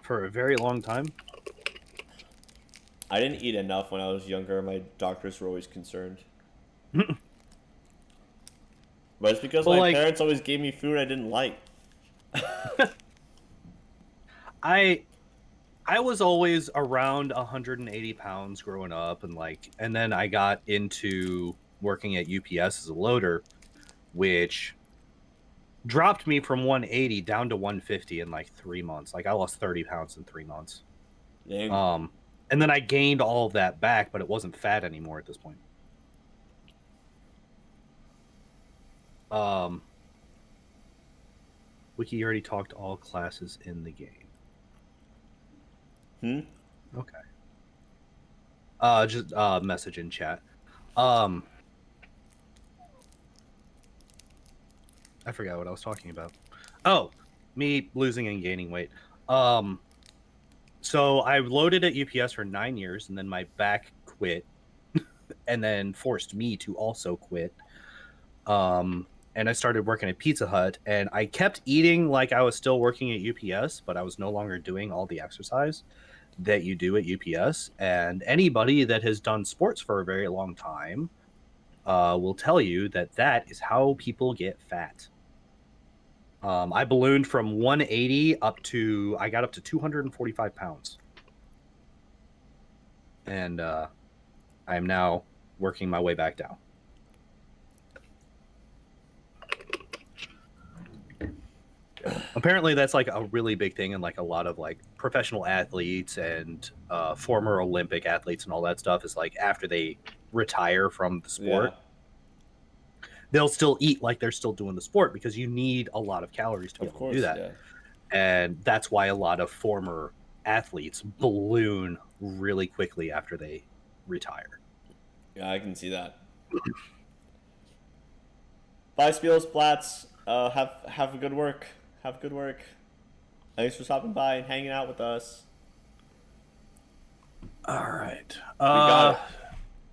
for a very long time. I didn't eat enough when I was younger. My doctors were always concerned. But it's because my parents always gave me food I didn't like. I was always around 180 pounds growing up, and then I got into working at UPS as a loader, which dropped me from 180 down to 150 in like 3 months. Like, I lost 30 pounds in 3 months. Dang. And then I gained all of that back, but it wasn't fat anymore at this point. Wiki already talked all classes in the game. Okay. Just message in chat. I forgot what I was talking about. Oh, me losing and gaining weight. So I loaded at UPS for 9 years, and then my back quit, and then forced me to also quit. And I started working at Pizza Hut, and I kept eating like I was still working at UPS, but I was no longer doing all the exercise that you do at UPS. And anybody that has done sports for a very long time will tell you that that is how people get fat. I ballooned from 180 I got up to 245 pounds. And I'm now working my way back down. Apparently that's like a really big thing in like a lot of like professional athletes and former Olympic athletes and all that stuff, is like after they retire from the sport, they'll still eat like they're still doing the sport, because you need a lot of calories to be able to do that. Yeah. And that's why a lot of former athletes balloon really quickly after they retire. Yeah, I can see that. Bye, Spiels Platz. Have a good work. Have good work. Thanks for stopping by and hanging out with us. All right. I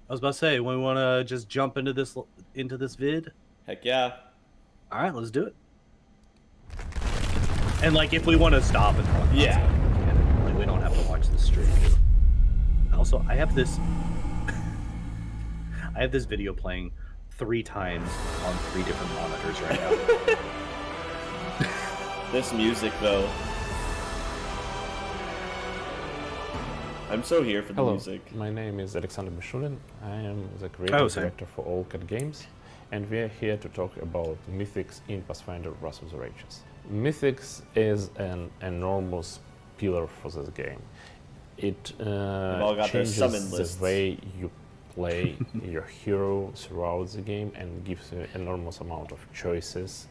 was about to say, we want to just jump into this vid. Heck yeah. All right, let's do it. And like, if we want to stop and talk, like, we don't have to watch the stream. Also, I have this video playing 3 times on 3 different monitors right now. This music, though. I'm so here for the music. My name is Alexander Mishulin. I am the creative director for All Cat Games, and we are here to talk about Mythics in Pathfinder Wrath of the Righteous. Mythics is an enormous pillar for this game. It changes the way you play your hero throughout the game and gives you an enormous amount of choices,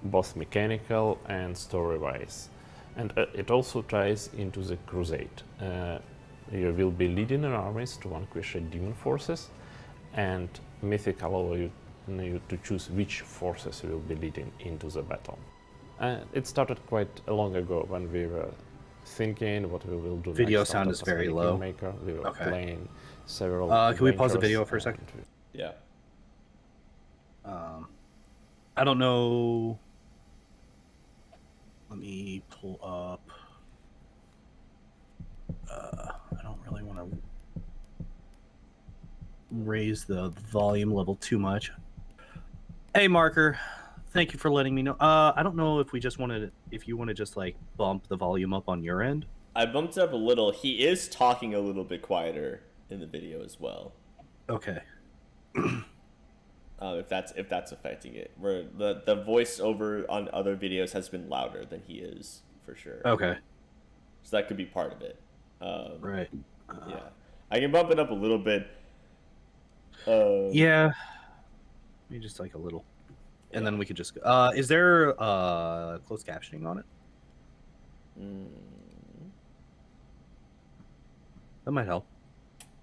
both mechanical and story-wise. And it also ties into the Crusade. You will be leading an armies to vanquish demon forces, and Mythic allows you to choose which forces you will be leading into the battle. It started quite long ago when we were thinking what we will do. Video next. sound is very low. We were playing several. Can we pause the video for a second? Yeah. I don't know. Let me pull up. I don't really want to raise the volume level too much. Hey, Marker. Thank you for letting me know. I don't know if we just wanted if you want to just like bump the volume up on your end. I bumped it up a little. He is talking a little bit quieter in the video as well. Okay. If that's affecting it, where the voiceover on other videos has been louder than he is for sure. Okay. So that could be part of it. Right. Yeah, I can bump it up a little bit. Yeah. Maybe just like a little, and then we could just. Is there closed captioning on it? That might help.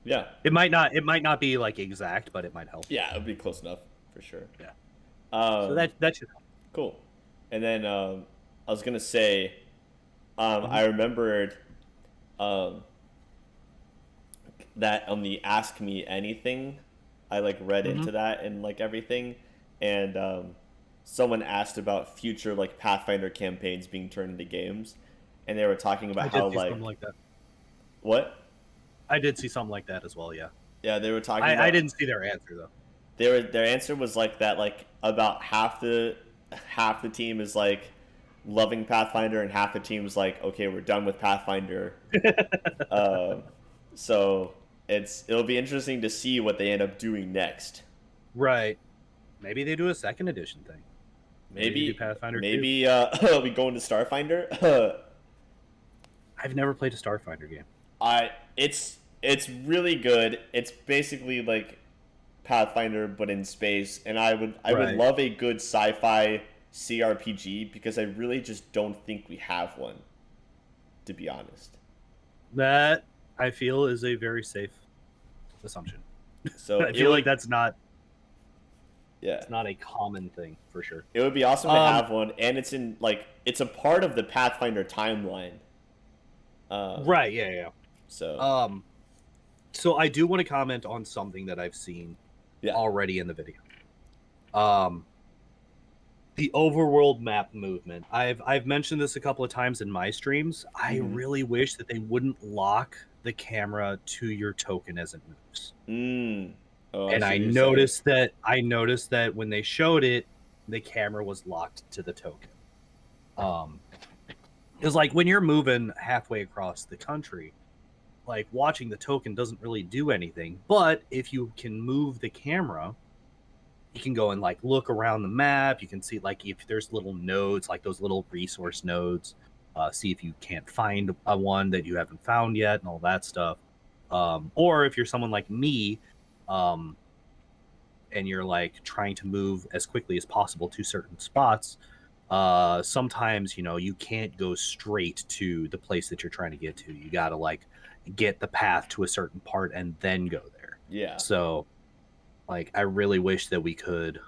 Yeah. It might not be like exact, but it might help. Yeah, it would be close enough for sure. Yeah. So that should help. Cool. And then I was gonna say, I remembered that on the Ask Me Anything, I like read into that and like everything, and someone asked about future like Pathfinder campaigns being turned into games, and they were talking about how like something like that. What? I did see something like that as well. Yeah. Yeah, they were talking. I didn't see their answer though. Their answer was like that, like about half the team is like loving Pathfinder and half the team is like, okay, we're done with Pathfinder. So it'll be interesting to see what they end up doing next. Right. Maybe they do a second edition thing. Maybe Pathfinder. Maybe we go into Starfinder. I've never played a Starfinder game. It's really good. It's basically like Pathfinder but in space, and I would love a good sci-fi CRPG because I really just don't think we have one, to be honest. That I feel is a very safe assumption. So I feel like that's not. Yeah, it's not a common thing for sure. It would be awesome to have one, and it's in like it's a part of the Pathfinder timeline. Right. Yeah. So. So I do want to comment on something that I've seen already in the video. The overworld map movement. I've mentioned this a couple of times in my streams. I really wish that they wouldn't lock the camera to your token as it moves. Oh, and I noticed that when they showed it, the camera was locked to the token. Because like when you're moving halfway across the country, like watching the token doesn't really do anything. But if you can move the camera, you can go and like look around the map. You can see like if there's little nodes, like those little resource nodes, see if you can't find one that you haven't found yet and all that stuff. Or if you're someone like me, and you're like trying to move as quickly as possible to certain spots, sometimes, you can't go straight to the place that you're trying to get to. You got to like get the path to a certain part and then go there. Yeah. So like, I really wish that we could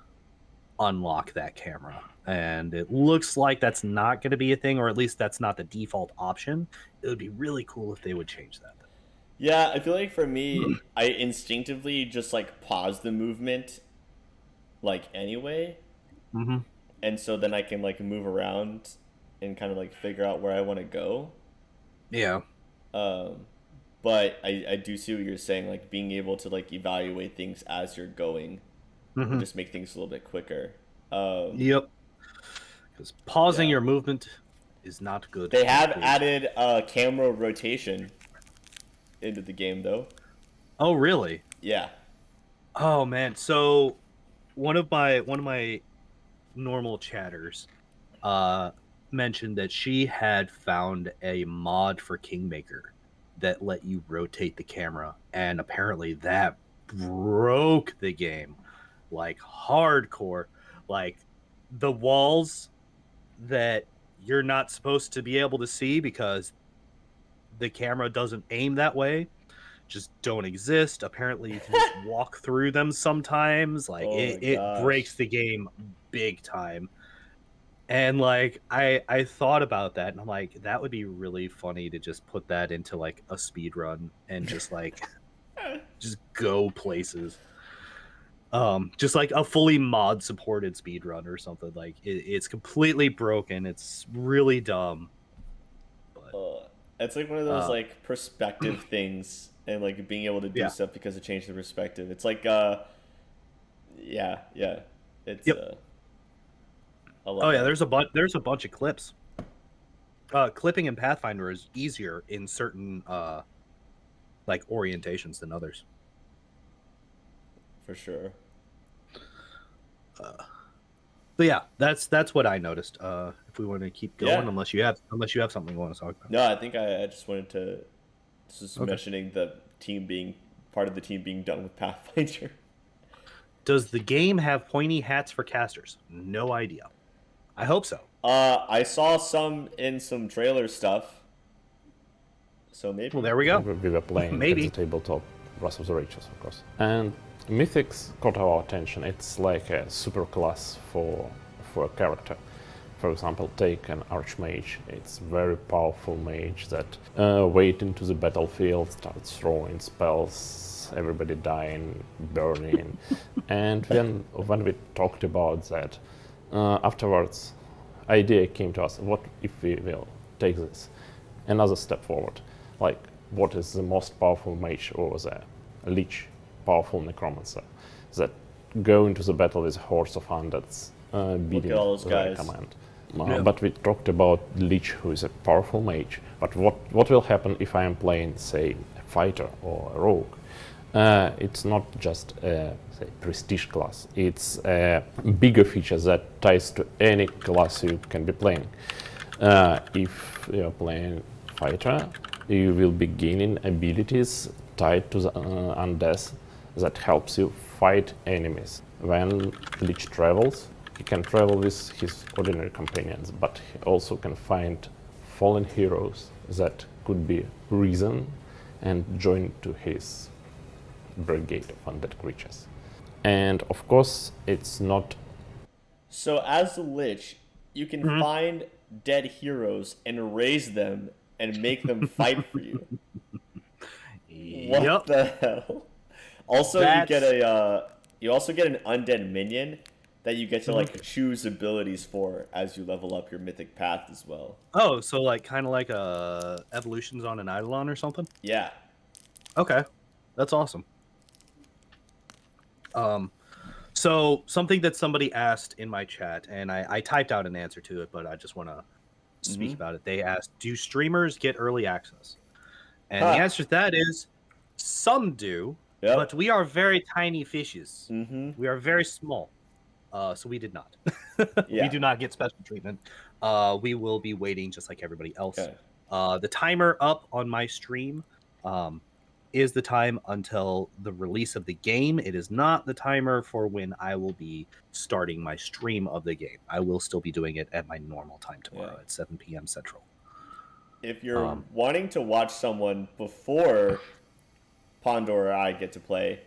unlock that camera, and it looks like that's not going to be a thing, or at least that's not the default option. It would be really cool if they would change that. Yeah, I feel like for me, I instinctively just like pause the movement like anyway. And so then I can like move around and kind of like figure out where I want to go. Yeah. But I do see what you're saying, like being able to like evaluate things as you're going would just make things a little bit quicker. Yep. Because pausing your movement is not good. They have added camera rotation into the game though. Oh really? Yeah. Oh man. So one of my normal chatters mentioned that she had found a mod for Kingmaker that let you rotate the camera, and apparently that broke the game like hardcore. Like the walls that you're not supposed to be able to see because the camera doesn't aim that way just don't exist. Apparently you can just walk through them sometimes. Like it breaks the game big time. And like I thought about that, and I'm like, that would be really funny to just put that into like a speed run and just like just go places. Just like a fully mod supported speed run or something. Like it's completely broken. It's really dumb. But it's like one of those like perspective things, and like being able to do stuff because it changed the perspective. It's like it's Oh yeah, there's a bunch of clips clipping in Pathfinder is easier in certain like orientations than others. For sure. But yeah, that's what I noticed. If we want to keep going, unless you have something you want to talk about. No, I think I just wanted to just mentioning the team being part of the team being done with Pathfinder. Does the game have pointy hats for casters? No idea. I hope so. I saw some in some trailer stuff. So maybe. Well, there we go. We were playing Maybe. at the tabletop Wrath of the Righteous, of course. And Mythics caught our attention. It's like a super class for a character. For example, take an Archmage. It's very powerful mage that wade into the battlefield, starts throwing spells, everybody dying, burning. And then when we talked about that, afterwards, idea came to us, what if we will take this another step forward? Like, what is the most powerful mage or the lich, powerful necromancer, that go into the battle with a horse of undeads, beating their command? But we talked about lich, who is a powerful mage. But what will happen if I am playing, say, a fighter or a rogue? It's not just a prestige class. It's a bigger feature that ties to any class you can be playing. If you're playing fighter, you will be gaining abilities tied to the undeath that helps you fight enemies. When lich travels, he can travel with his ordinary companions, but he also can find fallen heroes that could be risen and join to his brigade of undead creatures. And of course, it's not... So as a lich, you can find dead heroes and raise them and make them fight for you. What the hell? Also, you also get an undead minion that you get to like choose abilities for as you level up your mythic path as well. Oh, so like kind of like evolutions on an Eidolon or something? Yeah. Okay, that's awesome. So something that somebody asked in my chat, and I typed out an answer to it, but I just want to speak about it. They asked, do streamers get early access? And the answer to that is, some do, but we are very tiny fishes. We are very small. So we did not. We do not get special treatment. We will be waiting just like everybody else. Okay. The timer up on my stream is the time until the release of the game. It is not the timer for when I will be starting my stream of the game. I will still be doing it at my normal time tomorrow at 7 p.m. Central. If you're wanting to watch someone before Pondoor or I get to play,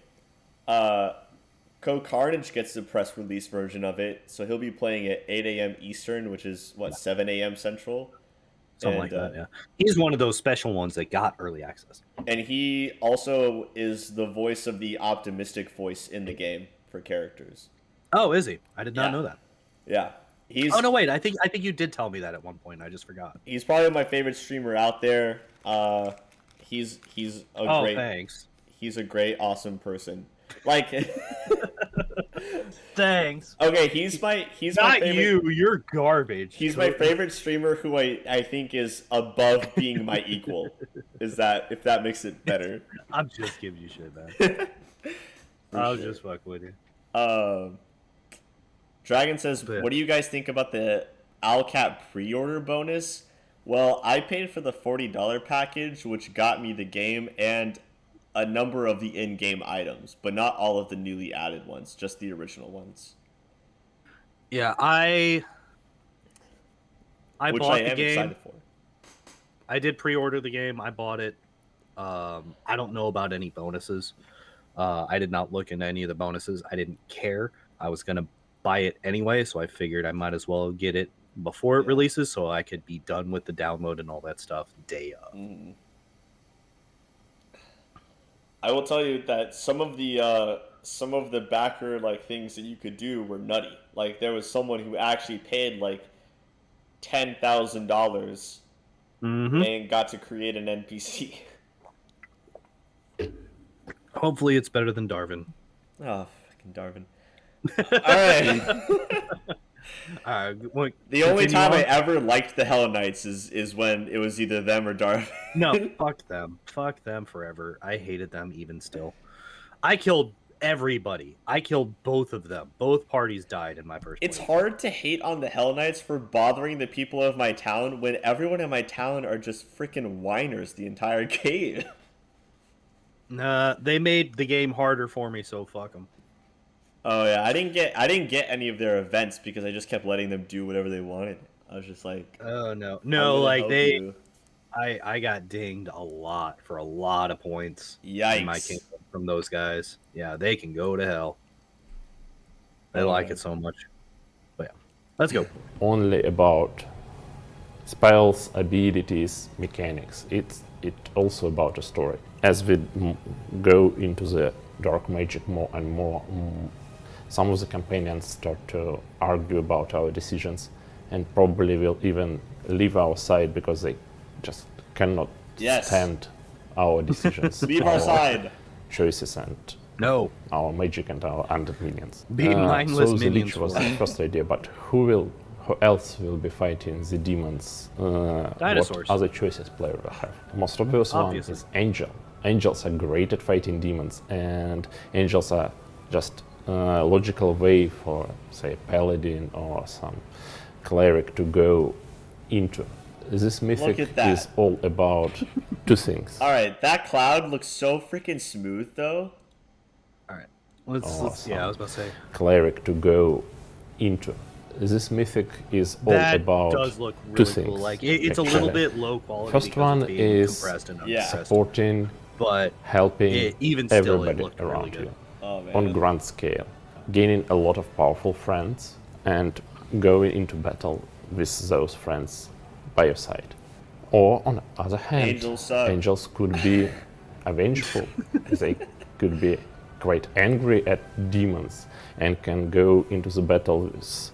Carnage gets the press release version of it, so he'll be playing at 8 a.m. Eastern, which is, 7 a.m. Central? Something like that, yeah. He's one of those special ones that got early access. And he also is the voice of the optimistic voice in the game for characters. Oh, is he? I did not know that. Yeah. Oh, no, wait. I think you did tell me that at one point. I just forgot. He's probably my favorite streamer out there. He's a great... thanks. He's a great, awesome person. Like... Thanks. Okay, he's my favorite. You're garbage. He's my favorite streamer who I think is above being my equal. If that makes it better. I'm just giving you shit, man. I'll just fuck with you. Dragon says, what do you guys think about the Alcat pre-order bonus? Well, I paid for the $40 package, which got me the game and a number of the in-game items, but not all of the newly added ones, just the original ones. Yeah, I bought the game. Excited for. I did pre-order the game. I bought it. I don't know about any bonuses. I did not look into any of the bonuses. I didn't care. I was gonna buy it anyway, so I figured I might as well get it before it releases, so I could be done with the download and all that stuff day of. I will tell you that some of the backer like things that you could do were nutty. Like there was someone who actually paid like $10,000 and got to create an NPC. Hopefully, it's better than Darwin. Oh, fucking Darwin! All right. The only time I ever liked the Hell Knights is when it was either them or Darth. No, fuck them. Fuck them forever. I hated them even still. I killed everybody. I killed both of them. Both parties died in my first It's playthrough. hard to hate on the Hell Knights for bothering the people of my town when everyone in my town are just freaking whiners the entire game. Nah, they made the game harder for me, so fuck them. Oh yeah, I didn't get any of their events because I just kept letting them do whatever they wanted. I was just like, oh no, like I got dinged a lot for a lot of points. Yikes! In my kingdom from those guys. Yeah, they can go to hell. They like it so much. But yeah, let's go. Only about spells, abilities, mechanics. It's also about a story. As we go into the dark magic more and more, some of the companions start to argue about our decisions and probably will even leave our side because they just cannot stand our decisions, leave our side, choices, and our magic and our undead minions. Being mindless so the minions Lich was the first idea, but who else will be fighting the demons? Dinosaurs. What other choices player will have? Most obvious one is Angel. Angels are great at fighting demons, and angels are just a logical way for, say, a paladin or some cleric to go into. This mythic is all about two things. All right, that cloud looks so freaking smooth, though. All right, let's yeah, I was about to say cleric to go into. This mythic is all about does look really two things. Cool. Like it's a little bit low quality. First one is supporting, but helping even still, everybody around really you man. on grand scale, gaining a lot of powerful friends and going into battle with those friends by your side. Or on the other hand, angels could be vengeful. They could be quite angry at demons and can go into the battle with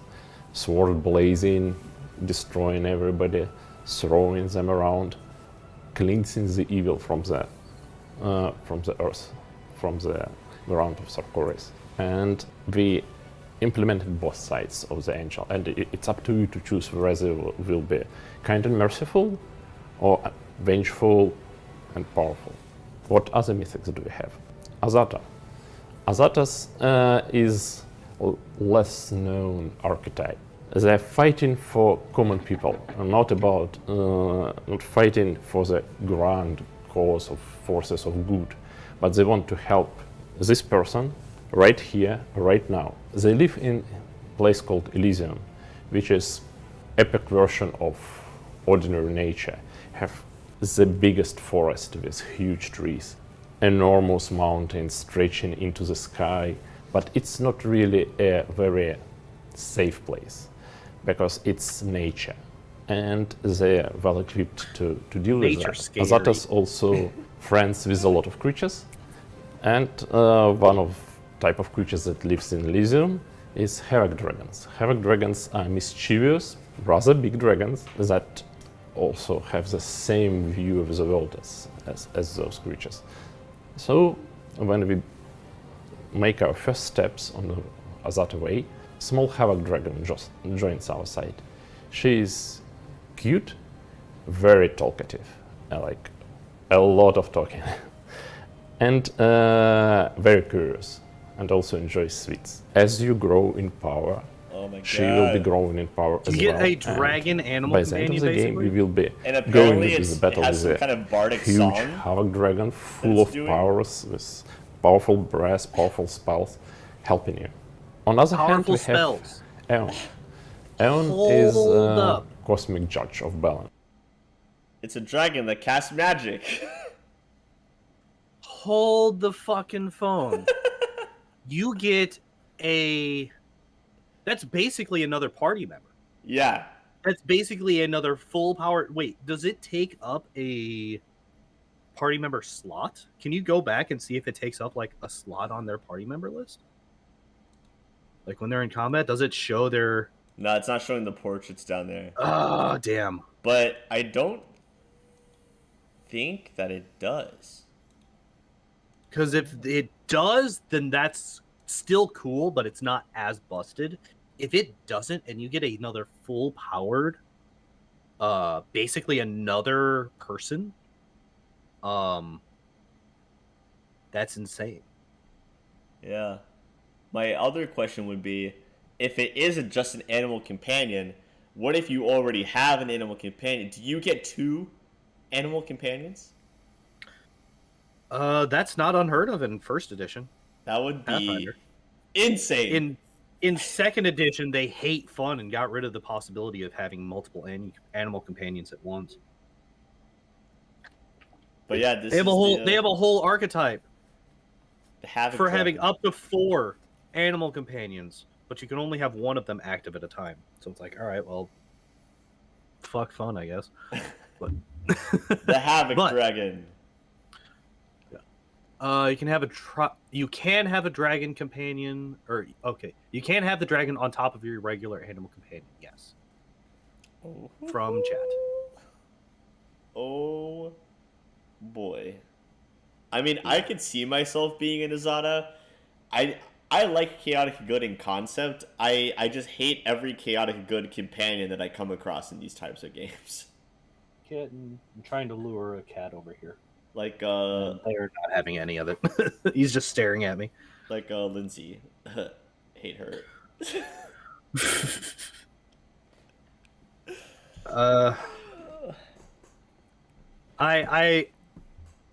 sword blazing, destroying everybody, throwing them around, cleansing the evil from the earth, from the ground of Sarkoris. And we implemented both sides of the angel, and it's up to you to choose whether it will be kind and merciful or vengeful and powerful. What other mythics do we have? Azata. Azatas is a less known archetype. They're fighting for common people, not fighting for the grand cause of forces of good, but they want to help this person right here, right now. They live in a place called Elysium, which is epic version of ordinary nature. Have the biggest forest with huge trees, enormous mountains stretching into the sky, but it's not really a very safe place because it's nature, and they're well equipped to deal with that. Azatas also friends with a lot of creatures, and one of type of creatures that lives in Elysium is Havoc Dragons. Havoc Dragons are mischievous, rather big dragons that also have the same view of the world as those creatures. So when we make our first steps on the Azata way, small Havoc Dragon just joins our side. She is cute, very talkative, like a lot of talking, and very curious, and also enjoys sweets. As you grow in power, she will be growing in power as well. You get a dragon animal by the end of the game, we will be and going into the battle with with kind of bardic huge song Havoc Dragon full of powers, with powerful breath, powerful spells, helping you. On the other hand, we have Aeon. Aeon is a cosmic judge of balance. It's a dragon that casts magic. Hold the fucking phone. You get a... That's basically another party member. Yeah. That's basically another full power... Wait, does it take up a party member slot? Can you go back and see if it takes up, like, a slot on their party member list? Like, when they're in combat, does it show their... No, it's not showing the portraits down there. Oh, damn. But I don't think that it does. Because if it does, then that's still cool, but it's not as busted. if it doesn't, and you get another full powered, basically another person, that's insane. Yeah. My other question would be, if it isn't just an animal companion, what if you already have an animal companion? Do you get 2 animal companions? That's not unheard of in first edition. That would be Pathfinder. Insane. In second edition, they hate fun and got rid of the possibility of having multiple animal companions at once. But yeah, they have a whole archetype for having up to 4 animal companions, but you can only have one of them active at a time. So it's like, all right, well, fuck fun, I guess. But the Havoc Dragon. You can have a dragon companion, or okay, you can have the dragon on top of your regular animal companion. Yes. Oh. From chat. Oh boy. I mean, I could see myself being in Azada. I like chaotic good in concept. I just hate every chaotic good companion that I come across in these types of games. Kitten, I'm trying to lure a cat over here. Like they're not having any of it. He's just staring at me. Like Lindsay. Hate her.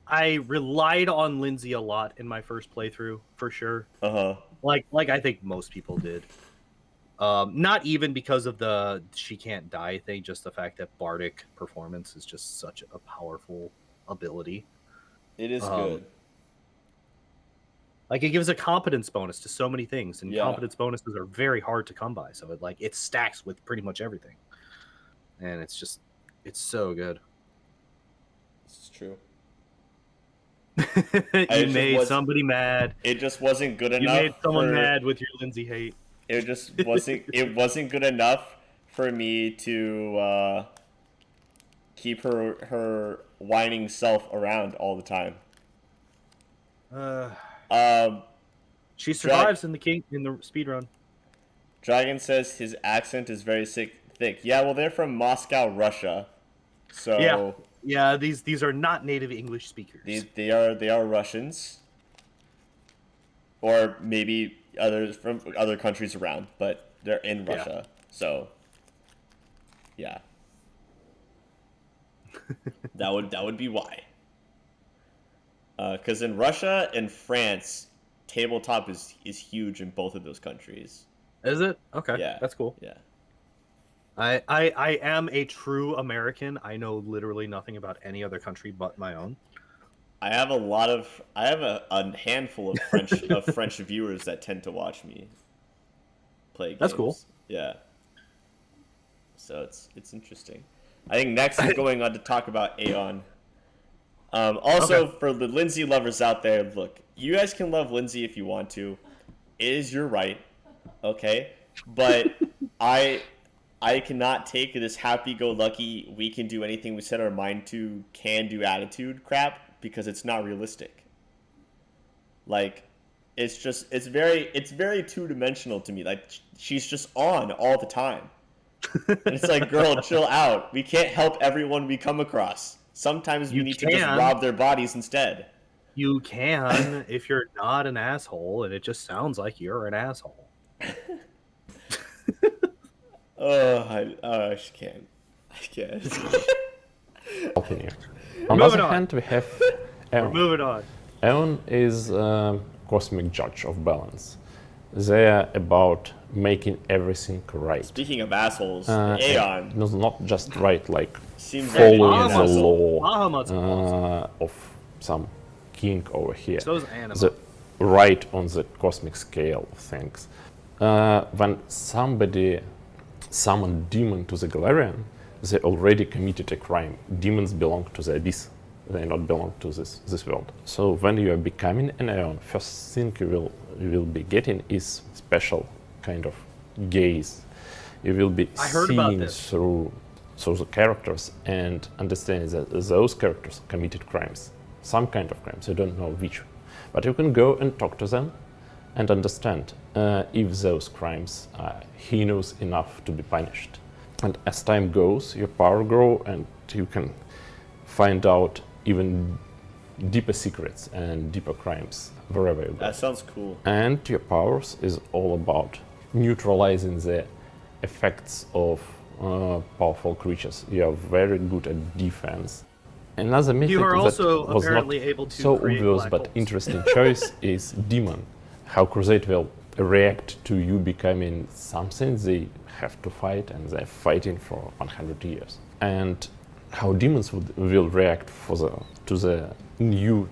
I relied on Lindsay a lot in my first playthrough, for sure. Like I think most people did. Not even because of the she can't die thing, just the fact that bardic performance is just such a powerful ability. It is good. Like, it gives a competence bonus to so many things, and competence bonuses are very hard to come by. So it stacks with pretty much everything, and it's so good. This is true. You made somebody mad. It just wasn't good enough. You made someone mad with your Lindsay hate. It just wasn't. It wasn't good enough for me to keep her whining self around all the time. She survives in the speedrun. Dragon says his accent is very thick. Yeah, well, they're from Moscow, Russia. So yeah. These are not native English speakers. They are Russians, or maybe others from other countries around, but they're in Russia. So yeah. that would be why. Because in Russia and France, tabletop is huge in both of those countries. Is it? Okay. Yeah. That's cool. Yeah. I am a true American. I know literally nothing about any other country but my own. I have a handful of French viewers that tend to watch me play games. That's cool. Yeah. So it's interesting. I think next is going on to talk about Aeon. For the Lindsay lovers out there, look, you guys can love Lindsay if you want to. It is your right, okay? But I cannot take this happy-go-lucky, we can do anything we set our mind to, can-do attitude crap, because it's not realistic. Like, it's very two-dimensional to me. Like, she's just on all the time. And it's like, girl, chill out. We can't help everyone we come across. Sometimes we need to just rob their bodies instead. You can if you're not an asshole, and it just sounds like you're an asshole. I can't. Opinion. On the other hand, we have Aeon. Moving on. Aeon is cosmic judge of balance. They are about making everything right. Speaking of assholes, Aeon. No, not just right, like seems following the law of some king over here. So is Anima. The right on the cosmic scale of things. When somebody summoned demon to the Galarian, they already committed a crime. Demons belong to the abyss. They not belong to this world. So when you are becoming an Aeon, first thing you will be getting is special kind of gaze. You will be seeing through the characters and understanding that those characters committed crimes, some kind of crimes. You don't know which, but you can go and talk to them, and understand if those crimes are heinous enough to be punished. And as time goes, your power grows and you can find out even deeper secrets and deeper crimes wherever you go. That sounds cool. And your powers is all about neutralizing the effects of powerful creatures. You are very good at defense. Another mythic You are also that was apparently not able to so create obvious black but holes. interesting choice is demon. How Crusade will react to you becoming something they have to fight, and they're fighting for 100 years. And how demons will react to the new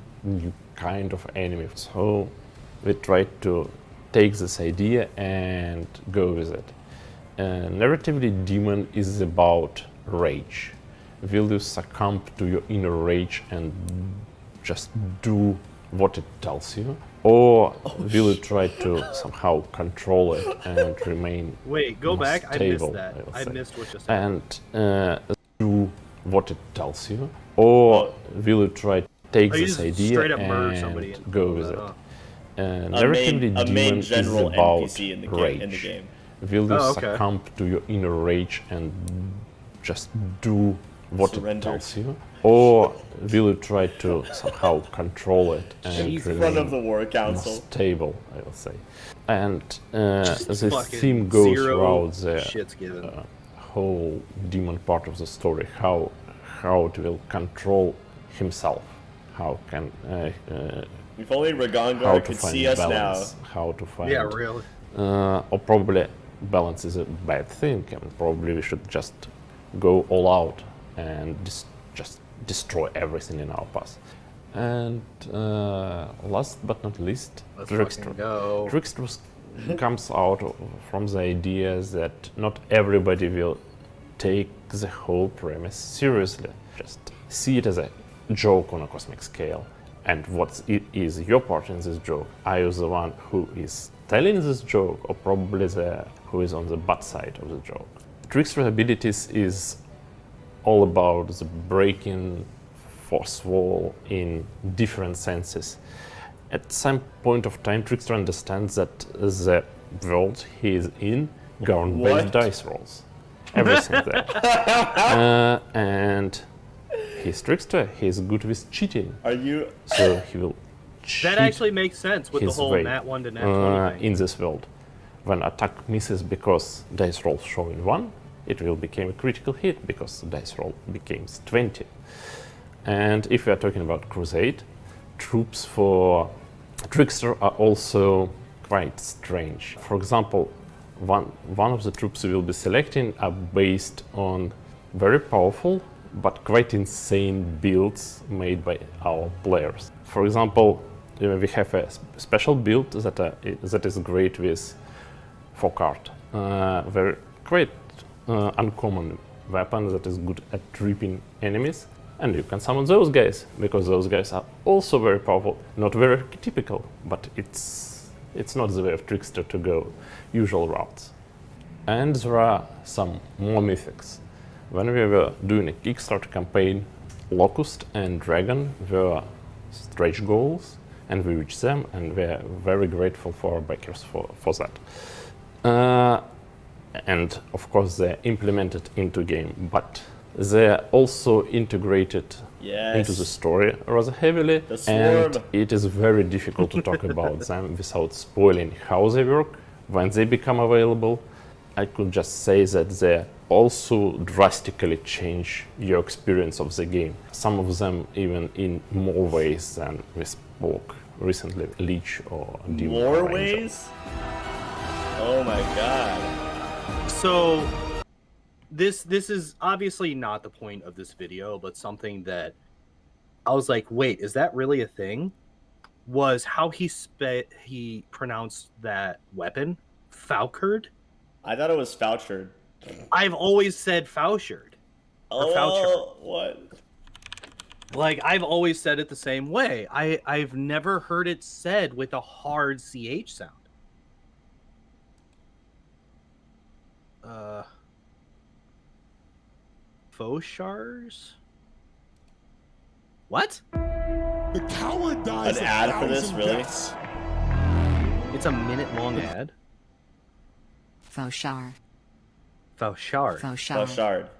kind of enemy. So we tried to take this idea and go with it. Narratively, demon is about rage. Will you succumb to your inner rage and just do what it tells you? Or will you try to somehow control it and remain Wait, go back. stable, I missed that. I missed what you said. and do what it tells you? Or will you try to take Oh, you this just idea straight up murder somebody and and go pull with that it? off. Narratively, a demon main is general about NPC in the rage. game. Will you Oh, okay. succumb to your inner rage and just do what Surrender. it tells you? Or will you try to somehow control it and In front remain of the War more Council. stable, I will say? And this Fucking theme goes zero throughout the shit's given. whole demon part of the story, how it will control himself, how can If only how Ragongar to could find see us now. balance, how to find Yeah, really. or probably balance is a bad thing, and probably we should just go all out and just destroy everything in our path. And last but not least, Let's Trickster. fucking go. Trickster comes out from the idea that not everybody will take the whole premise seriously. Just see it as a joke on a cosmic scale. And what is your part in this joke? Are you the one who is telling this joke, or probably the who is on the bad side of the joke? Trickster abilities is all about the breaking force wall in different senses. At some point of time, Trickster understands that the world he is in governed by What? dice rolls. Everything there. And he's Trickster, he's good with cheating. Are you? So he will cheat That actually makes sense with the his whole way, nat 1 to nat 20 thing. in this world. When attack misses because dice roll showing 1, it will become a critical hit because the dice roll becomes 20. And if we are talking about Crusade, troops for Trickster are also quite strange. For example, one of the troops we will be selecting are based on very powerful but quite insane builds made by our players. For example, we have a special build that is great with folk art. Very quite uncommon weapon that is good at tripping enemies, and you can summon those guys because those guys are also very powerful. Not very typical, but it's not the way of Trickster to go usual routes. And there are some more mythics. When we were doing a Kickstarter campaign, Locust and Dragon were stretch goals, and we reached them, and we're very grateful for our backers for that. And of course they're implemented into game, but they're also integrated Yes. into the story rather heavily, The swarm. and it is very difficult to talk about them without spoiling how they work, when they become available. I could just say that they also drastically change your experience of the game. Some of them even in more ways than we spoke recently, Leech or Demon More Ranger. ways? Oh my god. So this is obviously not the point of this video, but something that I was like, wait, is that really a thing? Was how he pronounced that weapon, Falkard. I thought it was Fouchard. I've always said Fouchard. Oh, what? Like, I've always said it the same way. I've never heard it said with a hard CH sound. Fauchars? What? The coward dies An a ad for this, thousand really? deaths. It's a minute-long ad. Fauchard. Fauchard. Fauchard.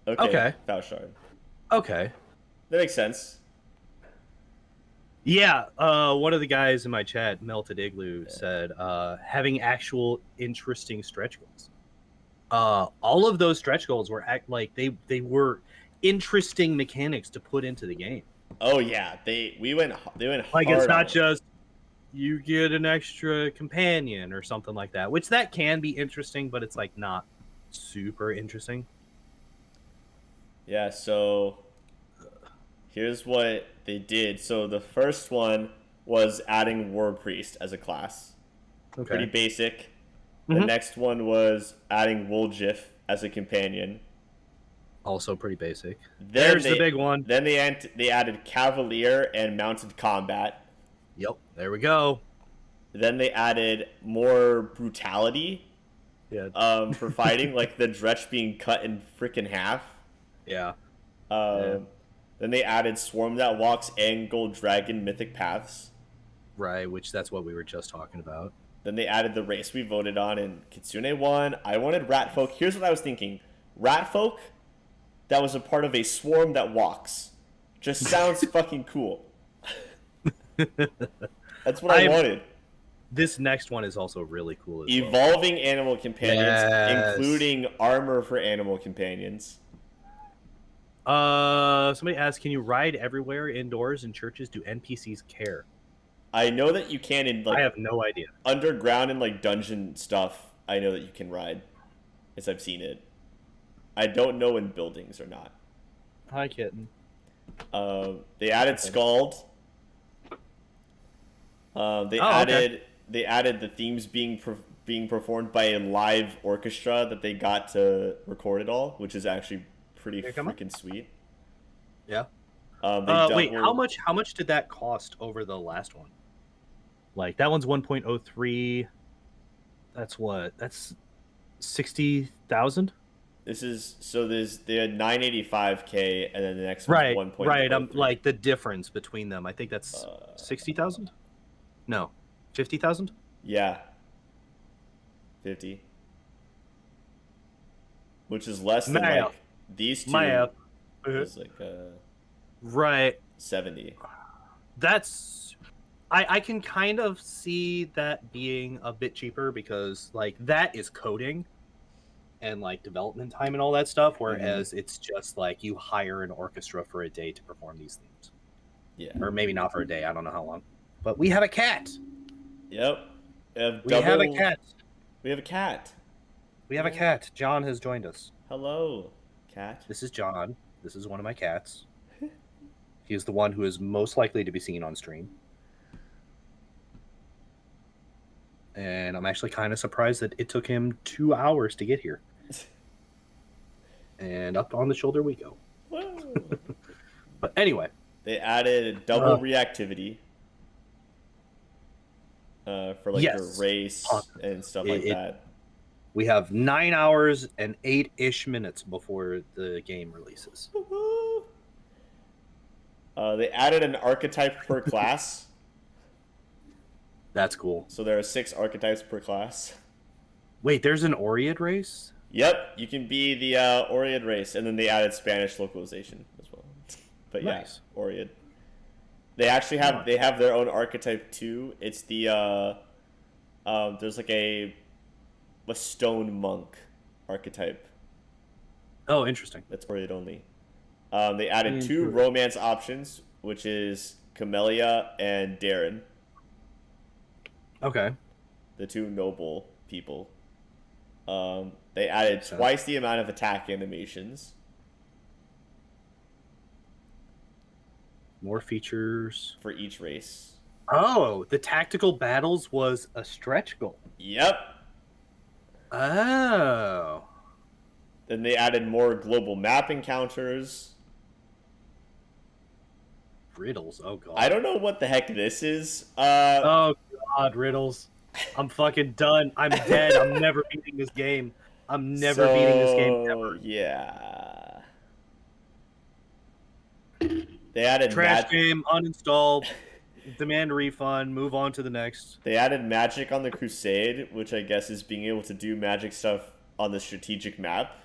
Okay. Fauchard. Okay. That makes sense. Yeah, one of the guys in my chat, Melted Igloo, said having actual interesting stretch goals. All of those stretch goals were they were interesting mechanics to put into the game. Oh yeah, they went like hard it's not on it. just you get an extra companion or something like that, which that can be interesting, but it's like not super interesting. Yeah, so here's what they did. So the first one was adding War Priest as a class. Okay. Pretty basic. The next one was adding Woljif as a companion. Also pretty basic. There's the big one. Then they added Cavalier and Mounted Combat. Yep, there we go. Then they added more brutality. Yeah. For fighting, like the Dretch being cut in freaking half. Yeah. Then they added Swarm That Walks and Gold Dragon Mythic Paths. Right, which that's what we were just talking about. Then they added the race we voted on, and Kitsune won. I wanted Ratfolk. Here's what I was thinking. Ratfolk that was a part of a Swarm That Walks. Just sounds fucking cool. That's what I wanted. This next one is also really cool as Evolving animal companions, Yes. including armor for animal companions. Somebody asked, can you ride everywhere indoors in churches? Do NPCs care? I know that you can in I have no idea. Underground and like dungeon stuff. I know that you can ride, as I've seen it. I don't know in buildings or not. Hi, kitten. They added Scald. They added the themes being performed by a live orchestra that they got to record it all, which is actually pretty freaking sweet. Yeah. Wait, how much did that cost over the last one? Like that one's 1.03. That's what? That's 60,000. This is they had 985K and then the next one's Right, 1.03. right. I'm like the difference between them. I think that's 60,000. No, 50,000. Yeah. 50. Which is less than like these two. Is like right 70. That's I can kind of see that being a bit cheaper because like that is coding and like development time and all that stuff, whereas it's just like you hire an orchestra for a day to perform these themes. Yeah. Or maybe not for a day, I don't know how long. But we have a cat. Yep. We have a cat. We have a cat. We have a cat. John has joined us. Hello, cat. This is John. This is one of my cats. He is the one who is most likely to be seen on stream. And I'm actually kind of surprised that it took him 2 hours to get here. And up on the shoulder we go. But anyway. They added double reactivity for like the race and stuff like that. We have 9 hours and 8-ish minutes before the game releases. They added an archetype per class. That's cool. So there are 6 archetypes per class. Wait, there's an Oread race? Yep, you can be the Oread race, and then they added Spanish localization as well. But nice. Yeah, Oread. They actually have their own archetype too. It's the there's like a stone monk archetype. Oh, interesting. That's Oread only. They added 2 romance options, which is Camellia and Darren. Okay. The 2 noble people. They added twice the amount of attack animations. More features. For each race. Oh, the tactical battles was a stretch goal. Yep. Oh. Then they added more global map encounters. Riddles, oh god. I don't know what the heck this is. Oh god, riddles. I'm fucking done. I'm dead. I'm never beating this game. I'm never beating this game ever. Yeah. They added trash game, uninstalled. demand a refund, move on to the next. They added magic on the Crusade, which I guess is being able to do magic stuff on the strategic map.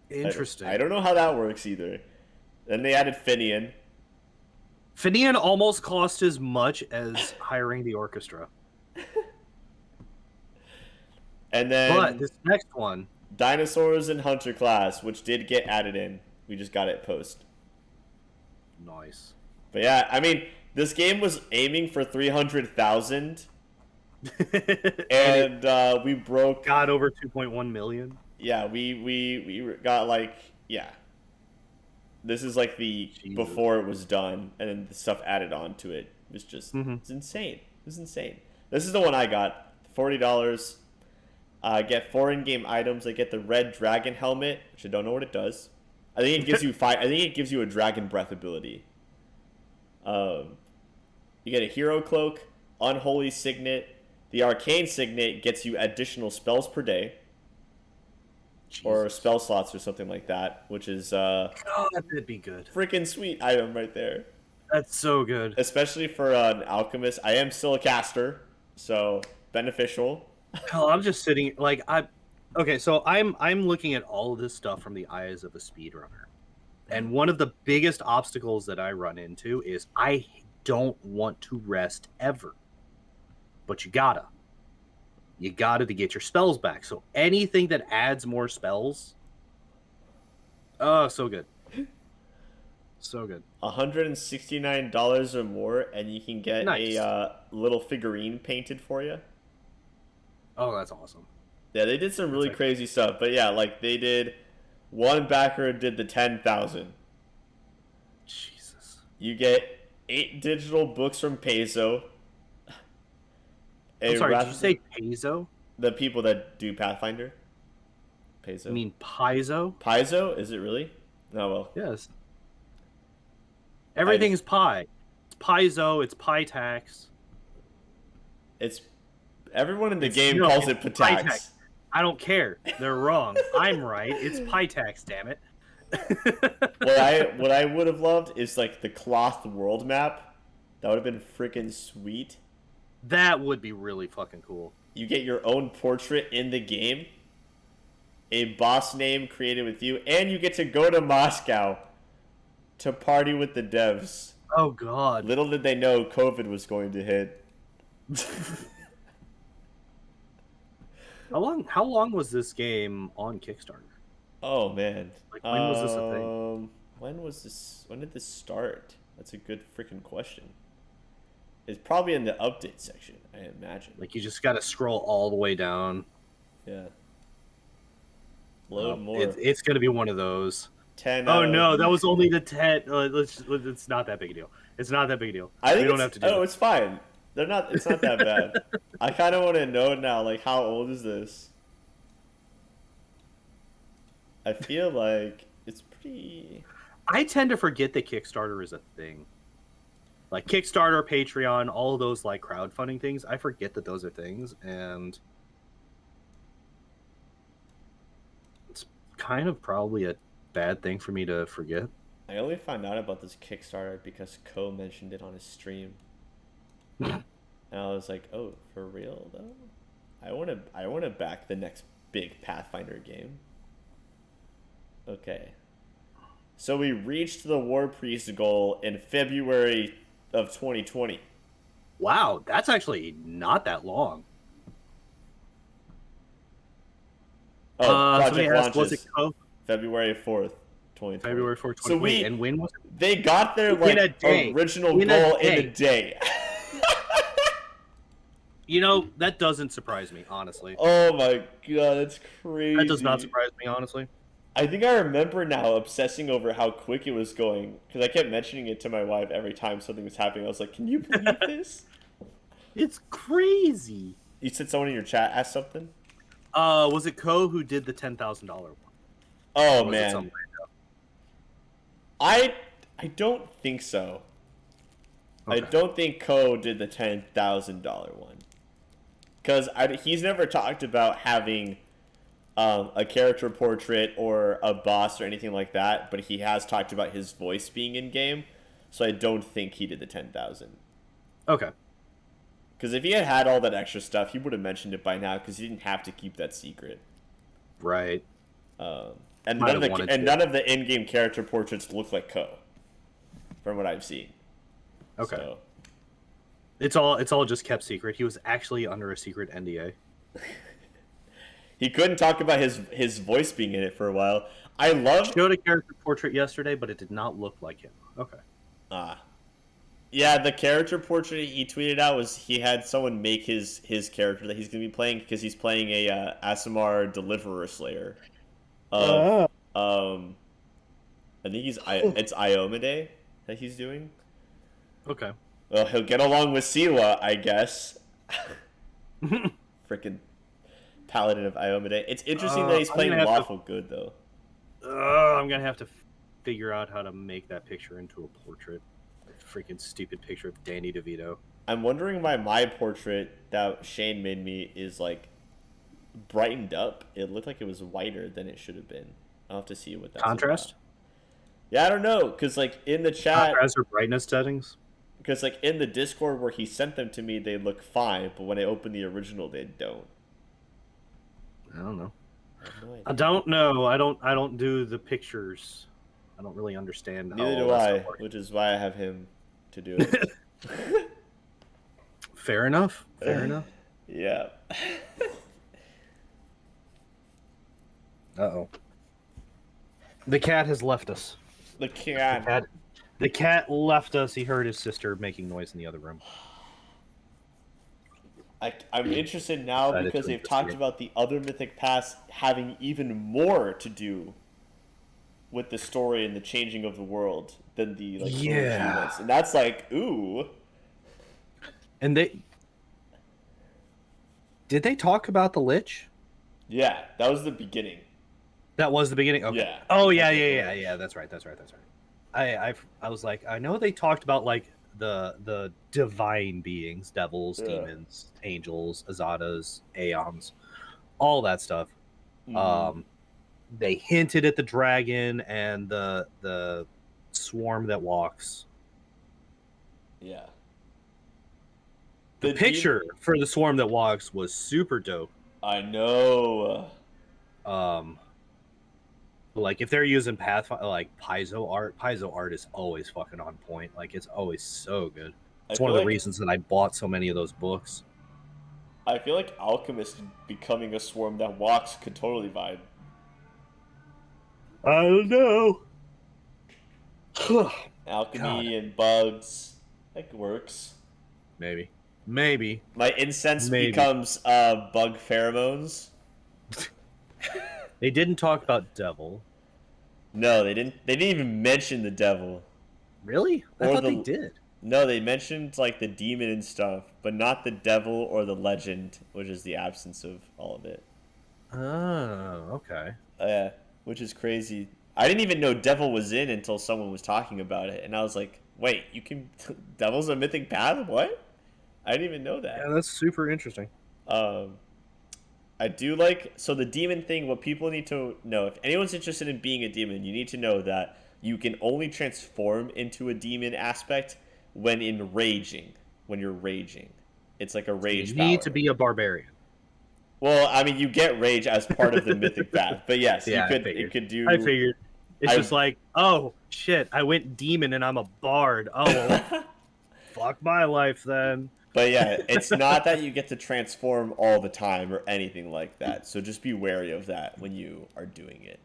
Interesting. I don't know how that works either. Then they added Finian. Finian almost cost as much as hiring the orchestra. And then but this next one, Dinosaurs and Hunter class, which did get added in. We just got it post. Nice. But yeah, I mean, this game was aiming for 300,000. And we broke... Got over 2.1 million. Yeah, we got like... Yeah. This is like the... Jesus. Before it was done, and then the stuff added on to it. It was just... It's insane. It was insane. This is the one I got. $40. I get 4 in-game items. I get the red dragon helmet, which I don't know what it does. I think it gives you I think it gives you a dragon breath ability. You get a hero cloak, unholy signet. The arcane signet gets you additional spells per day, or spell slots or something like that, which is God, that'd be good. Freaking sweet item right there. That's so good, especially for an alchemist. I am still a caster, so beneficial. Hell, I'm just sitting like okay, so I'm looking at all of this stuff from the eyes of a speedrunner. And one of the biggest obstacles that I run into is I don't want to rest ever. But you gotta to get your spells back. So anything that adds more spells, oh, so good. So good. $169 or more, and you can get a little figurine painted for you. Oh, that's awesome. Yeah, they did some really crazy stuff. But yeah, like they did, one backer did the 10,000. Jesus. You get 8 digital books from Peso. I'm sorry, did you say Peso? The people that do Pathfinder. Peso. You mean Paizo? Paizo? Is it really? No, well. Yes. Everything is pi. It's Paizo, it's Pitax. It's... Everyone in the game calls it Pitax. I don't care. They're wrong. I'm right. It's Pitax, damn it. What I would have loved is like the cloth world map. That would have been freaking sweet. That would be really fucking cool. You get your own portrait in the game, a boss name created with you, and you get to go to Moscow to party with the devs. Oh god. Little did they know COVID was going to hit. How long was this game on Kickstarter? Oh man. Like when was this a thing? When did this start? That's a good freaking question. It's probably in the update section, I imagine. Like you just gotta scroll all the way down. Yeah. Load more. It's gonna be one of those. 10. Oh no, that was only the 10. It's not that big a deal. It's not that big a deal. I think we don't have to do it's fine. It's not that bad. I kind of want to know now, like, how old is this? I feel like it's pretty... I tend to forget that Kickstarter is a thing. Like, Kickstarter, Patreon, all of those, like, crowdfunding things, I forget that those are things, and... it's kind of probably a bad thing for me to forget. I only found out about this Kickstarter because Ko mentioned it on his stream. And I was like, "Oh, for real though? I want to back the next big Pathfinder game." Okay. So we reached the War Priest goal in February of 2020. Wow, that's actually not that long. Oh, project launches was it February 4th, 2020. February 4th, 2020. So and when was it? They got their original goal in a day. You know, that doesn't surprise me, honestly. Oh my god, that's crazy. That does not surprise me, honestly. I think I remember now obsessing over how quick it was going, because I kept mentioning it to my wife every time something was happening. I was like, can you believe this? It's crazy. You said someone in your chat asked something? Was it Ko who did the $10,000 one? Oh, man. I don't think so. Okay. I don't think Ko did the $10,000 one. Because he's never talked about having a character portrait or a boss or anything like that, but he has talked about his voice being in game. So I don't think he did the 10,000. Okay. Because if he had all that extra stuff, he would have mentioned it by now. Because he didn't have to keep that secret. Right. And none of the in-game character portraits look like Ko, from what I've seen. Okay. So. It's all just kept secret. He was actually under a secret NDA. He couldn't talk about his voice being in it for a while. Showed a character portrait yesterday, but it did not look like him. Okay. Yeah, the character portrait he tweeted out was he had someone make his character that he's going to be playing because he's playing a Aasimar Deliverer Slayer. I think it's Iomade that he's doing. Okay. Well, he'll get along with Siwa, I guess. Freaking Paladin of Iomade. It's interesting that he's playing Lawful Good, though. I'm going to have to figure out how to make that picture into a portrait. A freaking stupid picture of Danny DeVito. I'm wondering why my portrait that Shane made me is, like, brightened up. It looked like it was whiter than it should have been. I'll have to see what that's Contrast? about. Yeah, I don't know, because, like, in the chat... Contrast or brightness settings? Because, like, in the Discord where he sent them to me, they look fine, but when I open the original, they don't. I don't know. I don't know. I don't do the pictures. I don't really understand. Neither do I, which is why I have him to do it. Fair enough. Fair enough. Yeah. Uh-oh. The cat has left us. The cat. The cat left us. He heard his sister making noise in the other room. I'm interested now because they've talked about the other Mythic Pass having even more to do with the story and the changing of the world than the units. And that's like, ooh. And did they talk about the Lich? Yeah, that was the beginning. That was the beginning? Okay. Yeah. Oh, yeah. That's right. I was like, I know they talked about, like, the divine beings, devils, demons, angels, azatas, aeons, all that stuff. Mm-hmm. They hinted at the dragon and the swarm that walks. Yeah. The picture for the swarm that walks was super dope. I know. Like, if they're using Pathfinder, like Paizo art is always fucking on point. Like, it's always so good. It's one of the reasons that I bought so many of those books. I feel like Alchemist becoming a swarm that walks could totally vibe. I don't know. Alchemy and bugs. That works. Maybe. My incense becomes bug pheromones. They didn't talk about devil. No, they didn't. They didn't even mention the devil. Really? I thought they did. No, they mentioned like the demon and stuff, but not the devil or the legend, which is the absence of all of it. Oh, okay. Yeah, which is crazy. I didn't even know devil was in until someone was talking about it, and I was like, "Wait, you can devil's a mythic path? What? I didn't even know that." Yeah, that's super interesting. I do like, so the demon thing, what people need to know, if anyone's interested in being a demon, you need to know that you can only transform into a demon aspect when you're raging. It's like a rage You power. need to be a barbarian. Well, I mean, you get rage as part of the mythic path, but yes, yeah, you could do... I figured. It's just like, oh, shit, I went demon and I'm a bard. Oh, well, fuck my life then. But yeah, it's not that you get to transform all the time or anything like that. So just be wary of that when you are doing it.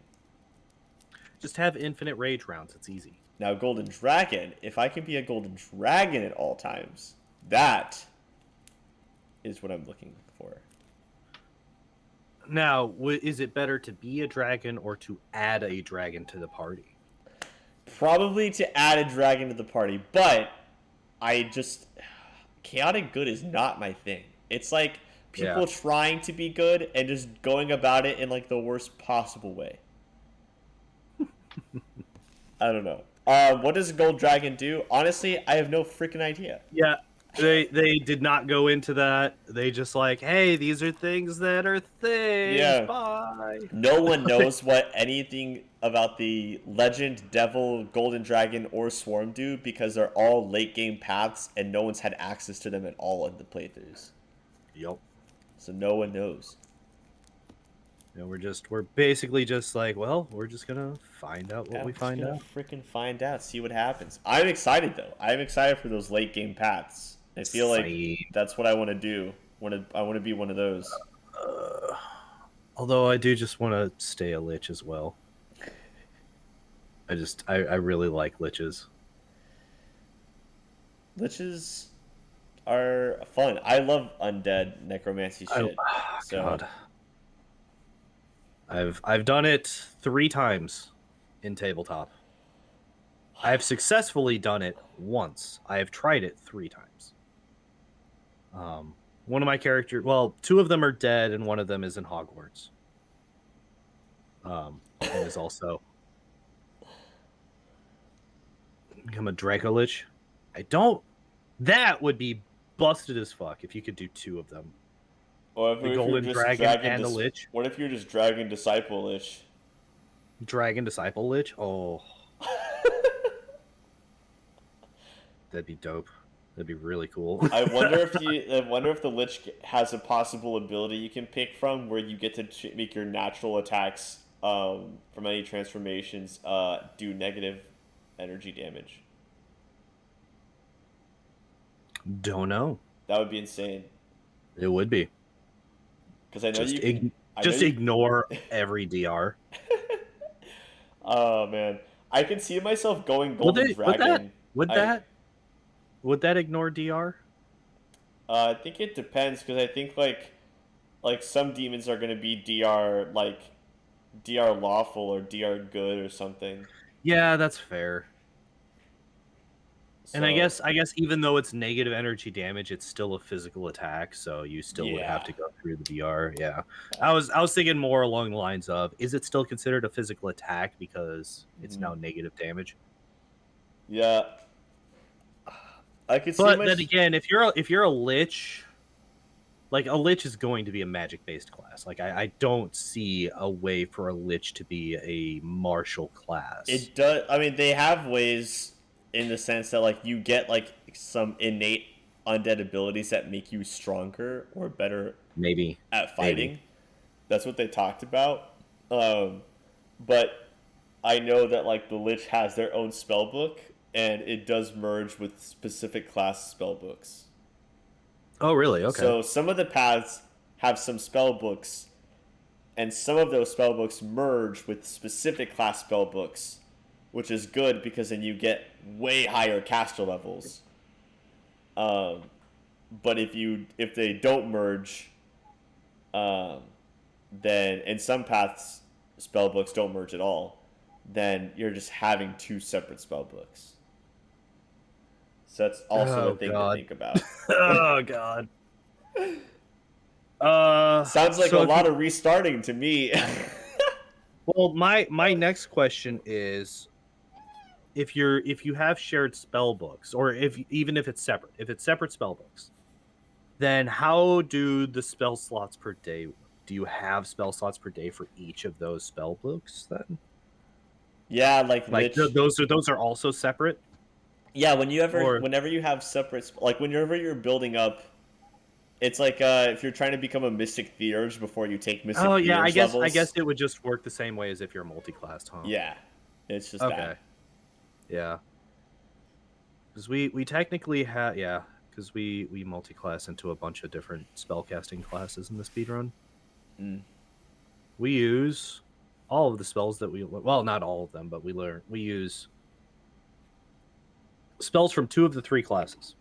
Just have infinite rage rounds. It's easy. Now, Golden Dragon, if I can be a Golden Dragon at all times, that is what I'm looking for. Now, is it better to be a dragon or to add a dragon to the party? Probably to add a dragon to the party, but chaotic good is not my thing. It's like people trying to be good and just going about it in like the worst possible way. I don't know. What does Gold Dragon do? Honestly, I have no freaking idea. Yeah. They did not go into that. They just like, hey, these are things that are things. Yeah. Bye. No one knows what anything about the Legend, Devil, Golden Dragon, or Swarm do because they're all late game paths and no one's had access to them at all in the playthroughs. Yep. So no one knows. Yeah, we're basically just like, well, we're just gonna find out what we find out. Freaking find out, see what happens. I'm excited though. I'm excited for those late game paths. I feel like that's what I want to do. I want to be one of those. Although I do just want to stay a lich as well. I really like liches. Liches are fun. I love undead necromancy shit. God. I've done it 3 times in tabletop. I have successfully done it once. I have tried it 3 times. One of my characters, well, 2 of them are dead, and one of them is in Hogwarts. And is also become a Draco Lich. That would be busted as fuck if you could do 2 of them. Or if the Golden Dragon and the Lich. What if you're just Dragon Disciple Lich? Dragon Disciple Lich? Oh. That'd be dope. That'd be really cool. I wonder if the Lich has a possible ability you can pick from where you get to make your natural attacks from any transformations do negative energy damage. Don't know. That would be insane. It would be. Because I know ignore every DR. Oh man, I can see myself going Golden Dragon. Would that ignore DR? I think it depends because I think like some demons are going to be DR lawful or DR good or something. Yeah, that's fair. So, and I guess even though it's negative energy damage, it's still a physical attack, so you still would have to go through the DR. Yeah. I was thinking more along the lines of, is it still considered a physical attack because it's now negative damage? Yeah. I could see But then again, if you're a lich, like a lich is going to be a magic based class. Like I don't see a way for a lich to be a martial class. It does. I mean, they have ways in the sense that like you get like some innate undead abilities that make you stronger or better at fighting. That's what they talked about. But I know that like the lich has their own spell book and it does merge with specific class spell books. Oh, really? Okay. So some of the paths have some spell books, and some of those spell books merge with specific class spell books, which is good because then you get way higher caster levels. But if they don't merge, then in some paths spell books don't merge at all, then you're just having 2 separate spell books. So that's also a thing to think about. Oh god. Sounds like a lot of restarting to me. Well, my next question is, if you have shared spell books, or even if it's separate spell books, then how do the spell slots per day? Do you have spell slots per day for each of those spell books then? Yeah, those are also separate. Yeah, whenever you have separate, like whenever you're building up, it's like if you're trying to become a Mystic Theurge before you take Mystic Theurge levels. I guess it would just work the same way as if you're multi-classed, huh? Yeah, it's just okay. that. Yeah, because we technically have because we multi-class into a bunch of different spellcasting classes in the speedrun. We use all of the spells that not all of them, but we use spells from 2 of the 3 classes.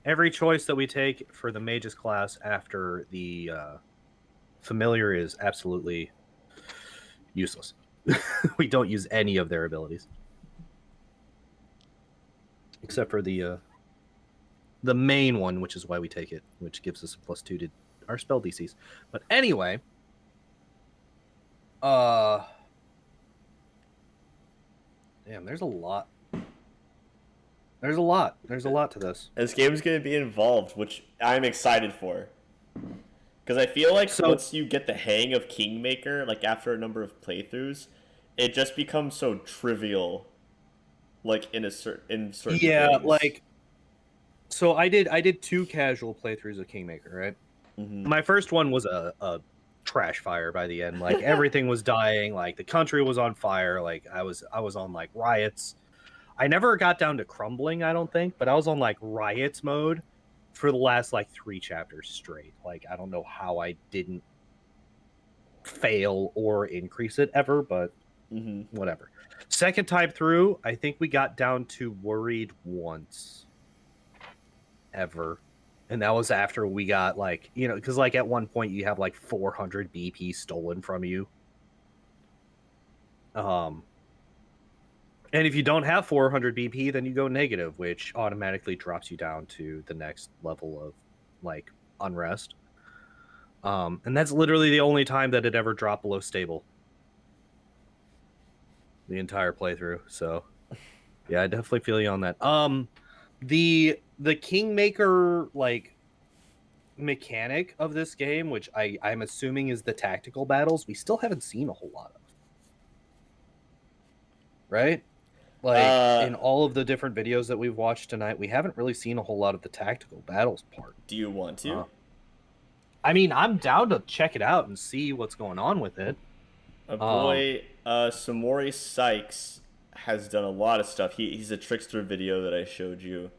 Every choice that we take for the mage's class after the familiar is absolutely useless. We don't use any of their abilities. Except for the main one, which is why we take it, which gives us a +2 to our spell DCs. But anyway, damn, there's a lot There's a lot. There's a lot to this. This game's going to be involved, which I'm excited for. Because I feel like once you get the hang of Kingmaker, like after a number of playthroughs, it just becomes so trivial. Like in certain things. Like so I did 2 casual playthroughs of Kingmaker, right? Mm-hmm. My first one was a trash fire by the end. Like everything was dying, like the country was on fire, like I was on like riots. I never got down to crumbling, I don't think, but I was on like riots mode for the last like 3 chapters straight. Like I don't know how I didn't fail or increase it ever, but whatever. Second time through, I think we got down to worried once ever. And that was after we got like, you know, because like at one point you have like 400 BP stolen from you. And if you don't have 400 BP, then you go negative, which automatically drops you down to the next level of like unrest. And that's literally the only time that it ever dropped below stable. The entire playthrough. So yeah, I definitely feel you on that. The Kingmaker like mechanic of this game, which I'm assuming is the tactical battles, we still haven't seen a whole lot of. Right? Like in all of the different videos that we've watched tonight, we haven't really seen a whole lot of the tactical battles part. Do you want to? I mean, I'm down to check it out and see what's going on with it. Samori Sykes has done a lot of stuff. He's a Trickster video that I showed you.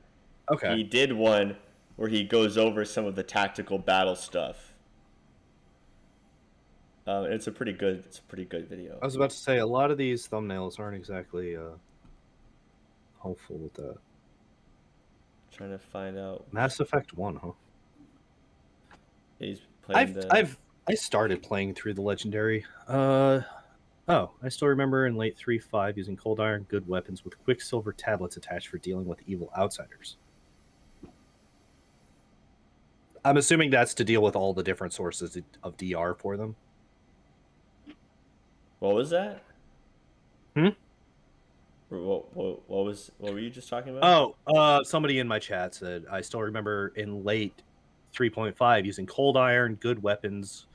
Okay. He did one where he goes over some of the tactical battle stuff. It's a pretty good video. I was about to say a lot of these thumbnails aren't exactly hopeful with that. Trying to find out. Mass Effect 1, huh? He's playing I started playing through the Legendary. I still remember in late 3.5 using Cold Iron, good weapons with Quicksilver tablets attached for dealing with evil outsiders. I'm assuming that's to deal with all the different sources of DR for them. What was that? What were you just talking about? Somebody in my chat said, I still remember in late 3.5 using Cold Iron, good weapons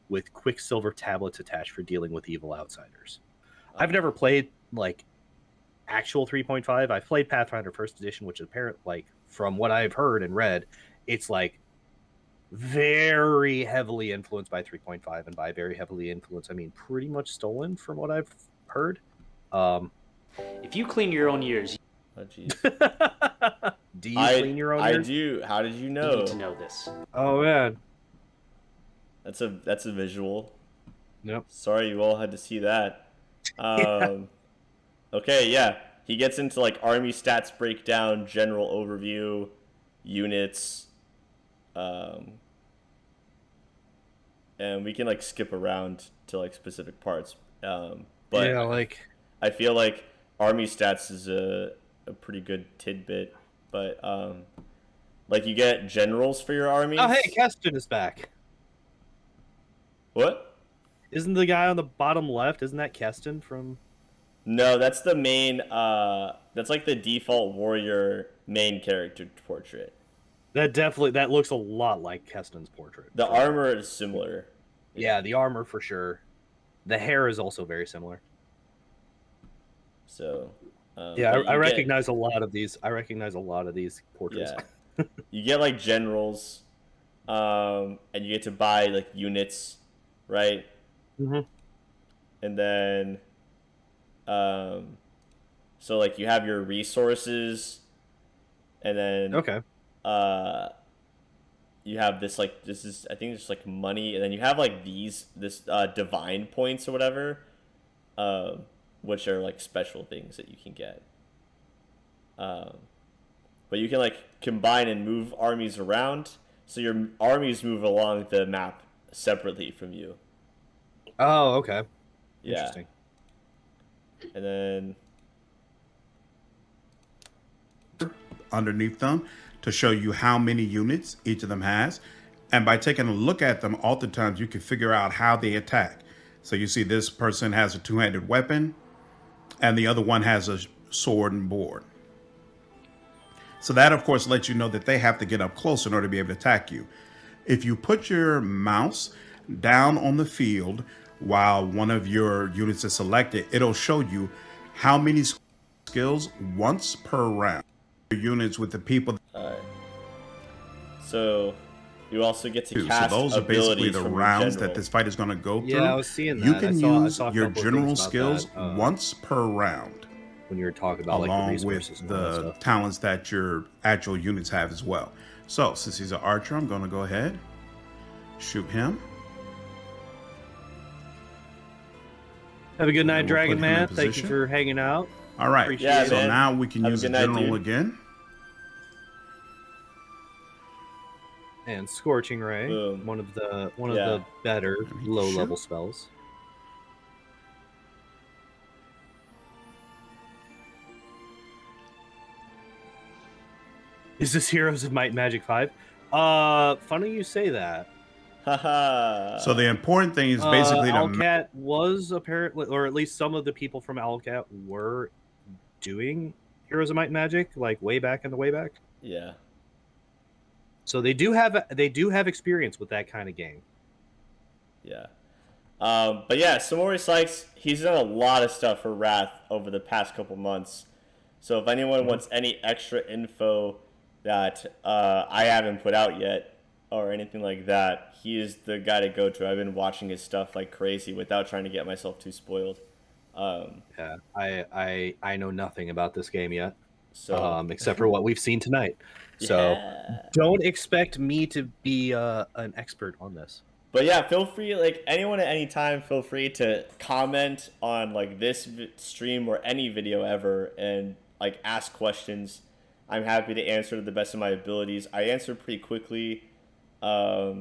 with Quicksilver tablets attached for dealing with evil outsiders. I've never played like actual 3.5. I've played Pathfinder First Edition, which apparently, like from what I've heard and read, it's like very heavily influenced by 3.5, and by very heavily influenced, I mean pretty much stolen from what I've heard. If you clean your own ears, oh jeez. Do you clean your own ears? I do. How did you know? You need to know this. Oh man, that's a visual. Yep. Sorry you all had to see that. Okay, yeah. He gets into like army stats breakdown, general overview, units, and we can like skip around to like specific parts. But yeah, like I feel like army stats is a pretty good tidbit, but like you get generals for your armies. Oh hey, Keston is back. What? Isn't the guy on the bottom left? Isn't that Keston from? No, that's the main. That's like the default warrior main character portrait. That looks a lot like Keston's portrait. The armor is similar. Yeah, the armor for sure. The hair is also very similar. So. Yeah, I recognize a lot of these. I recognize a lot of these portraits. Yeah. You get like generals, and you get to buy like units, right? Mm-hmm. And then, so like you have your resources, and then okay. You have this like I think it's like money, and then you have like this divine points or whatever, which are like special things that you can get. But you can like combine and move armies around, so your armies move along the map separately from you. Oh, okay. Yeah. Interesting. And then underneath them to show you how many units each of them has. And by taking a look at them, oftentimes you can figure out how they attack. So you see this person has a two-handed weapon and the other one has a sword and board. So that, of course, lets you know that they have to get up close in order to be able to attack you. If you put your mouse down on the field while one of your units is selected, it'll show you how many skills once per round. Units with the people. So you also get to cast so those are basically the rounds that this fight is going to go through. Yeah, I was seeing that. You can use I saw your general skills once per round. When you were talking about along like the with the talents that your actual units have as well. So since he's an archer, I'm going to go ahead, shoot him. Have a good night, Dragon Man. Thank you for hanging out. All right. So now we can use the general again. And Scorching Ray, one of the better low-level spells. Is this Heroes of Might and Magic 5? Funny you say that. So the important thing is basically Owlcat was apparently, or at least some of the people from Owlcat were doing Heroes of Might and Magic, like way back in the way back. Yeah. So they do have experience with that kind of game. Yeah. But yeah, Samori Sykes, he's done a lot of stuff for Wrath over the past couple months. So if anyone wants any extra info that I haven't put out yet or anything like that, he is the guy to go to. I've been watching his stuff like crazy without trying to get myself too spoiled. Yeah, I know nothing about this game yet, so except for what we've seen tonight. So don't expect me to be an expert on this. But yeah, feel free, like anyone at any time, feel free to comment on like this stream or any video ever and like ask questions. I'm happy to answer to the best of my abilities. I answer pretty quickly. I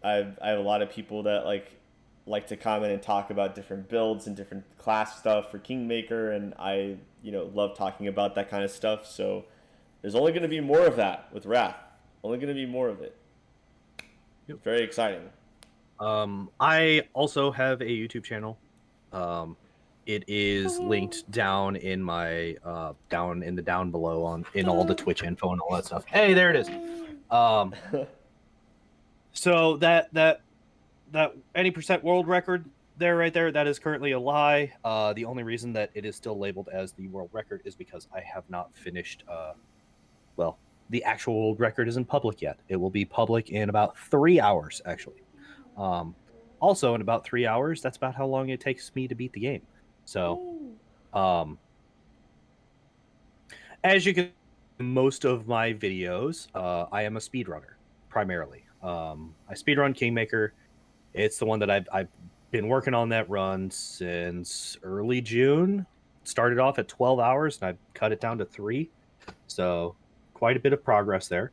have a lot of people that like to comment and talk about different builds and different class stuff for Kingmaker, and I love talking about that kind of stuff. So there's only going to be more of that with Wrath. Only going to be more of it. Yep. Very exciting. I also have a YouTube channel. It is linked down in my down below in all the Twitch info and all that stuff. Hey, there it is. So that any percent world record right there, that is currently a lie. The only reason that it is still labeled as the world record is because I have not finished. Well, the actual world record isn't public yet. It will be public in about 3 hours, actually. Also, in about 3 hours, that's about how long it takes me to beat the game. So, as you can, most of my videos, I am a speedrunner primarily. I speedrun Kingmaker. It's the one that I've been working on that run since early June. Started off at 12 hours, and I've cut it down to 3. So, quite a bit of progress there.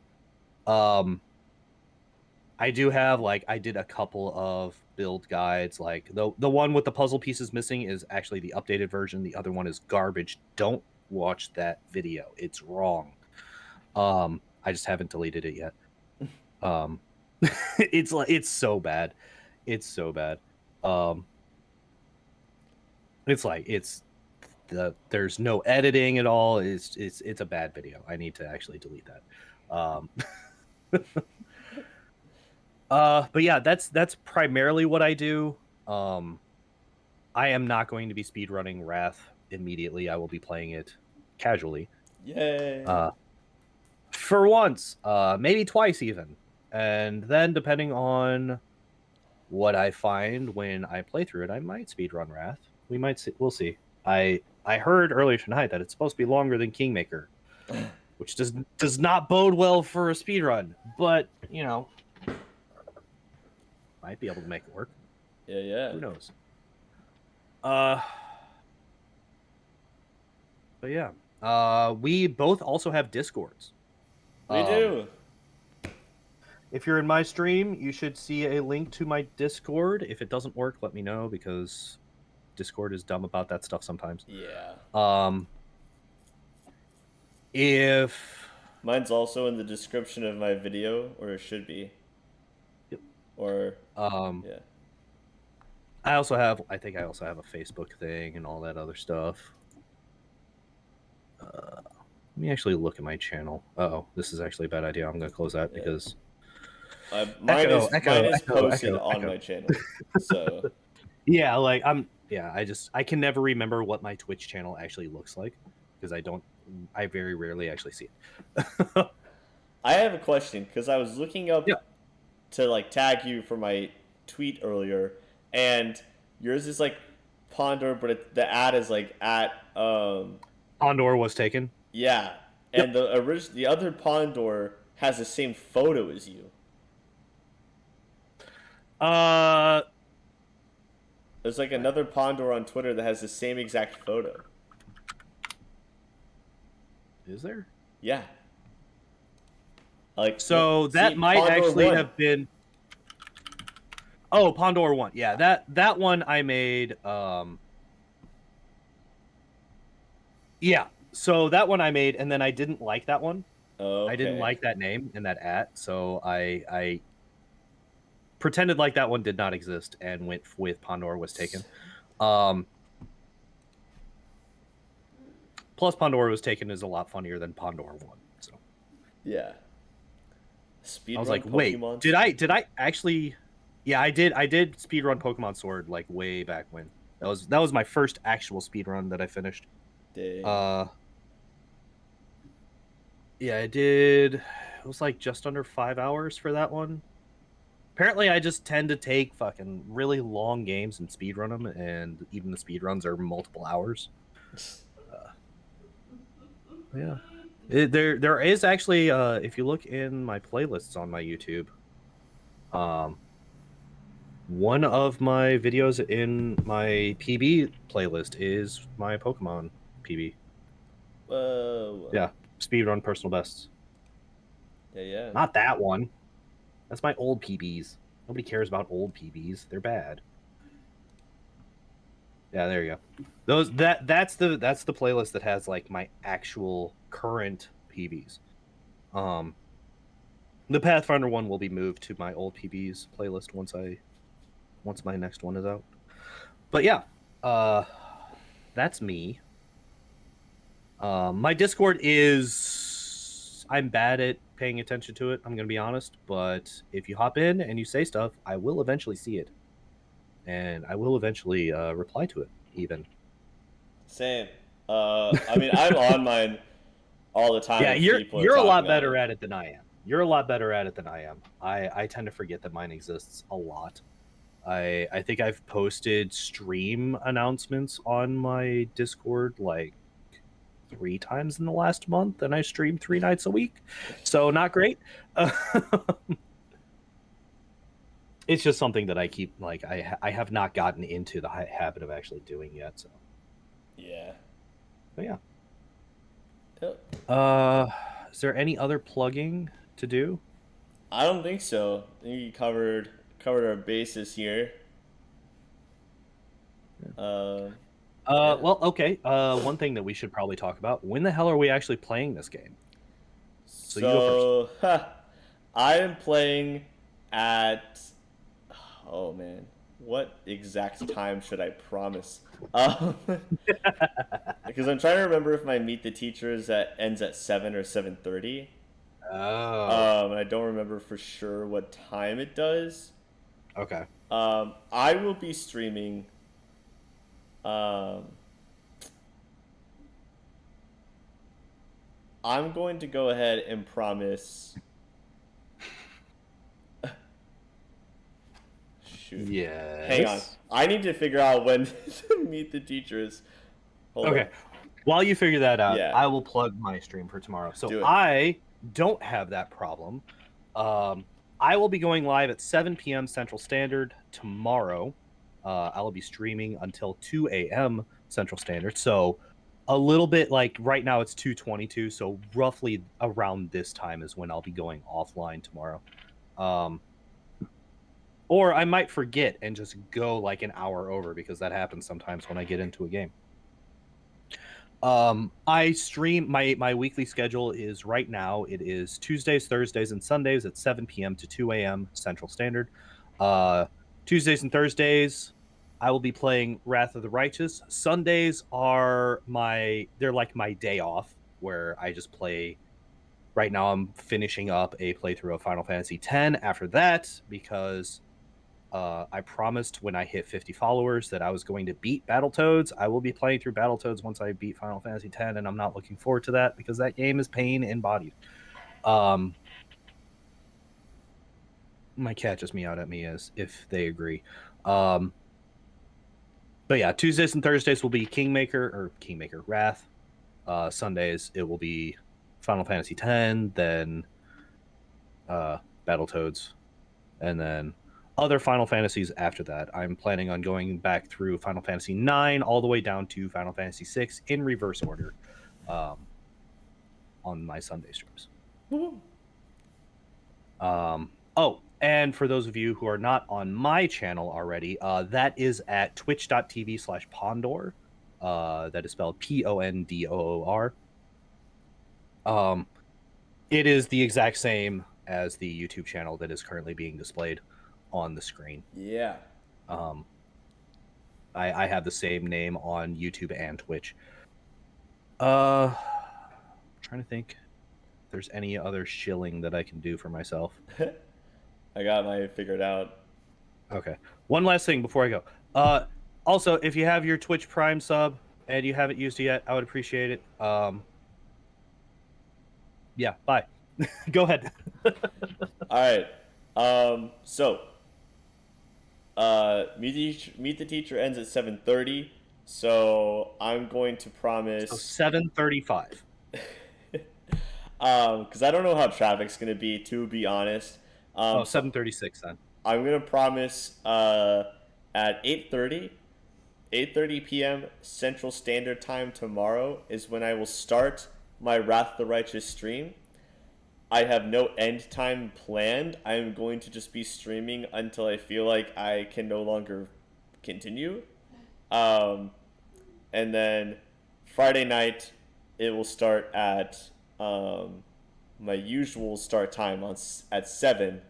I do have I did a couple of build guides. Like the one with the puzzle pieces missing is actually the updated version. The other one is garbage. Don't watch that video. It's wrong. I just haven't deleted it yet. It's so bad. It's so bad. There's no editing at all. It's a bad video. I need to actually delete that. But yeah, that's primarily what I do. I am not going to be speedrunning Wrath immediately. I will be playing it casually. Yay. For once, maybe twice even. And then depending on what I find when I play through it, I might speedrun Wrath. We'll see. I heard earlier tonight that it's supposed to be longer than Kingmaker, which does not bode well for a speedrun, but might be able to make it work. Yeah. Who knows? But yeah. We both also have Discords. We do. If you're in my stream, you should see a link to my Discord. If it doesn't work, let me know, because Discord is dumb about that stuff sometimes. Yeah. If mine's also in the description of my video, or it should be. Yep. Or yeah. I think I also have a Facebook thing and all that other stuff. Let me actually look at my channel. Oh, this is actually a bad idea. I'm gonna close that because mine is posted on my channel. So yeah, like I can never remember what my Twitch channel actually looks like because I very rarely actually see it. I have a question because I was looking up to like tag you for my tweet earlier, and yours is like Pondoor, but the ad is like at Pondoor was taken. Yeah, and the other Pondoor has the same photo as you. There's like another Pondoor on Twitter that has the same exact photo. Is there? Yeah. Like so that might Pondoor actually 1. Have been. Oh, Pondoor 1. Yeah, that one I made. Yeah. So that one I made, and then I didn't like that one. Okay. I didn't like that name and that so I pretended like that one did not exist and went with Pondoor was taken. Plus, Pondoor was taken is a lot funnier than Pondoor 1. So yeah. I was like, wait, did I actually? Yeah, I did speedrun Pokemon Sword like way back when. That was my first actual speedrun that I finished. Dang. Yeah, I did. It was like just under 5 hours for that one. Apparently, I just tend to take fucking really long games and speedrun them, and even the speedruns are multiple hours. Yeah. There is actually, if you look in my playlists on my YouTube, one of my videos in my PB playlist is my Pokemon PB. Whoa. Yeah. Speedrun personal bests. Yeah. Not that one. That's my old PBs. Nobody cares about old PBs. They're bad. Yeah, there you go. That's the playlist that has like my actual current PBs. The Pathfinder one will be moved to my old PBs playlist once my next one is out. But yeah, that's me. My Discord is... I'm bad at paying attention to it, I'm going to be honest. But if you hop in and you say stuff, I will eventually see it. And I will eventually reply to it, even. Same. I mean, I'm on mine all the time. Yeah, you're a lot better at it than I am. You're a lot better at it than I am. I tend to forget that mine exists a lot. I think I've posted stream announcements on my Discord like 3 times in the last month, and I stream 3 nights a week, so not great. It's just something that I keep like I have not gotten into the habit of actually doing yet. So yeah, but yeah. Yep. Is there any other plugging to do? I don't think so. I think you covered our bases here. Well, okay. One thing that we should probably talk about: when the hell are we actually playing this game? So you go first. I am playing at. Oh man, what exact time should I promise? Because I'm trying to remember if my Meet the Teachers ends at 7 or 7:30. Oh. And I don't remember for sure what time it does. Okay. I will be streaming. I'm going to go ahead and promise. Shoot. Yeah. Hang on. I need to figure out when to Meet the Teachers. Okay. While you figure that out, yeah. I will plug my stream for tomorrow. So I don't have that problem. I will be going live at 7 p.m. Central Standard tomorrow. I will be streaming until 2 a.m. Central Standard. So a little bit like right now it's 2:22. So roughly around this time is when I'll be going offline tomorrow. Or I might forget and just go like an hour over because that happens sometimes when I get into a game. I stream my weekly schedule is right now. It is Tuesdays, Thursdays, and Sundays at 7 p.m. to 2 a.m. Central Standard. Tuesdays and Thursdays, I will be playing Wrath of the Righteous. Sundays are they're like my day off. where I just play. Right now, I'm finishing up a playthrough of Final Fantasy X. After that, because I promised when I hit 50 followers that I was going to beat Battletoads. I will be playing through Battletoads once I beat Final Fantasy X, and I'm not looking forward to that because that game is pain embodied. My cat just meowed at me as if they agree. But yeah, Tuesdays and Thursdays will be Kingmaker Wrath. Sundays it will be Final Fantasy X, then Battletoads, and then other Final Fantasies after that. I'm planning on going back through Final Fantasy IX all the way down to Final Fantasy VI in reverse order on my Sunday streams. Oh, and for those of you who are not on my channel already, that is at twitch.tv/Pondoor. That is spelled Pondoor. It is the exact same as the YouTube channel that is currently being displayed on the screen. Yeah. I have the same name on YouTube and Twitch. I'm trying to think if there's any other shilling that I can do for myself. I got my figured out. Okay. One last thing before I go. Also, if you have your Twitch Prime sub and you haven't used it yet, I would appreciate it. Yeah, bye. Go ahead. All right. So, Meet the Teacher ends at 7:30. So I'm going to promise 7:35. Because I don't know how traffic's gonna be, to be honest. 7:36 then. I'm gonna promise at 8:30 p.m. Central Standard Time tomorrow is when I will start my Wrath the Righteous stream. I have no end time planned. I'm going to just be streaming until I feel like I can no longer continue. And then Friday night, it will start at my usual start time at 7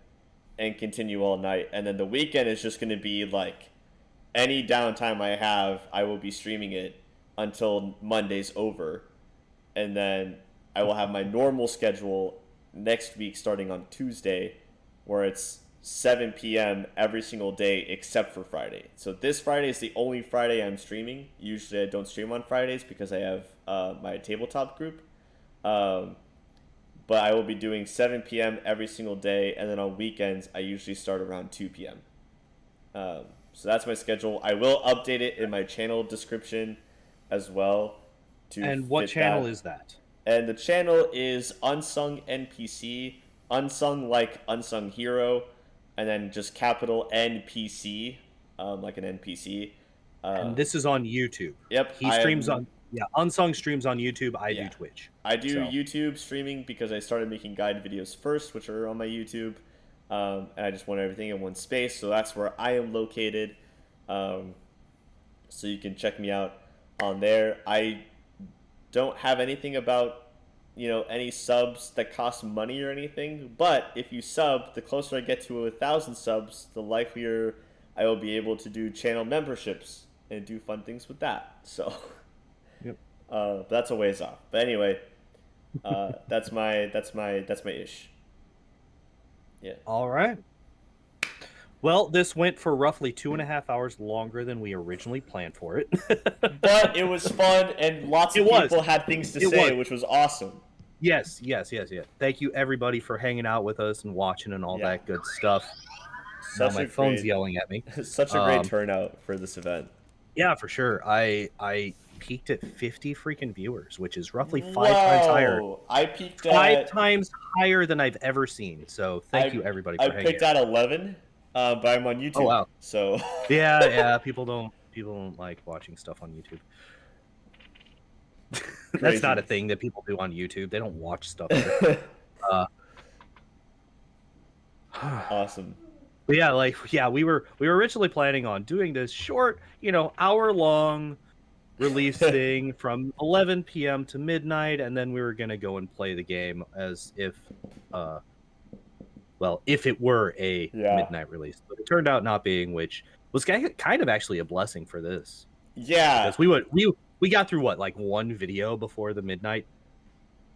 and continue all night. And then the weekend is just going to be like any downtime I have, I will be streaming it until Monday's over. And then I will have my normal schedule next week starting on Tuesday, where it's 7 p.m. every single day except for Friday. So this Friday is the only Friday I'm streaming. Usually I don't stream on Fridays because I have my tabletop group. But I will be doing 7 p.m. every single day, and then on weekends I usually start around 2 p.m. So that's my schedule. I will update it in my channel description as well. And what channel is that? And the channel is UnsungNPC, unsung like unsung hero, and then just capital NPC, like an NPC. And this is on YouTube. Yep. He streams on, Unsung streams on YouTube. I do Twitch. I do YouTube streaming because I started making guide videos first, which are on my YouTube. And I just want everything in one space, so that's where I am located. So you can check me out on there. I don't have anything about, any subs that cost money or anything, but if you sub, the closer I get to 1,000 subs, the likelier I will be able to do channel memberships and do fun things with that. So, that's a ways off. But anyway, that's my ish. Yeah. All right. Well, this went for roughly 2.5 hours longer than we originally planned for it. But it was fun, and lots of people had things to say, which was awesome. Yes. Thank you, everybody, for hanging out with us and watching and all that good stuff. Now my phone's yelling at me. Such a great turnout for this event. Yeah, for sure. I peaked at 50 freaking viewers, which is roughly 5 times higher. I peaked at 5 times higher than I've ever seen. So thank you, everybody, for hanging out. I picked at 11. But I'm on YouTube. Oh wow! So yeah, people don't like watching stuff on YouTube. That's not a thing that people do on YouTube. They don't watch stuff. Awesome. But we were originally planning on doing this short, hour-long release thing from 11 p.m. to midnight, and then we were gonna go and play the game as if. If it were a midnight release, but it turned out not being, which was kind of actually a blessing for this. Yeah, because we got through one video before the midnight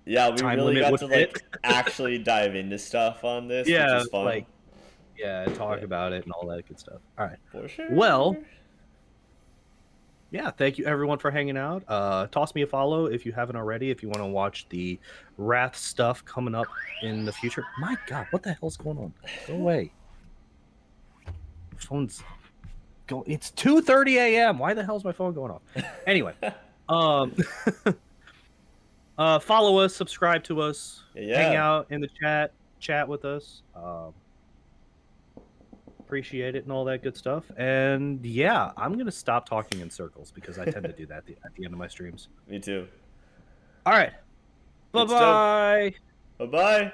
Yeah, we time really limit got would to fit. actually dive into stuff on this, Yeah, which is fun. talk about it and all that good stuff. All right. For sure. Well, yeah, thank you everyone for hanging out. Toss me a follow if you haven't already. If you want to watch the Wrath stuff coming up in the future. My God, what the hell's going on? Go away. Phone's go. It's 2:30 a.m. Why the hell's my phone going off? Anyway, follow us, subscribe to us, hang out in the chat with us. Appreciate it and all that good stuff. And yeah, I'm gonna stop talking in circles because I tend to do that at the end of my streams. Me too. All right. Bye-bye. Bye-bye.